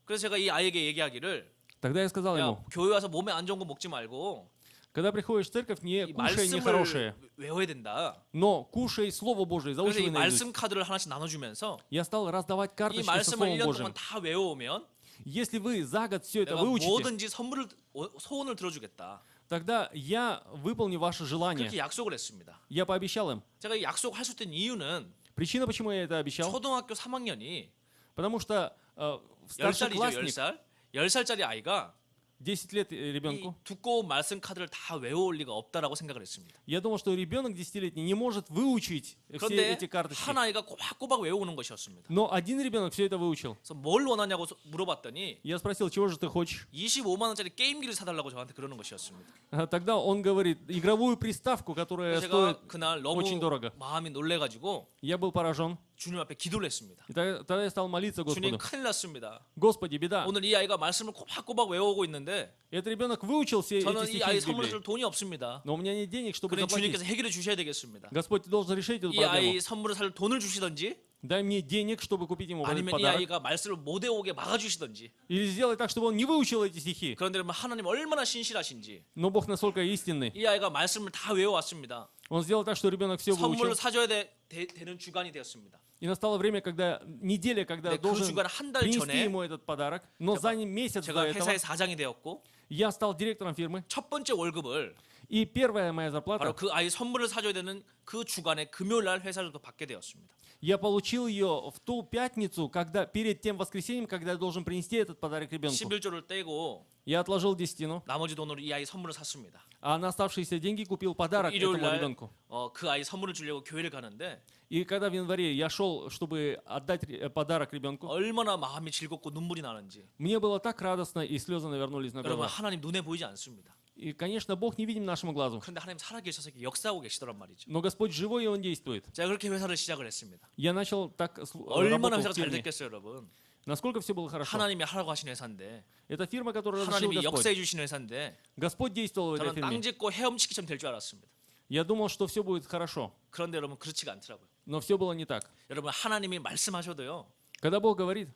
그래서 제가 이 아이에게 얘기하기를 Тогда я сказал 야 ему, 교회 와서 몸에 안 좋은 거 먹지 말고 Когда приходишь в церковь, не 이 кушай 말씀을 нехорошее, 외워야 된다. но кушай Слово Божие, 그래서 이 заучивай наизусть. 말씀 카드를 하나씩 나눠주면서 Я стал раздавать 이 карточки со 말씀을 Словом 1년 Божьим. 동안 다 외워오면 Если вы за год все это 내가 выучите, 뭐든지 소원을 들어주겠다. тогда я выполню ваше желание. 그렇게 약속을 했습니다. Я пообещал им. 제가 이 약속할 수 있던 이유는 Причина, почему я это обещал, 초등학교 3학년이 потому что 10살이죠, старшеклассник, 10살. 10살짜리 아이가 10 лет 이 ребенку, 두꺼운 말씀 카드를 다 외워올 리가 없다라고 생각을 했습니다. я думал, что ребенок 10-летний не может выучить все 그런데 эти карточки. 한 아이가 꼬박꼬박 외우는 것이었습니다. Но один ребенок все это выучил. 그래서 뭘 원하냐고 물어봤더니 Я спросил, чего же ты хочешь? 25만 원짜리 게임기를 사달라고 저한테 그러는 것이었습니다. Тогда он говорит, игровую приставку, которая 그래서 стоит 제가 그날 너무 очень дорого. 마음이 놀래가지고 Я был поражен. 주님 앞에 기도를 했습니다. И тогда я стал молиться 주님 Господу. 큰일 났습니다. Господи, беда. 오늘 이 아이가 말씀을 꼬박꼬박 외워오고 있는데 Этот ребенок выучил все 저는 эти 이 стихи 아이 из 선물을 Библии. 줄 돈이 없습니다. Но у меня нет денег, чтобы 그러니 заплатить. 주님께서 해결해 주셔야 되겠습니다. Господь, ты должен решить эту 이 проблему. 아이 선물을 살 돈을 주시든지 Дай мне денег, чтобы купить ему этот 아니면 이 подарок. 아이가 말씀을 못 외우게 막아주시든지. Или сделай так, чтобы он не выучил эти стихи. 그런데 여러분 하나님 얼마나 신실하신지 Но Бог настолько истинный. 이 아이가 말씀을 다 외워왔습니다. Он сделал так, что ребенок все 선물을 выучил. 사줘야 되는 주간이 되었습니다. И настало время, когда неделя, когда 근데 그 должен 주간 한 달 принести 전에 ему этот подарок. Но за ним месяц до 제가 этого 회사의 사장이 되었고 я стал директором фирмы. 첫 번째 월급을 И первая моя 바로 зарплата, 그 아이 선물을 사줘야 되는 그 주간에 금요일 날 회사를 받게 되었습니다. я получил ее в ту пятницу, когда перед тем воскресеньем, когда я должен принести этот подарок ребенку. 11조를 떼고 Я отложил десятину, 나머지 돈으로 이 아이 선물을 샀습니다. а на оставшиеся деньги купил подарок 일요일 этому 날 ребенку. 그 아이 선물을 주려고 교회를 가는데 И когда в январе я шел, чтобы отдать подарок ребенку, 얼마나 마음이 즐겁고 눈물이 나는지 мне было так радостно, и слезы навернулись на 여러분 глаза. 하나님 눈에 보이지 않습니다. И, конечно, Бог не видим нашему глазу. 그런데 하나님 살아계셔서 이렇게 역사하고 계시더란 말이죠. Но Господь живой, и Он действует. 제가 그렇게 회사를 시작을 했습니다. Я начал так 얼마나 работать 회사가 в 잘 фирме. 됐겠어요, 여러분. Насколько все было хорошо. 하나님이 하라고 하신 회사인데 Это фирма, которую разрешил 하나님이 Господь. 역사해 주신 회사인데 Господь действовал в этой 저는 땅 фирме. 짓고 헤엄치기처럼 될 줄 알았습니다. Я думал, что все будет хорошо. 그런데 여러분 그렇지가 않더라고요. Но все было не так. 여러분 하나님이 말씀하셔도요. Когда Бог говорит,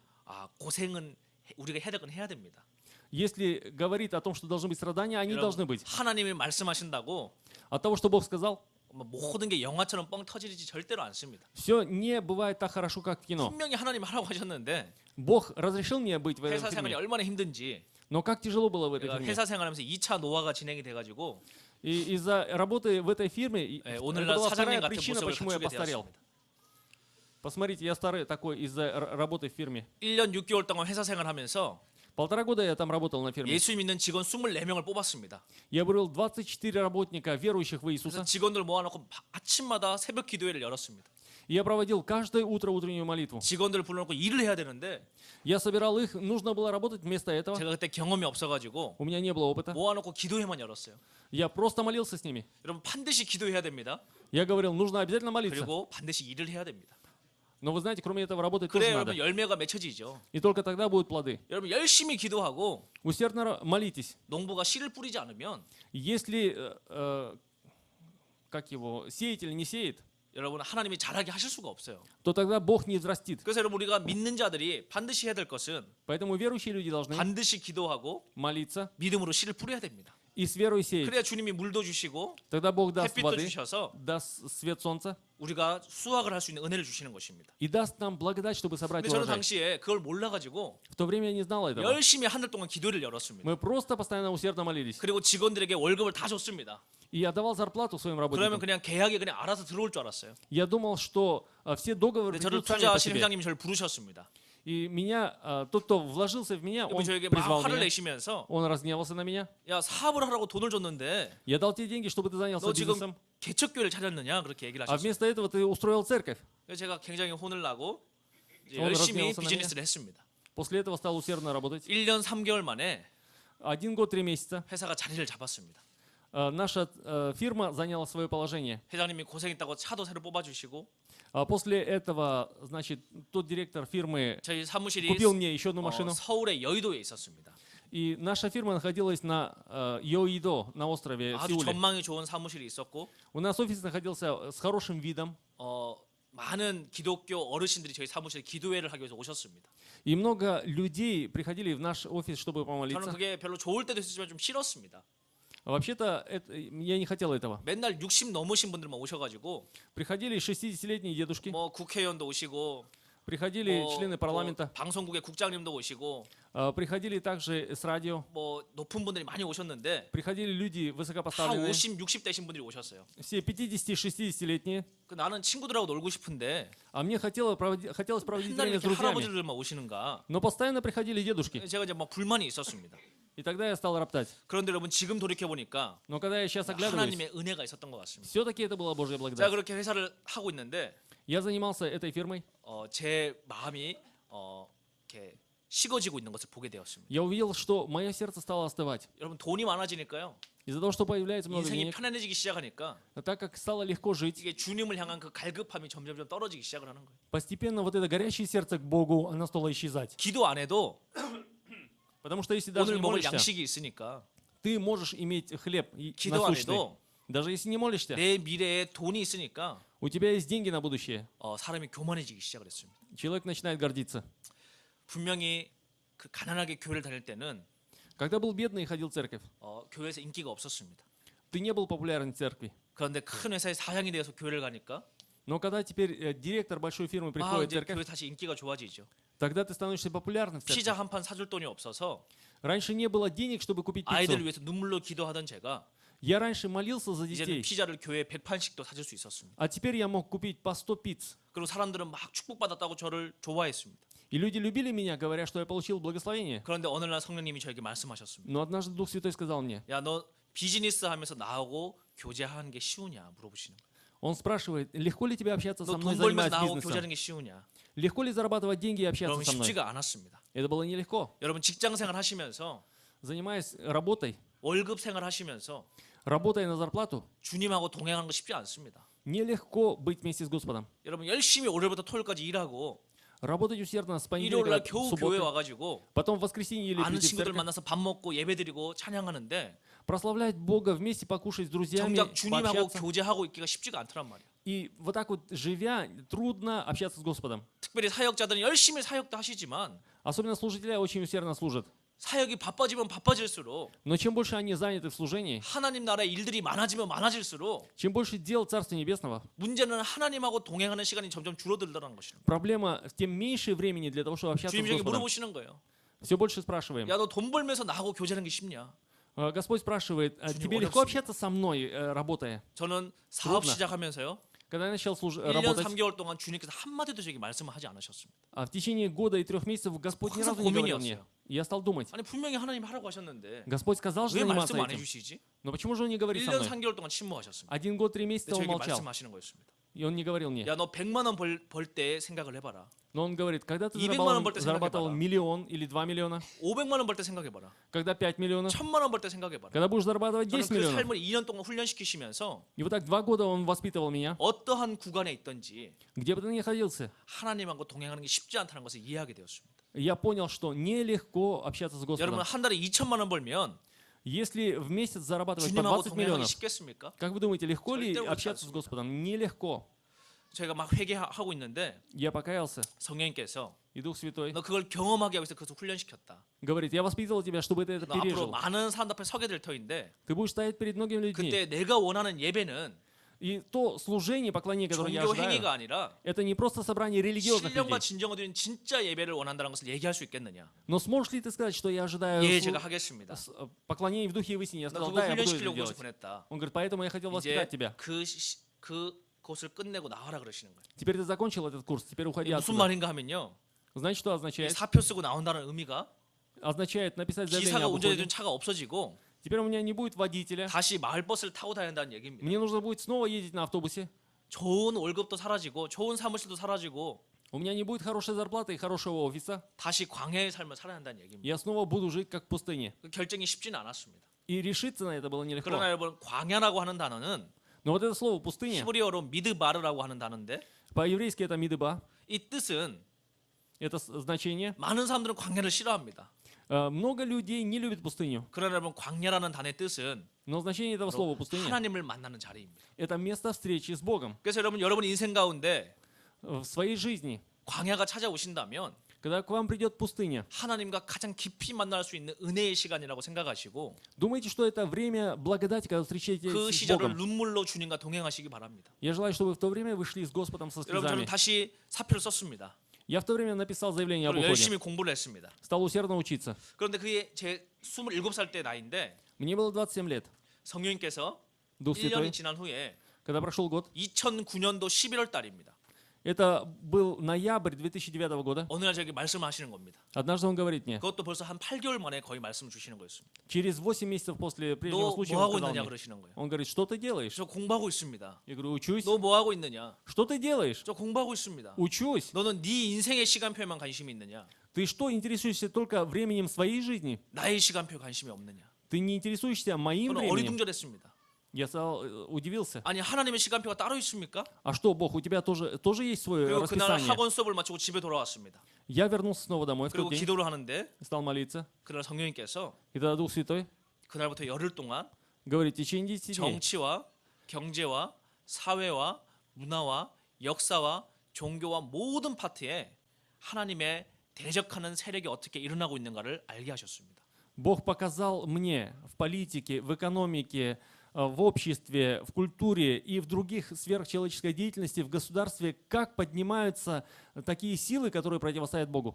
고생은 우리가 해야 될 건 해야 됩니다. если говорит о том, что должны быть страдания, они должны 여러분, быть. 하나님이 말씀하신다고 От того, что Бог сказал, 모든 게 영화처럼 뻥 터지지 절대로 않습니다. все не бывает так хорошо, как в кино. 분명히 하나님 하라고 하셨는데 Бог разрешил мне быть в 회사 этой 생활이 фирме. 얼마나 힘든지 Но как тяжело было в этой 제가 фирме. 회사 생활하면서 2차 노화가 진행이 돼가지고 И из-за работы в этой фирме, это 오늘날 была 사장님 вторая 같은 причина, 모습을 почему я 갖추게 постарел. 되었습니다. Посмотрите, я старый такой из-за работы в фирме. 1년 6개월 동안 회사 생활하면서 1,5 года я там работал на фирме. 예수 믿는 직원 24명을 뽑았습니다. Я выбрал 24 работника, верующих в 그래서 Иисуса. 직원들 모아놓고 아침마다 새벽 기도회를 열었습니다. И я проводил каждое утро утреннюю молитву. 직원들을 불러놓고 일을 해야 되는데 Я собирал их, нужно было работать вместо этого. 제가 그때 경험이 없어가지고 У меня не было опыта. 모아놓고 기도회만 열었어요. Я просто молился с ними. 여러분 반드시 기도해야 됩니다. Я говорил, нужно обязательно молиться. 그리고 반드시 일을 해야 됩니다. Но вы знаете, кроме этого работать тоже 그래야 надо. 여러분 열매가 맺혀지죠. И только тогда будут плоды. 여러분 열심히 기도하고 Усердно молитесь. 농부가 씨를 뿌리지 않으면 Если, как его, сеятель не сеет, 여러분 하나님이 잘하게 하실 수가 없어요. то тогда Бог не взрастит. 그래서 여러분 우리가 믿는 자들이 반드시 해야 될 것은 Поэтому верующие люди должны 반드시 기도하고 молиться 믿음으로 씨를 뿌려야 됩니다. и с верой сеять. 그래야 주님이 물도 주시고 Тогда Бог даст 햇빛도 воды, 주셔서 даст свет солнца 우리가 수확을 할 수 있는 은혜를 주시는 것입니다. и даст нам благодать, чтобы собрать 근데 저는 урожай. 당시에 그걸 몰라가지고 В то время я не знал этого. 열심히 한 달 동안 기도를 열었습니다. Мы просто постоянно усердно молились. 그리고 직원들에게 월급을 다 줬습니다. И я давал зарплату своим 그러면 работникам. 그냥 계약이 그냥 알아서 들어올 줄 알았어요. Я думал, что все договоры 근데 저를 придут сами по 투자하신 себе. 회장님이 저를 부르셨습니다. И меня, тот, кто вложился в меня, 그리고 он 저에게 막 призвал 화를 меня. 내시면서 Он разгневался на меня. 야 사업을 하라고 돈을 줬는데 Я дал тебе деньги, чтобы ты занялся 너 지금 бизнесом. 개척교회를 찾았느냐 그렇게 얘기를 А 하셨어요. вместо этого ты устроил церковь. 그래서 제가 굉장히 혼을 나고 이제 오늘 열심히 разгневался на 비즈니스를 했습니다. После этого стал усердно работать. 1년 3개월 만에 1 год 3 месяца 회사가 자리를 잡았습니다. наша фирма заняла свое положение. 회장님이 고생했다고 차도 새로 뽑아주시고 После этого, значит, тот директор фирмы 저희 사무실이 купил мне еще одну машину. 서울의 여의도에 있었습니다. И наша фирма находилась на Йоидо, на острове 아주 Сеуле. 전망이 좋은 사무실이 있었고 У нас офис находился с хорошим видом. 많은 기독교 어르신들이 저희 사무실에 기도회를 하기 위해서 오셨습니다. И много людей приходили в наш офис, чтобы 저는 помолиться. 그게 별로 좋을 때도 있었지만 좀 싫었습니다. Вообще-то я не хотел этого. 맨날 60 넘으신 분들만 오셔가지고 Приходили 60-летние дедушки, 뭐 국회의원도 오시고 приходили члены парламента, 방송국의 국장님도 오시고 приходили также с радио, 뭐 높은 분들이 많이 오셨는데 приходили люди 다 высокопоставленные, 50, 60 되신 분들이 오셨어요. все 50-60-летние. 그 나는 친구들하고 놀고 싶은데 А мне хотелось проводить 맨날 время с 이렇게 друзьями. 할아버지들만 오시는가? Но постоянно приходили дедушки. 제가 이제 막 불만이 있었습니다. И тогда я стал роптать. 그런데 여러분 지금 돌이켜 보니까 Но когда я сейчас оглядываюсь, 하나님의 은혜가 있었던 것 같습니다. все-таки это была Божья 제가 благодать. 그렇게 회사를 하고 있는데 Я занимался этой фирмой. 제 마음이 이렇게 식어지고 있는 것을 보게 되었습니다. Я увидел, что мое сердце стало остывать. 여러분 돈이 많아지니까요. Из-за того, что появляется много 인생이 денег, 편안해지기 시작하니까 так как стало легко жить, 이게 주님을 향한 그 갈급함이 점점 떨어지기 시작을 하는 거예요. постепенно вот это горящее сердце к Богу, оно стало исчезать. 기도 안 해도 Потому что если даже 오늘 не 먹을 молишься, 양식이 있으니까 ты можешь иметь хлеб 기도 안 насущный. 해도 Даже если не молишься, 내 미래에 돈이 있으니까 у тебя есть деньги на будущее. 사람이 교만해지기 시작을 했습니다. Человек начинает гордиться. 분명히 그 가난하게 교회를 다닐 때는 Когда был бедный и ходил в церковь, 교회에서 인기가 없었습니다. ты не был популярен в церкви. 그런데 큰 회사의 사장이 되어서 교회를 가니까 Но когда теперь директор большой фирмы приходит в 이제 церковь, 교회 다시 인기가 좋아지죠. тогда ты становишься популярным в 피자 церкви. 한 판 사줄 돈이 없어서 Раньше не было денег, чтобы купить 아이들을 пиццу. 위해서 눈물로 기도하던 제가 Я раньше молился за 이제는 детей, 피자를 교회에 100판씩도 사줄 수 있었습니다. а теперь я мог купить по 100 пиц. 그리고 사람들은 막 축복받았다고 저를 좋아했습니다. И люди любили меня, говоря, что я получил благословение. 그런데 어느 날 성령님이 저에게 말씀하셨습니다. Но однажды Дух Святой сказал мне, 야, 너 비즈니스 하면서 나하고 교제하는 게 쉬우냐 물어보시는 거예요. он спрашивает, легко ли тебе общаться со 너 мной, 돈 벌면서 занимаясь 나하고 бизнесом? 교제하는 게 쉬우냐? Легко ли зарабатывать деньги и общаться 여러분 со мной? 쉽지가 않았습니다. Это было нелегко. 여러분 직장 생활 하시면서 Занимаясь работой, 월급 생활 하시면서 работая на зарплату, 주님하고 동행하는 거 쉽지 않습니다. нелегко быть вместе с Господом. 여러분 열심히 월요일부터 토요일까지 일하고 Работать усердно с 일요일 понедельника 날 до 겨우 교회 субботы, 와가지고 потом в воскресенье или 아는 прийти в 친구들 церковь, 만나서 밥 먹고 예배드리고 찬양하는데 прославлять Бога вместе, покушать с друзьями, 정작 주님하고 пообщаться. 교제하고 있기가 쉽지가 않더란 말이에요. И вот так вот живя, трудно общаться с Господом. 특별히 사역자들은 열심히 사역도 하시지만 Особенно служители очень усердно служат. 사역이 바빠지면 바빠질수록 Но чем больше они заняты в служении, 하나님 나라의 일들이 많아지면 많아질수록 чем больше дел Царства Небесного, 문제는 하나님하고 동행하는 시간이 점점 줄어들더라는 것입니다. проблема тем меньше времени для того, чтобы общаться с 주님에게 Господом. 물어보시는 거예요. Все больше спрашиваем. 야, 너 돈 벌면서 나하고 교제하는 게 쉽냐? Господь спрашивает, 주님, тебе легко 어렵습니다. общаться со мной, работая? 저는 사업 трудно. 시작하면서 Когда я начал 1년 работать, 3개월 동안 주님께서 한마디도 저에게 말씀을 하지 않으셨습니다. в течение года и 3 месяцев Господь ни 항상 разу не говорил мне. 고민이었어요. Я стал думать, 아니 분명히 하나님 하라고 하셨는데 Господь сказал же 왜 заниматься 말씀 안 этим. 해주시지? Но почему же Он не говорит со 1년 мной? 3개월 동안 침묵하셨습니다. 1 год, 3 근데 месяца Он 저에게 молчал, 말씀하시는 거였습니다. и Он не говорил мне. 야, 너 100만 원 벌 때 생각을 해봐라. Но Он говорит, когда ты 200만 원 벌 때 зарабатывал 생각해봐라. миллион или 2 миллиона, 500만 원 벌 때 생각해봐라. когда 5 миллионов, 1000만 원 벌 때 생각해봐라. когда будешь зарабатывать 저는 10 그 миллионов. 삶을 2년 동안 훈련시키시면서 И вот так 2 года Он воспитывал меня. 어떠한 구간에 있든지 Где бы ты ни находился, 하나님하고 동행하는 게 쉽지 않다는 것을 이해하게 되었습니다. я понял, что нелегко общаться с 여러분 Господом. 한 달에 2천만 원 벌면 Если в месяц зарабатывать по 주님하고 20 동행하기 миллионов, 쉽겠습니까? как вы думаете, легко ли 절대로 그렇지 общаться с Господом? Нелегко. 저희가 막 회개하고 있는데 Я покаялся, 성령님께서 и Дух Святой 너 그걸 경험하게 하기 위해서 그것을 훈련시켰다. говорит, я воспитывал тебя, чтобы ты это 너 앞으로 пережил. 많은 사람 앞에 서게 될 터인데 Ты будешь стоять перед многими людьми. 그때 내가 원하는 예배는 И то служение, поклонение, которое я 종교 행위가 ожидаю, 아니라 это не просто собрание религиозных 신령과 людей. 진정을 드리는 진짜 예배를 원한다는 것을 얘기할 수 있겠느냐? Но сможешь ли ты сказать, что я ожидаю 예, 제가 하겠습니다. поклонение в духе и в истине? Я 너 сказал, 그거 да, я буду это 훈련시키려고 그것을 делать. 보냈다. Он говорит, поэтому я хотел 이제 воспитать тебя. 그것을 끝내고 나와라 그러시는 거예요. Теперь ты закончил этот курс, теперь уходи 이게 무슨 отсюда. 말인가 하면요. Знаете, что 이 означает? 사표 쓰고 나온다는 의미가 Означает написать заявление 기사가 об 운전해준 уходе. 차가 없어지고 Теперь у меня не будет водителя. 다시 마을버스를 타고 다닌다는 얘기입니다. Мне нужно будет снова ездить на автобусе. 좋은 월급도 사라지고 좋은 사무실도 사라지고 У меня не будет хорошей зарплаты и хорошего офиса. 다시 광야의 삶을 살아야 한다는 얘기입니다. Я снова буду жить как в пустыне. 그 결정이 쉽지는 않았습니다. И решиться на это было нелегко. 그러나 여러분 광야라고 하는 단어는 Но вот это слово «пустыня», 히브리어로 미드바르라고 하는 단어인데 по-еврейски это мидыба. 이 뜻은 Это значение. 많은 사람들은 광야를 싫어합니다. Много людей не любят пустыню. 그러나 여러분 광야라는 단어의 뜻은 Но значение этого слова «пустыня» 하나님을 만나는 자리입니다. это место встречи с Богом. 그래서 여러분 인생 가운데 В своей жизни, 광야가 찾아오신다면 Когда к вам придет пустыня, 하나님과 가장 깊이 만날 수 있는 은혜의 시간이라고 생각하시고 думайте, что это время благодати, когда встречаетесь 그 с 시절을 Богом. 눈물로 주님과 동행하시기 바랍니다. Я желаю, чтобы в то время вы шли с Господом со 여러분 저는 слезами. 다시 사표를 썼습니다. Я в то время написал заявление об 그리고 уходе. 열심히 공부를 했습니다. Стал усердно учиться. 그런데 그게 제 27살 때 나이인데 Мне было 27 лет. 성령님께서 Дух 1년이 Святой, 지난 후에 когда прошел год, 2009년도 11월 달입니다. это был ноябрь 2009 года. 어느 날 저에게 말씀하시는 겁니다. Однажды он говорит мне, 그것도 벌써 한 8개월 만에 거의 말씀을 주시는 거였습니다. через 8 месяцев после прежнего 너 случая 뭐 он 하고 сказал 있느냐 мне, 그러시는 거예요. он говорит, что ты делаешь? 저 공부하고 있습니다. Я говорю, учусь. 너 뭐 하고 있느냐? Что ты делаешь? 저 공부하고 있습니다. Учусь. 너는 네 인생의 시간표에만 관심이 있느냐? Ты что, интересуешься только временем своей жизни? 나의 시간표에 관심이 없느냐? Ты не интересуешься моим 저는 временем? 어리둥절했습니다. Я стал, удивился. 아니 하나님의 시간표가 따로 있습니까? А что, Бог, у тебя тоже есть свое 그리고 그날 расписание? 학원 수업을 마치고 집에 돌아왔습니다. Я вернулся снова домой в 그리고 тот день, 기도를 하는데 стал молиться. 그날 성령님께서 И тогда Дух Святой 그날부터 열흘 동안 говорит, в течение 10 дней 정치와 경제와 사회와 문화와 역사와 종교와 모든 파트에 하나님의 대적하는 세력이 어떻게 일어나고 있는가를 알게 하셨습니다. Бог показал мне в политике, в экономике, в обществе, в культуре и в других сферах человеческой деятельности в государстве, как поднимаются такие силы, которые противостоят Богу.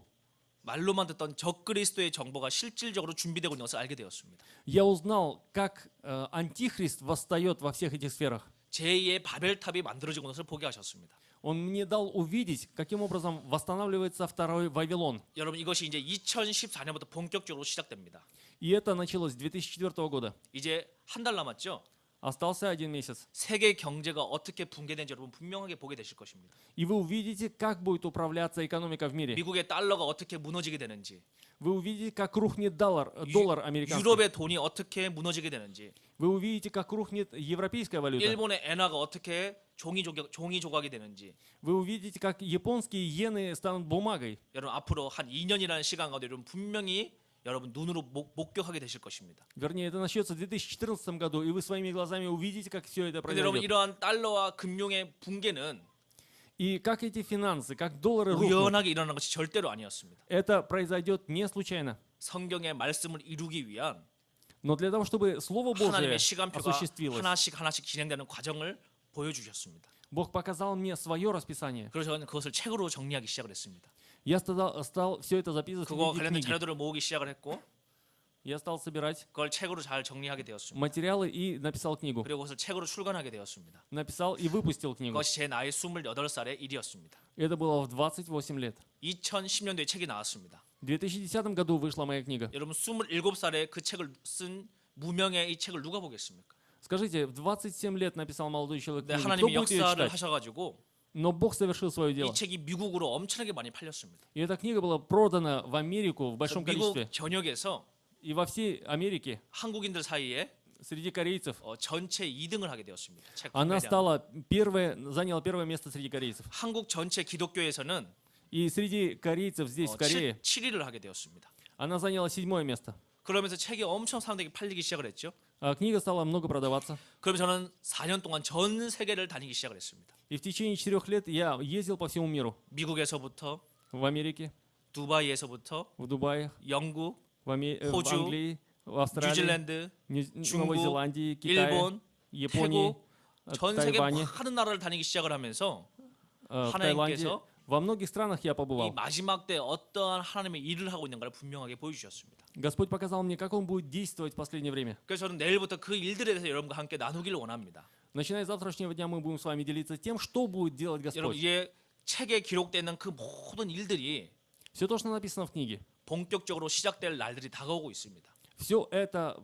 말로만 듣던 적그리스도의 정보가 실질적으로 준비되고 있는 것을 알게 되었습니다. Я узнал, как антихрист восстает во всех этих сферах. 제2의 바벨탑이 만들어지고 있는 것을 보게 하셨습니다. Он мне дал увидеть, каким образом восстанавливается второй Вавилон. 여러분 이것이 이제 2014년부터 본격적으로 시작됩니다. И это началось с 2004 года. 이제 한 달 남았죠? Остался 1 месяц. 세계 경제가 어떻게 붕괴되는지 여러분 분명하게 보게 되실 것입니다. И вы увидите, как будет управляться экономика в мире. 미국의 달러가 어떻게 무너지게 되는지, Вы увидите, как рухнет доллар американский. 유럽의 돈이 어떻게 무너지게 되는지, Вы увидите, как рухнет европейская валюта. 일본의 엔화가 어떻게 종이 조각이 되는지. Вы увидите, как японские иены станут бумагой. 여러분 앞으로 한 2년이라는 시간 가운데 여러분 분명히 여러분 눈으로 목격하게 되실 것입니다. Вернее, это начнется в 2014 году, и вы своими глазами увидите, как все это 그런데 여러분 произойдет. 이러한 달러와 금융의 붕괴는 И как эти финансы, как доллары рухнут. 우연하게 일어나는 것이 절대로 아니었습니다. Это произойдет не случайно. 성경의 말씀을 이루기 위한 Но для того, чтобы Слово Божие 하나님의 시간표가 осуществилось, 하나씩 진행되는 과정을 보여주셨습니다. Бог показал мне свое расписание. 그래서 저는 그것을 책으로 정리하기 시작을 했습니다. Я стал все это записывать в 그거 виде 관련된 книги. 자료들을 모으기 시작을 했고 Я стал собирать 그걸 책으로 잘 정리하게 되었습니다. материалы и написал книгу. 그리고 그것을 책으로 출간하게 되었습니다. Написал и выпустил книгу. 그것이 제 나이 28살의 일이었습니다. Это было в 28 лет. 2010년도에 책이 나왔습니다. В 2010 году вышла моя книга. 여러분 27살에 그 책을 쓴 무명의 이 책을 누가 보겠습니까? Скажите, в 27 лет написал молодой человек 네, книгу. Кто 하나님이 будет ее 역사를 читать? 하셔가지고 Но Бог совершил свое дело. 이 책이 미국으로 엄청나게 많이 팔렸습니다. И эта книга была продана в Америку в большом 미국 количестве. 전역에서 И во всей Америке 한국인들 사이에 среди корейцев 전체 2등을 하게 되었습니다. 책 она 판매량. заняла первое место среди корейцев. 한국 전체 기독교에서는 И среди корейцев здесь, в Корее, 7위를 하게 되었습니다. она заняла 7 место. 그러면서 책이 엄청 사람들에게 팔리기 시작을 했죠. А книга стала много продаваться. 그럼 저는 4년 동안 전 세계를 다니기 시작을 했습니다. И в течение 4 лет я ездил по всему миру. 미국에서부터 В Америке, 두바이에서부터 в Дубае, 영국, в 호주, Англии, в Австралии, 뉴질랜드, Новой 중국, Зеландии, Китае, 일본, Японии, 태국, 전 세계 Тайване. 많은 나라를 다니기 시작을 하면서 В Таиланде. 하나님께서 Во многих странах я 이 побывал. 마지막 때 어떠한 하나님의 일을 하고 있는가를 분명하게 보여주셨습니다. Господь показал мне, как Он будет действовать в последнее время. 그래서 저는 내일부터 그 일들에 대해서 여러분과 함께 나누기를 원합니다. Начиная с завтрашнего дня мы будем с вами делиться тем, что будет делать 여러분 Господь. 이제 책에 기록되는 그 모든 일들이 Все то, что написано в книге, 본격적으로 시작될 날들이 다가오고 있습니다. все это,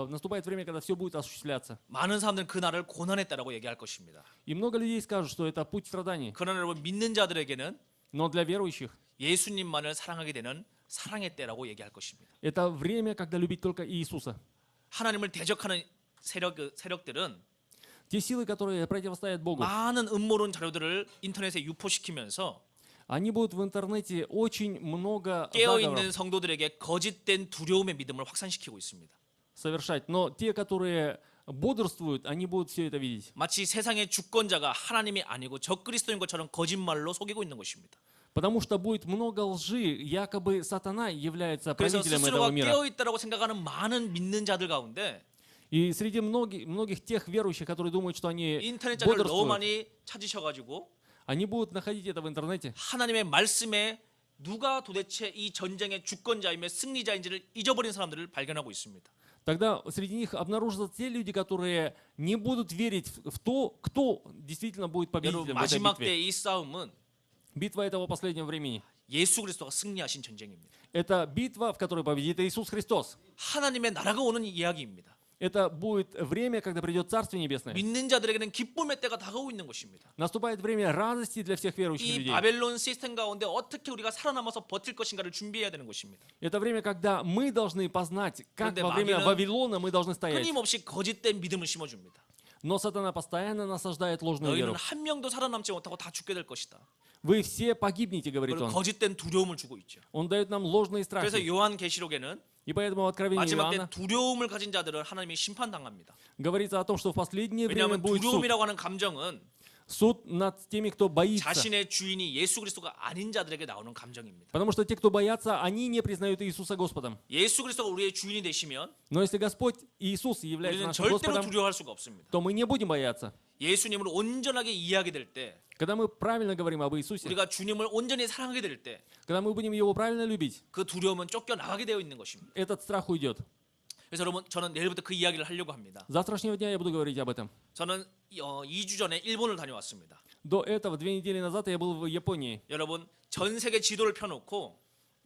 наступает время, когда все будет осуществляться. 많은 사람들은 그 날을 고난의 때라고 얘기할 것입니다. И много людей скажут, что это путь страданий. 그러나 여러분 믿는 자들에게는 Но для верующих 예수님만을 사랑하게 되는 사랑의 때라고 얘기할 것입니다. это время, когда любить только Иисуса. 하나님을 대적하는 세력들은 Те силы, которые противостоят Богу, 많은 음모론 자료들을 인터넷에 유포시키면서 они будут в интернете очень много 깨어있는 заговоров 성도들에게 거짓된 두려움의 믿음을 확산시키고 있습니다. совершать. Но те, которые бодрствуют, они будут все это видеть. 마치 세상의 주권자가 하나님이 아니고 적그리스도인 것처럼 거짓말로 속이고 있는 것입니다. Потому что будет много лжи, якобы сатана является 그래서 правителем 스스로가 этого мира. 깨어 있다라고 생각하는 많은 믿는 자들 가운데 И среди многих тех верующих, которые думают, что они 인터넷 자료를 너무 бодрствуют, 많이 찾으셔가지고 они будут находить это в интернете. 하나님의 말씀에 누가 도대체 이 전쟁의 주권자이며 승리자인지를 잊어버린 사람들을 발견하고 있습니다. Тогда среди них обнаружатся те люди, которые не будут верить в то, кто действительно будет 여러분 победителем в этой 마지막 битве. 때 이 싸움은 Битва этого последнего времени. 예수 그리스도가 승리하신 전쟁입니다. Это битва, в которой победит Иисус Христос. 하나님의 나라가 오는 이야기입니다. Это будет время, когда придет Царствие Небесное. 믿는 자들에게는 기쁨의 때가 다가오고 있는 것입니다. Наступает время радости для всех верующих 이 людей. 바벨론 시스템 가운데 어떻게 우리가 살아남아서 버틸 것인가를 준비해야 되는 것입니다. Это время, когда мы должны познать, как 그런데 во время 마귀는 Вавилона мы должны стоять. 끊임없이 거짓된 믿음을 심어줍니다. Но сатана постоянно насаждает ложную 너희는 веру. 한 명도 살아남지 못하고 다 죽게 될 것이다. Вы все погибнете, говорит 그리고 он. 거짓된 두려움을 주고 있죠. Он дает нам ложные 그래서 страхи. 요한계시록에는 И поэтому в Откровении 마지막 때 Иоанна 두려움을 가진 자들은 하나님이 심판당합니다. говорится о том, что в последнее время 왜냐하면 будет суд. 두려움이라고 하는 감정은 Суд над теми, кто боится. 자신의 주인이 예수 그리스도가 아닌 자들에게 나오는 감정입니다. Потому что те, кто боятся, они не признают Иисуса Господом. 예수 그리스도가 우리의 주인이 되시면 Но если Господь Иисус является 우리는 нашим 절대로 Господом, 두려워할 수가 없습니다. то мы не будем бояться. 예수님을 온전하게 이해하게 될 때, Когда мы правильно говорим об Иисусе, 우리가 주님을 온전히 사랑하게 될 때, когда мы будем Его правильно любить, 그 두려움은 쫓겨나가게 되어 있는 것입니다. этот страх уйдет. 그래서 여러분, 저는 내일부터 그 이야기를 하려고 합니다. С завтрашнего дня я буду говорить об этом. 저는 2주 전에 일본을 다녀왔습니다. До этого, 2 недели назад, я был в Японии. 여러분, 전 세계 지도를 펴놓고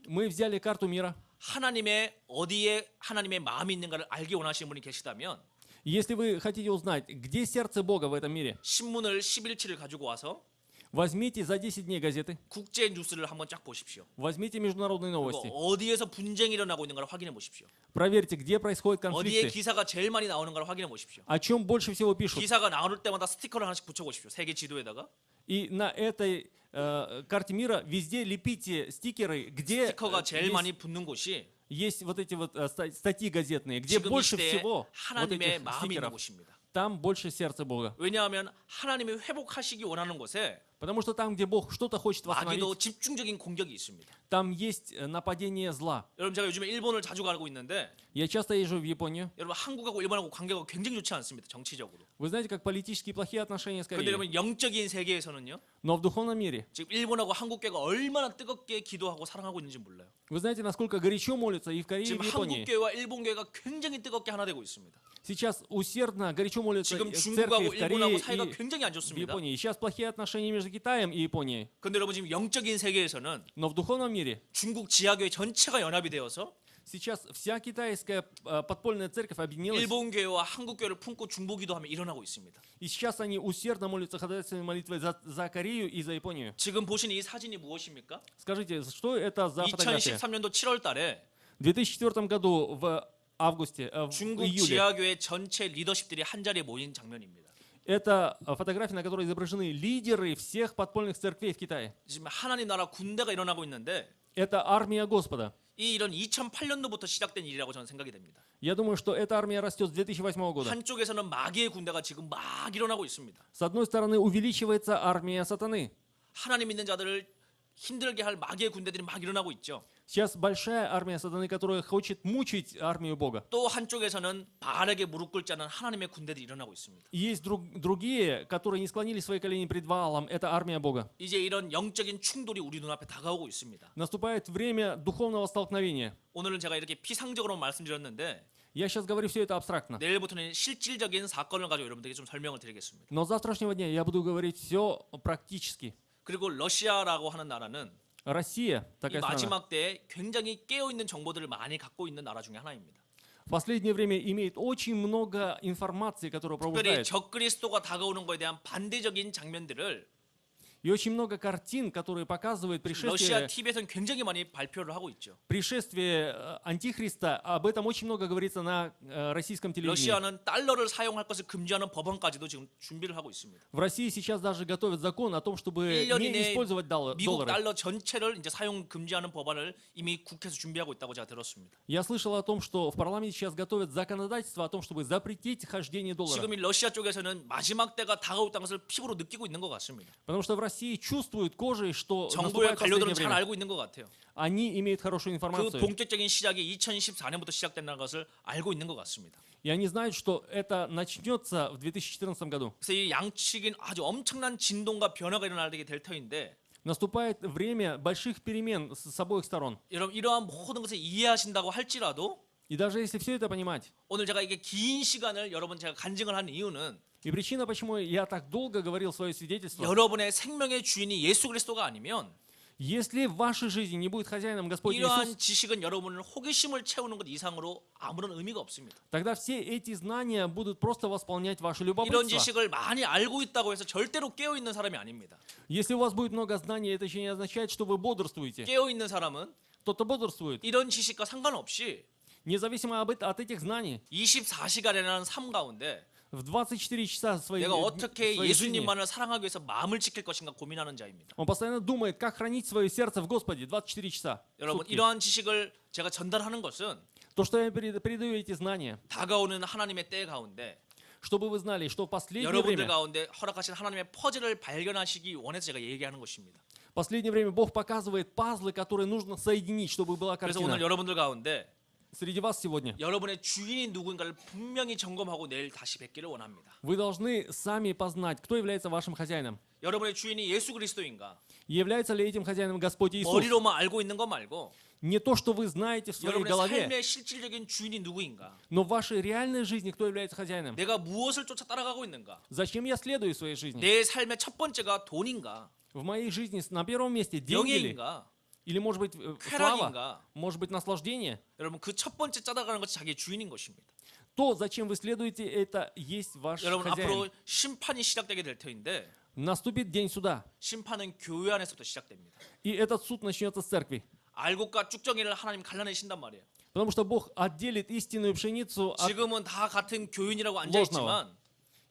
Мы взяли карту мира. 하나님의 어디에 하나님의 마음이 있는가를 알기 원하시는 분이 계시다면 Если вы хотите узнать, где сердце Бога в этом мире, 신문을 10일치를 가지고 와서 возьмите за 10 дней газеты, 국제 뉴스를 한번 쫙 보십시오. возьмите международные 그리고 новости, 어디에서 분쟁이 일어나고 있는가를 확인해 보십시오. проверьте, где происходят 어디에 конфликты, 기사가 제일 많이 나오는가를 확인해 보십시오. о чем больше всего пишут. 기사가 나올 때마다 스티커를 하나씩 붙여 보십시오. 세계 지도에다가 И на этой карте мира везде лепите стикеры, где 스티커가 제일 많이 붙는 곳이 есть вот эти вот статьи газетные, где 지금 이 больше 시대에 всего вот 하나님의 этих 마음이 있는 стикеров. 곳입니다. Там больше сердца Бога. 왜냐하면 하나님이 회복하시기 원하는 곳에 Потому что там, где Бог что-то хочет 마귀도 восстановить, 집중적인 공격이 있습니다. там есть нападение зла. 여러분 제가 요즘에 일본을 자주 가고 있는데 Я часто езжу в Японию. 여러분 한국하고 일본하고 관계가 굉장히 좋지 않습니다. 정치적으로. Вы знаете, как политически плохие отношения с 그런데 Кореей. 여러분 영적인 세계에서는요. Но в духовном мире, 지금 일본하고 한국교회가 얼마나 뜨겁게 기도하고 사랑하고 있는지 몰라요. вы знаете, насколько горячо молятся и в Корее, и 지금 в Японии. 한국교회와 일본교회가 굉장히 뜨겁게 하나 되고 있습니다. Сейчас усердно, горячо молятся 지금 церкви 중국하고 в Корее 일본하고 사이가 и 굉장히 안 в 좋습니다. Японии. Сейчас плохие отношения между Китаем и Японией. 그런데 여러분 지금 영적인 세계에서는 Но в духовном мире 중국 지하교회 전체가 연합이 되어서 сейчас вся китайская подпольная церковь объединилась. 일본교회와 한국교회를 품고 중보기도하며 일어나고 있습니다. И сейчас они усердно молятся ходатайственной молитвой за Корею и за Японию. 지금 보신 이 사진이 무엇입니까? Скажите, что это за фотография? 2013년도 7월 달에 В 2004 году в августе, в 중국 июле, 지하교회 전체 리더십들이 한 자리에 모인 장면입니다. это фотография, на которой изображены лидеры всех подпольных церквей в Китае. 지금 하나님 나라 군대가 일어나고 있는데 Это армия Господа. 이런 2008년도부터 시작된 일이라고 저는 생각이 됩니다. Я думаю, что эта армия растет с 2008 года. 한쪽에서는 마귀의 군대가 지금 막 일어나고 있습니다. С одной стороны, увеличивается армия сатаны. 하나님 믿는 자들을 힘들게 할 마귀의 군대들이 막 일어나고 있죠. Сейчас большая армия сатаны, которая хочет мучить армию Бога. 또 한쪽에서는 바알에게 무릎 꿇지 않은 하나님의 군대들이 일어나고 있습니다. И есть другие, которые не склонили свои колени пред Ваалом. Это армия Бога. 이제 이런 영적인 충돌이 우리 눈앞에 다가오고 있습니다. Наступает время духовного столкновения. 오늘은 제가 이렇게 피상적으로 말씀드렸는데 Я сейчас говорю все это абстрактно. 내일부터는 실질적인 사건을 가지고 여러분들에게 좀 설명을 드리겠습니다. Но с завтрашнего дня я буду говорить все практически. 그리고 러시아라고 하는 나라는 Россия, 이 такая страна, 마지막 때에 굉장히 깨어있는 정보들을 많이 갖고 있는 나라 중에 하나입니다. в последнее время имеет очень много информации, которая 특별히 пробуждает. 적그리스도가 다가오는 것에 대한 반대적인 장면들을 И очень много картин, которые показывают 러시아 TV에서는 굉장히 많이 발표를 하고 있죠. пришествие Антихриста. Об этом очень много говорится на российском телевидении. 러시아는 달러를 사용할 것을 금지하는 법안까지도 지금 준비를 하고 있습니다. В России сейчас даже готовят закон о том, чтобы 1년 не 이내에 использовать 미국 доллары. 달러 전체를 이제 사용 금지하는 법안을 이미 국회에서 준비하고 있다고 제가 들었습니다. Я слышал о том, что в парламенте сейчас готовят законодательство о том, чтобы запретить хождение доллара. 지금 이 러시아 쪽에서는 마지막 때가 다가올 것을 피부로 느끼고 있는 것 같습니다. Потому что в России России чувствуют кожей, что 정부의 наступает последнее 관료들은 잘 время. 알고 있는 것 같아요. Они имеют хорошую 그 информацию. 본격적인 시작이 2014년부터 시작된다는 것을 알고 있는 것 같습니다. И они знают, что это начнется в 2014 году. 그래서 이 양측인 아주 엄청난 진동과 변화가 일어나게 될 터인데 Наступает время больших перемен с обоих сторон. 여러분 이러한 모든 것을 이해하신다고 할지라도 И даже если все это понимать, 오늘 제가 이게 긴 시간을 여러분 제가 간증을 한 이유는 и причина, почему я так долго говорил свое свидетельство, 여러분의 생명의 주인이 예수 그리스도가 아니면 если в вашей жизни не будет хозяином Господь Иисус, 이러한 지식은 여러분을 호기심을 채우는 것 이상으로 아무런 의미가 없습니다. тогда все эти знания будут просто восполнять ваше 이런 любопытство. 지식을 많이 알고 있다고 해서 절대로 깨어 있는 사람이 아닙니다. Если у вас будет много знаний, это еще не означает, что вы бодрствуете. 깨어 있는 사람은 Кто-то бодрствует. 이런 지식과 상관없이 Независимо от этих знаний, 24시간이라는 삶 가운데 в 24 часа своей, 내가 어떻게 своей жизни, 예수님만을 사랑하기 위해서 마음을 지킬 것인가 고민하는 자입니다. он постоянно думает, как хранить свое сердце в Господе 24 часа. в 여러분 сутки. 이러한 지식을 제가 전달하는 것은 То, что я передаю эти знания, 다가오는 하나님의 때 가운데 чтобы вы знали, что в последнее 여러분들 время, 가운데 허락하신 하나님의 퍼즐을 발견하시기 원해서 제가 얘기하는 것입니다. в последнее время Бог показывает пазлы, которые нужно соединить, чтобы была 그래서 오늘 картина. 여러분들 가운데 Среди вас сегодня 여러분의 주인이 누구인가를 분명히 점검하고 내일 다시 뵙기를 원합니다. вы должны сами познать, кто является вашим хозяином. 여러분의 주인이 예수 그리스도인가? И является ли этим хозяином Господь Иисус? 머리로만 알고 있는 것 말고 Не то, что вы знаете в своей 여러분의 голове, 삶의 실질적인 주인이 누구인가? но в вашей реальной жизни кто является хозяином? 내가 무엇을 쫓아 따라가고 있는가? Зачем я следую в своей жизни? 내 삶의 첫 번째가 돈인가? В моей жизни на первом месте деньги ли? 명예인가? Или, может быть, слава? 쾌락인가? Может быть, наслаждение? 여러분 그 첫 번째 짜다가는 것이 자기의 주인인 것입니다. То, зачем вы следуете, это есть ваш 여러분 хозяин. 앞으로 심판이 시작되게 될 터인데 Наступит день суда, 심판은 교회 안에서부터 시작됩니다. и этот суд начнется с церкви. 알곡과 쭉정이를 하나님 갈라내신단 말이에요. Потому что Бог отделит истинную пшеницу от... 지금은 다 같은 교인이라고 앉아 있지만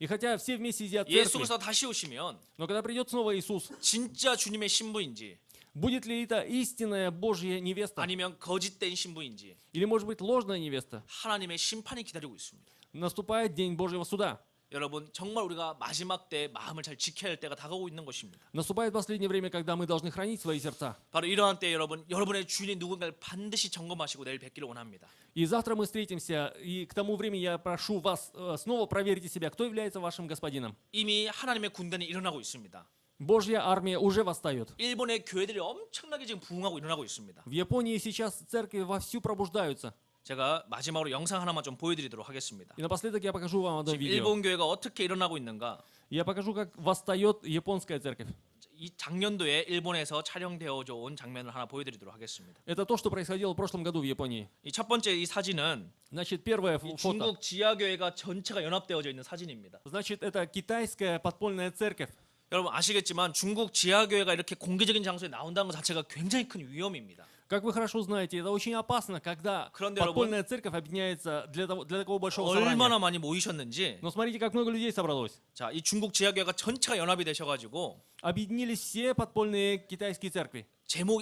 И хотя все вместе сидят в 예수 церкви, 그리스도 다시 오시면 но когда придет снова Иисус, 진짜 주님의 신부인지 будет ли это истинная Божья невеста? 아니면 거짓된 신부인지 Или, может быть, ложная невеста? 하나님의 심판이 기다리고 있습니다. Наступает день Божьего суда. 여러분 정말 우리가 마지막 때 마음을 잘 지켜야 할 때가 다가오고 있는 것입니다. Наступает последнее время, когда мы должны хранить свои сердца. 바로 이러한 때 여러분의 주인이 누군가를 반드시 점검하시고 내일 뵙기를 원합니다. И завтра мы встретимся, и к тому времени я прошу вас снова проверьте себя, кто является вашим господином. 이미 하나님의 군대는 일어나고 있습니다. Божья армия уже восстает. 일본의 교회들이 엄청나게 지금 부흥하고 일어나고 있습니다. В Японии сейчас церкви вовсю пробуждаются. 제가 마지막으로 영상 하나만 좀 보여드리도록 하겠습니다. И напоследок я покажу вам одно 지금 видео. 일본 교회가 어떻게 일어나고 있는가? Я покажу, как восстает японская церковь. 이 작년도에 일본에서 촬영되어져 온 장면을 하나 보여드리도록 하겠습니다. Это то, что происходило в прошлом году в Японии. 이 첫 번째 이 사진은 Значит, первое 이 фото. 중국 지하교회가 전체가 연합되어져 있는 사진입니다. Значит, это китайская подпольная церковь. 여러분 아시겠지만 중국 지하교회가 이렇게 공개적인 장소에 나온다는 것 자체가 굉장히 큰 위험입니다. Как вы хорошо знаете, это очень опасно, когда 그런데 подпольная церковь объединяется для такого большого собрания. 얼마나 많이 모이셨는지 Но смотрите, как много людей собралось. 자, 이 중국 지하교회가 전체가 연합이 되셔가지고 Объединились все подпольные китайские церкви.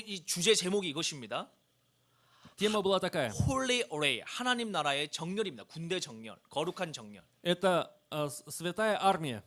이 주제 제목이 이것입니다. Тема была такая. Holy Array, 하나님 나라의 정렬입니다. 군대 정렬, 거룩한 정렬. Это святая армия.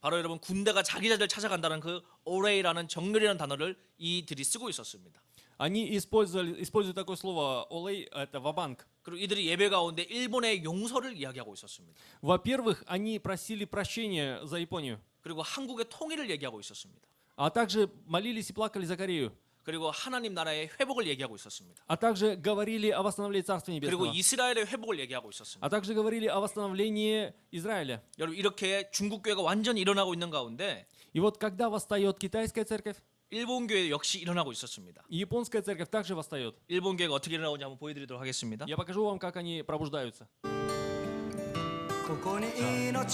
바로 여러분 군대가 자기 자리를 찾아간다는 그 Array라는 정렬이라는 단어를 이들이 쓰고 있었습니다. Они используют такое слово «олей», это «вабанк». 그리고 이들이 예배 가운데 일본의 용서를 이야기하고 있었습니다. Во-первых, они просили прощения за Японию, 그리고 한국의 통일을 얘기하고 있었습니다. а также молились и плакали за Корею, 그리고 하나님 나라의 회복을 얘기하고 있었습니다. а также говорили о восстановлении Царства 그리고 Небесного, 이스라엘의 회복을 얘기하고 있었습니다. а также говорили о восстановлении Израиля. 여러분 이렇게 중국 교회가 완전히 일어나고 있는 가운데 И вот когда восстает китайская церковь, 일본 교회 역시 일어나고 있었습니다. и японская церковь также восстает. 일본 교회가 어떻게 일어나오는지 한번 보여드리도록 하겠습니다. Я покажу вам, как они пробуждаются.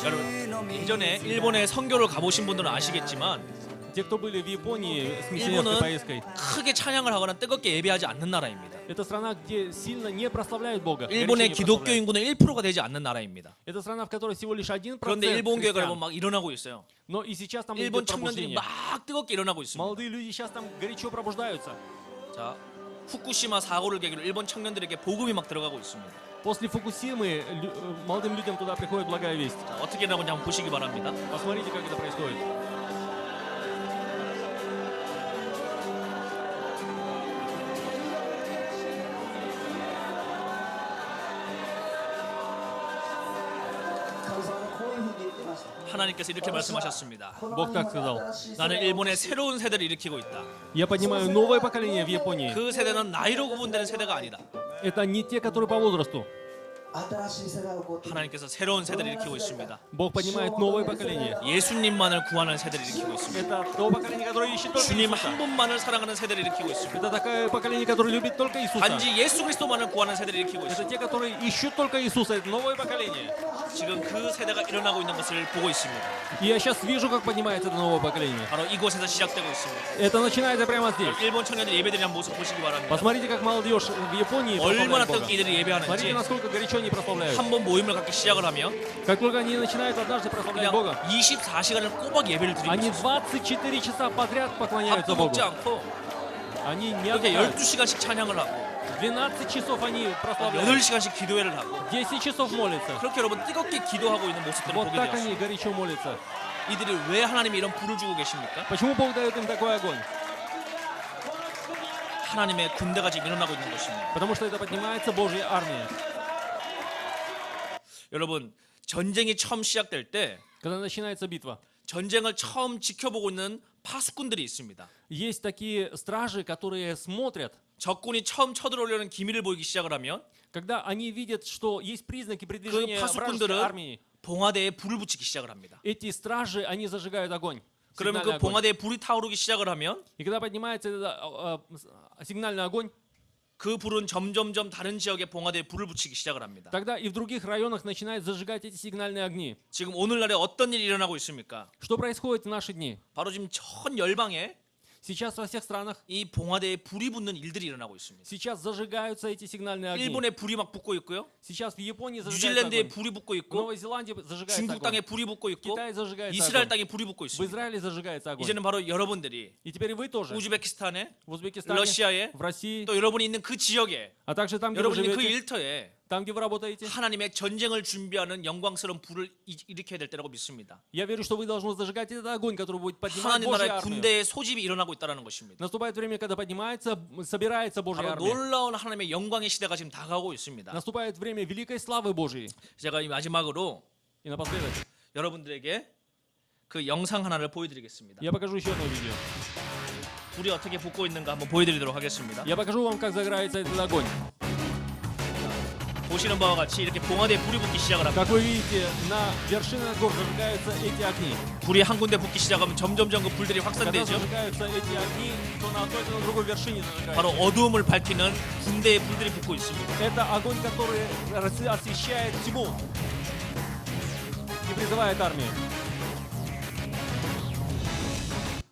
여러분 예전에 일본에 선교를 가보신 분들은 아시겠지만 Те, кто были в Японии с миссионерской 일본은 поездкой, 크게 찬양을 하거나 뜨겁게 예배하지 않는 나라입니다. это страна, где сильно не прославляют Бога. горячо 일본의 не 기독교 прославляют. 인구는 1%가 되지 않는 나라입니다. Это страна, в которой всего лишь 1% 그런데 일본 교회가 христиан. 여러분 막 일어나고 있어요. Но и сейчас там 일본 идет 청년들이 пробуждение. 막 뜨겁게 일어나고 있습니다. Молодые люди сейчас там горячо пробуждаются. 자, 후쿠시마 사고를 계기로 일본 청년들에게 복음이 막 들어가고 있습니다. После Фукусимы молодым людям туда приходит благая весть. 자, 어떻게 일어나는지 한번 보시기 바랍니다. Посмотрите, как это происходит. 하나님께서 이렇게 말씀하셨습니다. Бог так сказал. 나는 일본의 새로운 세대를 일으키고 있다. Я поднимаю новое поколение в Японии. 그 세대는 나이로 구분되는 세대가 아니다. Это не те, которые по возрасту. 新しい世代を起こっている 하나님께서 새로운 세대를 일으키고 있습니다. Бог поднимает новое поколение. 예수님만을 구하는 세대를 일으키고 있습니다. Это то поколение, которое ищет только 주님 Иисуса. 한 분만을 사랑하는 세대를 일으키고 있습니다. Это такое поколение, которое любит только Иисуса. 단지 예수 그리스도만을 구하는 세대를 일으키고 Это 있습니다. те, которые ищут только Иисуса. Это новое поколение. 지금 그 세대가 일어나고 있는 것을 보고 있습니다. И я сейчас вижу, как поднимается это новое поколение. 바로 이곳에서 시작되고 있습니다. Это начинается прямо здесь. 일본 청년들 예배드리는 모습 보시기 바랍니다. Посмотрите, как молодежь в Японии 얼마나 прославляет Бога. 뜨겁게 이들이 Смотрите, 예배하는지 насколько горячо они прославляют. 한 번 모임을 갖기 시작을 하면 Как только они начинают однажды прославлять 그냥 Бога, 24시간을 꼬박 예배를 드리고 они 있어요. 24 часа подряд поклоняются 밥도 Богу. 먹지 않고 Они не 이렇게 отдыхают. 12시간씩 찬양을 하고 12 часов они прославляют. 8시간씩 기도회를 하고 10 часов молятся. 그렇게 여러분 뜨겁게 기도하고 있는 모습들을 Вот 보게 так 되었어요. они горячо молятся. 이들이 왜 하나님이 이런 불을 주고 계십니까? Почему Бог дает им такой огонь? 하나님의 군대가 지금 일어나고 있는 것입니다. Потому что это поднимается Божья армия. 여러분 전쟁이 처음 시작될 때 Когда начинается битва, 전쟁을 처음 지켜보고 있는 파수꾼들이 있습니다. есть такие стражи, которые смотрят. 적군이 처음 쳐들어오려는 기미를 보이기 시작을 하면 Когда они видят, что есть признаки 그 продвижения вражеской 파수꾼들은 армии, 봉화대에 불을 붙이기 시작을 합니다. эти стражи, они зажигают огонь. 그러면 Сигнальный 그 огонь. 봉화대에 불이 타오르기 시작을 하면 И когда поднимается этот, сигнальный огонь, 그 불은 점점점 다른 지역에 봉화대에 불을 붙이기 시작을 합니다. тогда и в других районах начинают зажигать эти сигнальные огни. 지금 오늘날에 어떤 일이 일어나고 있습니까? Что происходит в наши дни? 바로 지금 전 열방에 Сейчас во всех странах 이 봉화대에 불이 붙는 일들이 일어나고 있습니다. сейчас зажигаются эти сигнальные огни. 일본에 불이 막 붙고 있고요. Сейчас в Японии зажигается 뉴질랜드에 огонь. 불이 붙고 В 있고 Новой Зеландии зажигается 중국 огонь. 땅에 불이 붙고 В 있고 Китае зажигается 이스라엘 огонь. 땅에 불이 붙고 В 있습니다. Израиле зажигается огонь. 이제는 바로 여러분들이 И теперь вы тоже 우즈베키스탄에 в Узбекистане, 러시아에 в России, 또 여러분이 있는 그 지역에 а также там, где вы 여러분이 그 живете, 일터에 там, где вы работаете. 하나님의 전쟁을 준비하는 영광스러운 불을 일으켜야 될 때라고 믿습니다. Я верю, что вы должны зажигать этот огонь, который будет поднимать 하나님 Божью 나라의 армию. 군대의 소집이 일어나고 있다는 것입니다. Наступает время, когда поднимается, собирается Божья 바로 армия. 놀라운 하나님의 영광의 시대가 지금 다가오고 있습니다. Наступает время великой славы Божьей. 제가 이 마지막으로 И напоследок, 여러분들에게 그 영상 하나를 보여드리겠습니다. я покажу еще одно видео. 불이 어떻게 붙고 있는가 한번 보여드리도록 하겠습니다. Я покажу вам, как загорается этот огонь. 보시는 바와 같이 이렇게 봉화대에 불이 붙기 시작을 합니다. Как вы видите, на вершинах гор зажигаются эти огни. 불이 한 군데 붙기 시작하면 점점점 그 불들이 Когда 확산되죠. зажигаются эти огни, то на одной, то на другой вершине 바로 зажигаются. 어두움을 밝히는 군대의 불들이 붙고 있습니다. Это огонь, который освещает тьму и призывает армию.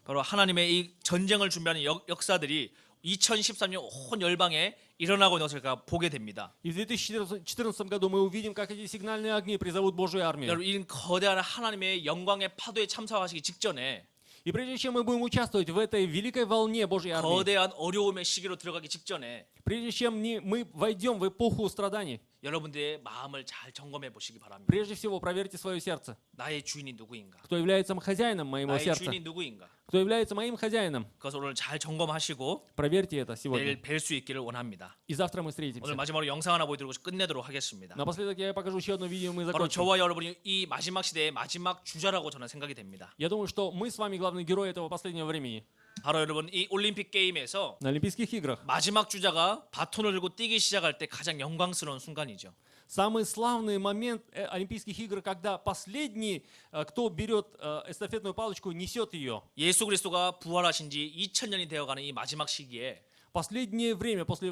바로 하나님의 이 전쟁을 준비하는 역사들이 2013년 온 열방에 일어나고 있는 것을 제가 보게 됩니다. И в 2014 году мы увидим, как эти сигнальные огни призовут Божью армию. 여러분 이 거대한 하나님의 영광의 파도에 참석하시기 직전에 И прежде чем мы будем участвовать в этой великой волне Божьей армии, 거대한 어려움의 시기로 들어가기 직전에 прежде чем мы войдем в эпоху страданий, 여러분들의 마음을 잘 점검해 보시기 바랍니다. прежде всего проверьте свое сердце. 나의 주인이 누구인가? Кто является хозяином моего 나의 сердца? 주인이 누구인가? Кто является моим хозяином? 그것을 오늘 잘 점검하시고 Проверьте это сегодня. 내일 뵐 수 있기를 원합니다. И завтра мы 오늘 встретимся. 마지막으로 영상 하나 보여드리고 끝내도록 하겠습니다. Напоследок я покажу еще одно видео, мы 바로 закончим. 저와 여러분이 이 마지막 시대의 마지막 주자라고 저는 생각이 됩니다. Я думаю, что мы с вами главный герой этого последнего времени. 바로 여러분 이 올림픽 게임에서 На Олимпийских играх 마지막 주자가 바톤을 들고 뛰기 시작할 때 가장 영광스러운 순간이죠. самый славный момент Олимпийских игр, когда последний, кто берет эстафетную палочку, несет ее. 예수 그리스도가 부활하신 지 2000년이 되어가는 이 마지막 시기에 Последнее время, после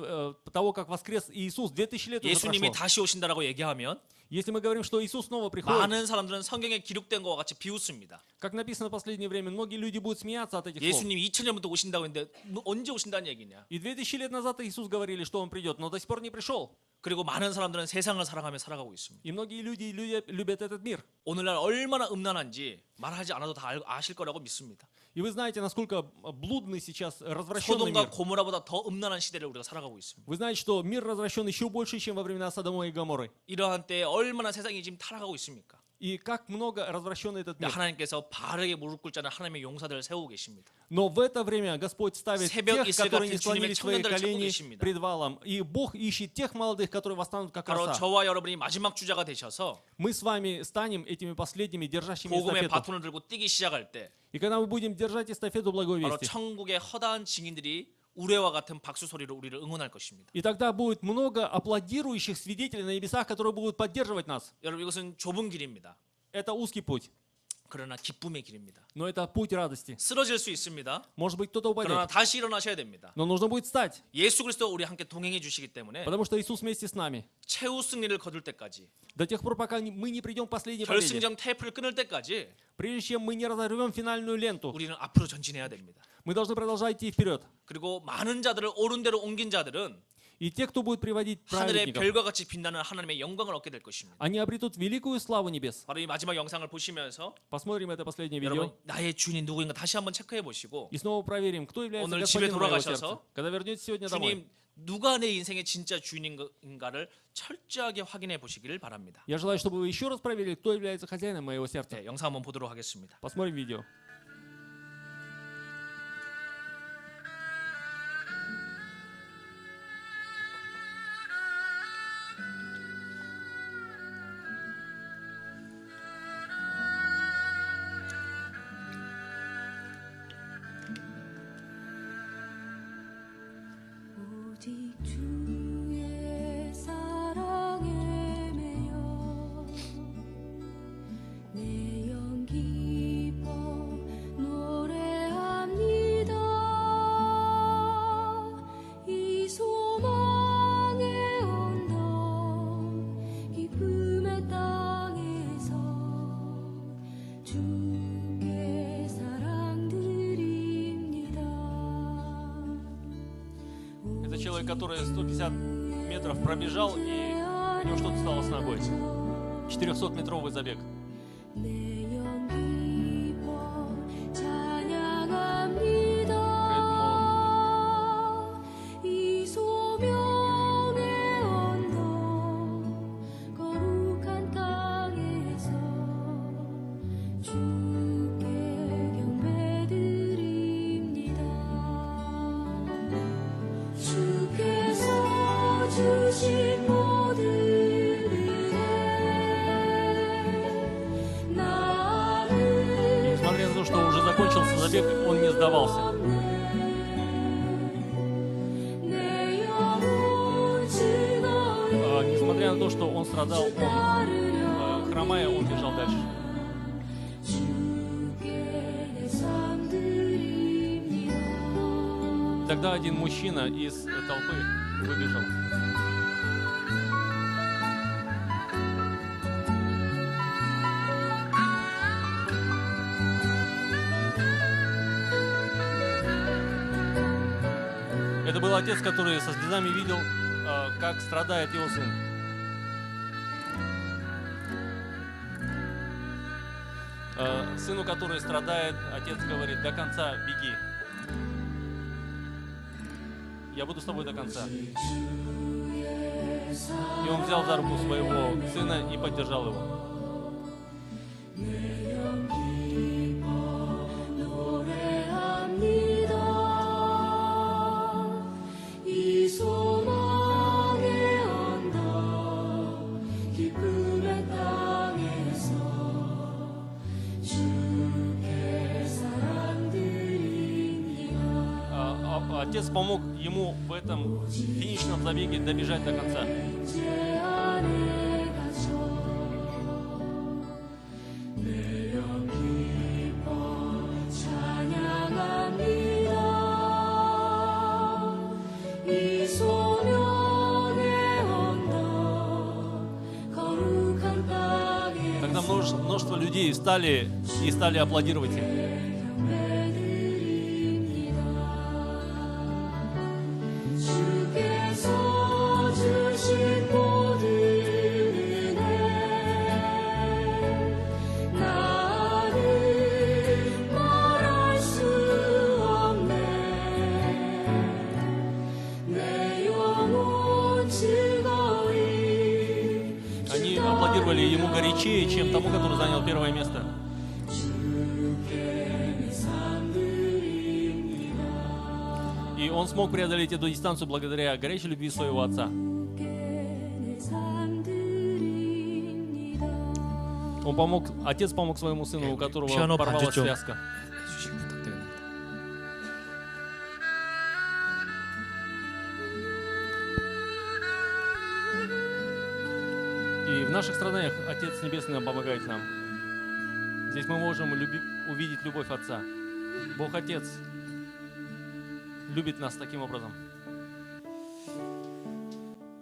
того, как воскрес Иисус, 2000 лет уже 예수님이 прошло. 다시 오신다라고 얘기하면 Если мы говорим, что Иисус снова приходит, 많은 사람들은 성경에 기록된 것과 같이 비웃습니다. как написано в последнее время, многие люди будут смеяться от этих слов. 예수님이 2000년부터 오신다고 했는데 언제 오신다는 얘기냐? И 2000 лет назад Иисус говорили, что Он придет, но до сих пор не пришел. 그리고 많은 사람들은 세상을 사랑하며 살아가고 있습니다. И многие люди любят этот мир. 오늘날 얼마나 음란한지 말하지 않아도 다 아실 거라고 믿습니다. И вы знаете, насколько блудный сейчас развращенный 소돔과 мир. 고모라보다 더 음란한 시대를 우리가 살아가고 있습니다. Вы знаете, что мир развращен еще больше, чем во времена Содома и Гоморры. 이러한 때에 얼마나 세상이 지금 타락하고 있습니까? И как много развращен этот мир. 하나님께서 바르게 무릎 꿇지 않은 하나님의 용사들을 세우고 계십니다. Но в это время Господь ставит 새벽 тех, 이슬 которые 같은 не склонили 주님의 свои 청년들을 찾고 колени 계십니다. пред валом. И Бог ищет тех молодых, которые восстанут как 바로 роса. 저와 여러분이 마지막 주자가 되셔서 Мы с вами станем этими последними, держащими 복음의 эстафету. 바톤을 들고 뛰기 시작할 때 И когда мы будем держать эстафету благой 바로 вести, 천국의 허다한 증인들이 우레와 같은 박수 소리로 우리를 응원할 것입니다. и тогда будет много аплодирующих свидетелей на небесах, которые будут поддерживать нас. 여러분 이것은 좁은 길입니다. Это узкий путь, 그러나 기쁨의 길입니다. но это путь радости. 쓰러질 수 있습니다. Может быть, кто-то 그러나 упадет, 다시 일어나셔야 됩니다. но нужно будет встать, 예수 그리스도 우리 함께 동행해 주시기 때문에 потому что Иисус вместе с нами. 최후 승리를 거둘 때까지, До тех пор, пока мы не придем к последней победе, 결승점 테이프를 끊을 때까지 прежде чем мы не разорвем финальную ленту, 우리는 앞으로 전진해야 됩니다. мы должны продолжать идти вперед. 그리고 많은 자들을 옳은 대로 옮긴 자들은 И те, кто будет приводить 하늘의 праведников, 별과 같이 빛나는 하나님의 영광을 얻게 될 것입니다. они обретут великую славу небес. 바로 이 마지막 영상을 보시면서 Посмотрим это последнее 여러분 видео 나의 주인이 누구인가 다시 한번 체크해 보시고 и снова проверим, кто является 오늘 집에 господином моего 돌아가셔서 сердца. Когда вернетесь сегодня домой, 주님 누가 내 인생의 진짜 주인인가를 철저하게 확인해 보시기를 바랍니다. я желаю, чтобы вы еще раз проверили, кто является хозяином моего сердца. 네, 영상 한번 보도록 하겠습니다. Посмотрим видео. 오직 주의 사랑에 매여 내 영 기뻐 노래합니다. 이 소망의 언덕 기쁨의 땅에서 주께 사랑드립니다. Это человек, который 150 метров пробежал, и у него что-то стало с ногой. 400-метровый забег. 내 영 기뻐 찬양합니다. 이 소명의 언덕 거룩한 땅에서 주께 경배드립니다. 주께서 주신 모든 은혜 나를 Несмотря на то, что уже закончился забег, он не сдавался. 내 영혼 즐거이 Несмотря на то, что он страдал, он, хромая, он бежал дальше. 주께 내 삶 드립니다. Тогда один мужчина из толпы выбежал. Это был отец, который со слезами видел, как страдает его сын. Сыну, который страдает, отец говорит: до конца беги. Я буду с тобой до конца. И он взял за руку своего сына и поддержал его. 노래합니다. 이 소망의 언덕 기쁨의 땅에서 주께 사랑드립니다. Отец помог ему в этом финишном забеге добежать до конца. 제 안에 갇혀 내 영 기뻐 찬양합니다. 이 소명의 언덕 거룩한 땅에 Тогда множество людей встали и стали аплодировать им. 주께서 주신 모든 은혜 나는 말할 수 없네. 내 영혼 즐거이 Они аплодировали ему горячее, чем тому, который занял первое место. И он смог преодолеть эту дистанцию благодаря горячей любви своего отца. Отец помог своему сыну, у которого 피아노 порвалась 반주 좀 связка. 해주시기 부탁드립니다. И в наших страданиях Отец Небесный помогает нам. Здесь мы можем увидеть любовь Отца. Бог Отец любит нас таким образом.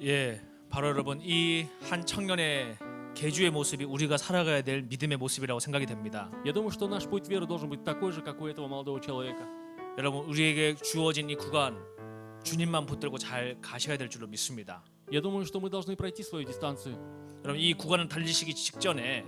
예, 바로 여러분 이 한 청년의 개주의 모습이 우리가 살아가야 될 믿음의 모습이라고 생각이 됩니다. Я думаю, что наш путь веры должен быть такой же, как у этого молодого человека. 여러분 우리에게 주어진 이 구간 주님만 붙들고 잘 가셔야 될 줄로 믿습니다. Я думаю, что мы должны пройти свою дистанцию. 여러분 이 구간을 달리시기 직전에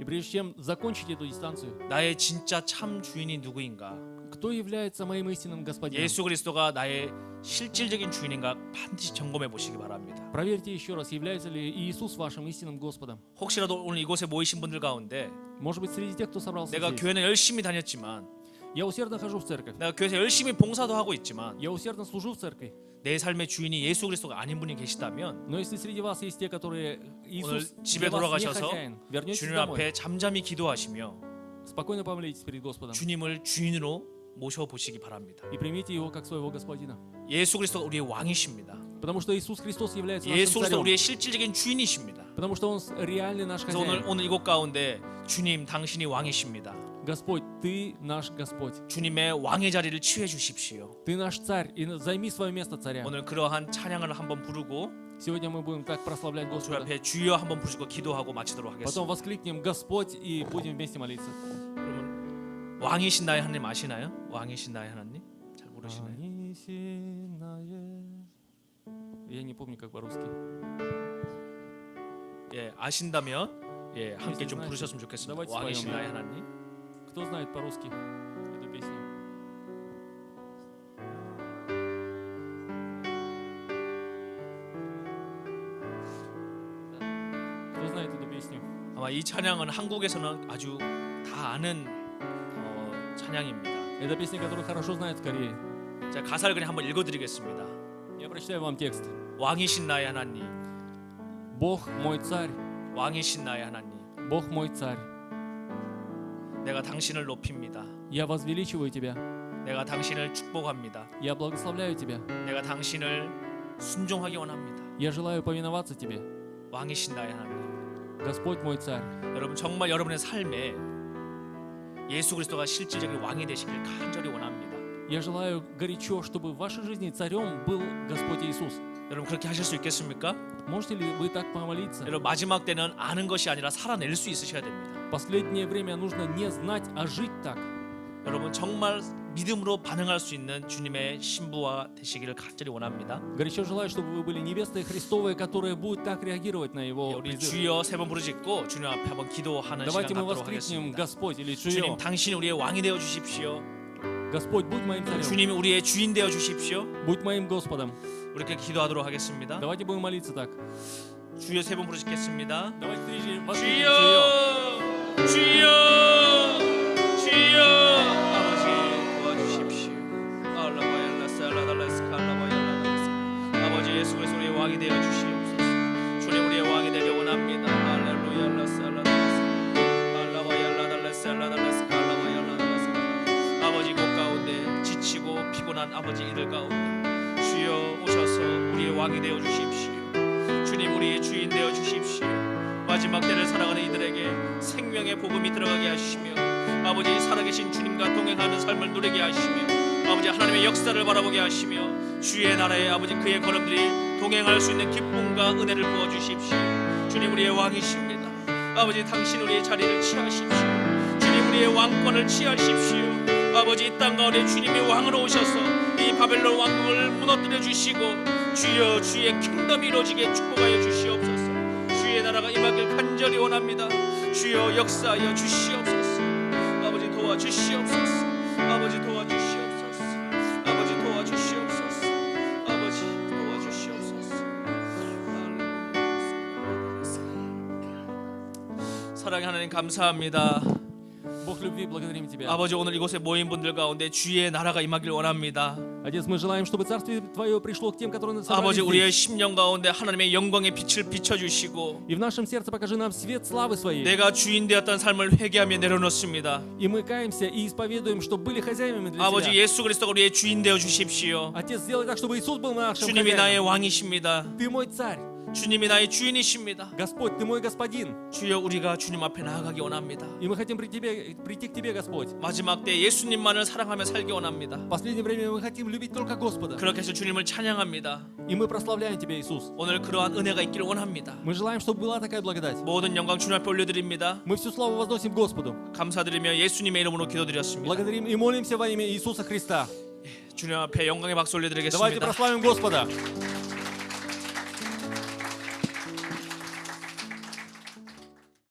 И прежде чем закончить эту дистанцию, 나의 진짜 참 주인이 누구인가? кто является моим истинным господином? 예수 그리스도가 나의 실질적인 주인인가 반드시 점검해 보시기 바랍니다. Проверьте еще раз, является ли Иисус вашим истинным Господом. 혹시라도 오늘 이곳에 모이신 분들 가운데 Может быть, среди тех, кто собрался 내가 здесь. 교회는 열심히 다녔지만 Я усердно хожу в церковь. 내가 교회에서 열심히 봉사도 하고 있지만 Я усердно служу в церкви. 내 삶의 주인이 예수 그리스도가 아닌 분이 계시다면 Но если среди вас есть те, которые Иисус 오늘 집에 для вас не 돌아가셔서 хозяин, вернетесь 주님 домой, 앞에 잠잠히 기도하시며 спокойно помолитесь перед Господом 주님을 주인으로 모셔보시기 바랍니다. и примите Его как своего Господина. 예수 그리스도가 우리의 왕이십니다. Потому что Иисус Христос является нашим 예수 그리스도 царем. 우리의 실질적인 주인이십니다. Потому что Он реальный наш 그래서 хозяин. 오늘 이곳 가운데 주님 당신이 왕이십니다. Господь, Ты наш Господь. 주님의 왕의 자리를 취해 주십시오. Ты наш царь и займи свое место царя. 오늘 그러한 찬양을 한번 부르고 Сегодня мы будем так прославлять 주 Господа. 앞에 주여 한번 부르고 기도하고 마치도록 Потом 하겠습니다. воскликнем Господь и будем вместе молиться. 여러분 왕이신 나의 하나님 아시나요? 왕이신 나의 하나님 잘 모르시나요? Я не помню, как по-русски. 예 아신다면 예 함께 좀 부르셨으면 좋겠습니다. давайте 왕이신 споем. 나의 하나님. Кто знает по-русски эту песню? Кто знает эту песню? 아마 이 찬양은 한국에서는 아주 다 아는 찬양입니다. Это песня, которую хорошо знают в Корее. 제가 가사를 그냥 한번 읽어드리겠습니다. Я прочитаю вам текст. 왕이신 나의 하나님, Бог мой царь, 왕이신 나의 하나님, Бог мой царь. 내가 당신을 높입니다. Я возвеличиваю тебя, 내가 당신을 축복합니다. я благословляю тебя, 내가 당신을 순종하기 원합니다. я желаю повиноваться тебе. 왕이신 나의 하나님. Господь мой царь. 여러분 정말 여러분의 삶에 예수 그리스도가 실질적인 왕이 되시길 간절히 원합니다. Я желаю горячо, чтобы в вашей жизни царем был Господь Иисус. 여러분 그렇게 하실 수 있겠습니까? Можете ли вы так помолиться? 여러분 마지막 때는 아는 것이 아니라 살아낼 수 있으셔야 됩니다. В последнее время нужно не знать, а жить так. 여러분 정말 믿음으로 반응할 수 있는 주님의 신부와 되시기를 간절히 원합니다. Горячо желаю, чтобы вы были невестой Христовой, которая будет так реагировать на Его 우리 призыв. 주여 세 번 부르짖고 주님 앞에 한번 기도하는 Давайте 시간 мы 갖도록 воскликнем 하겠습니다. Господь или 주님 Чуё. 당신이 우리의 왕이 되어 주십시오. Господь, будь моим царем, 주님이 우리의 주인 되어 주십시오. будь моим Господом. 우리 이렇게 기도하도록 하겠습니다. Давайте будем молиться так. 주여 세 번 부르짖겠습니다. Давайте трижды воскликнем 주여 Чуё. 주여 주여 아버지 도와주십시오. 아버지 예수 그리스도 우리의 왕이 되어 주시옵소서. 주님 우리의 왕이 되려 원합니다. 아버지 곳 가운데 지치고 피곤한 아버지 이들 가운데 주여 오셔서 우리의 왕이 되어 주십시오. 주님 우리의 주인 되어 주십시오. 마지막 때를 살아가는 이들에게 생명의 복음이 들어가게 하시며 아버지 살아계신 주님과 동행하는 삶을 누리게 하시며 아버지 하나님의 역사를 바라보게 하시며 주의 나라에 아버지 그의 걸음들이 동행할 수 있는 기쁨과 은혜를 부어주십시오. 주님 우리의 왕이십니다. 아버지 당신 우리의 자리를 취하십시오. 주님 우리의 왕권을 취하십시오. 아버지 이 땅 가운데 주님이 왕으로 오셔서 이 바벨론 왕국을 무너뜨려 주시고 주여 주의 킹덤이 이루어지게 축복하여 주시옵소서. 주의 나라가 임하길 간절히 원합니다. 주여 역사하여 주시옵소서. 아버지 도와주시옵소서. 아버지 도와주시옵소서. 아버지 도와주시옵소서. 아버지 도와주시옵소서. 사랑의 하나님 감사합니다. Бог любви, благодарим Тебя. 아버지 오늘 이곳에 모인 분들 가운데 주의 나라가 임하길 원합니다. Отец, мы желаем, чтобы Царствие Твое пришло к тем, которые собрались 아버지 우리의 здесь. 심령 가운데 하나님의 영광의 빛을 비춰주시고 И в нашем сердце покажи нам свет славы Своей. 내가 주인 되었던 삶을 회개하며 내려놓습니다. И мы каемся и исповедуем, что были хозяевами для 아버지 Тебя. 예수 그리스도가 우리의 주인 되어 주십시오. Отец, сделай так, чтобы Иисус был нашим 주님이 나의 хозяином. 왕이십니다. Ты мой царь. 주님이 나의 주인이십니다. Господь, Ты мой господин. 주여 우리가 주님 앞에 나아가기 원합니다. И мы хотим прийти к Тебе, Господь. 마지막 때 예수님만을 사랑하며 살기 원합니다. В последнее время мы хотим любить только Господа. 그렇게 해서 주님을 찬양합니다. И мы прославляем Тебя, Иисус. 오늘 그러한 은혜가 있기를 원합니다. Мы желаем, чтобы была такая благодать. 모든 영광 주님 앞에 올려드립니다. Мы всю славу возносим Господу. 감사드리며 예수님의 이름으로 기도드렸습니다. Благодарим и молимся во имя Иисуса Христа. 주님 앞에 영광의 박수 Давайте 올려드리겠습니다. прославим Господа.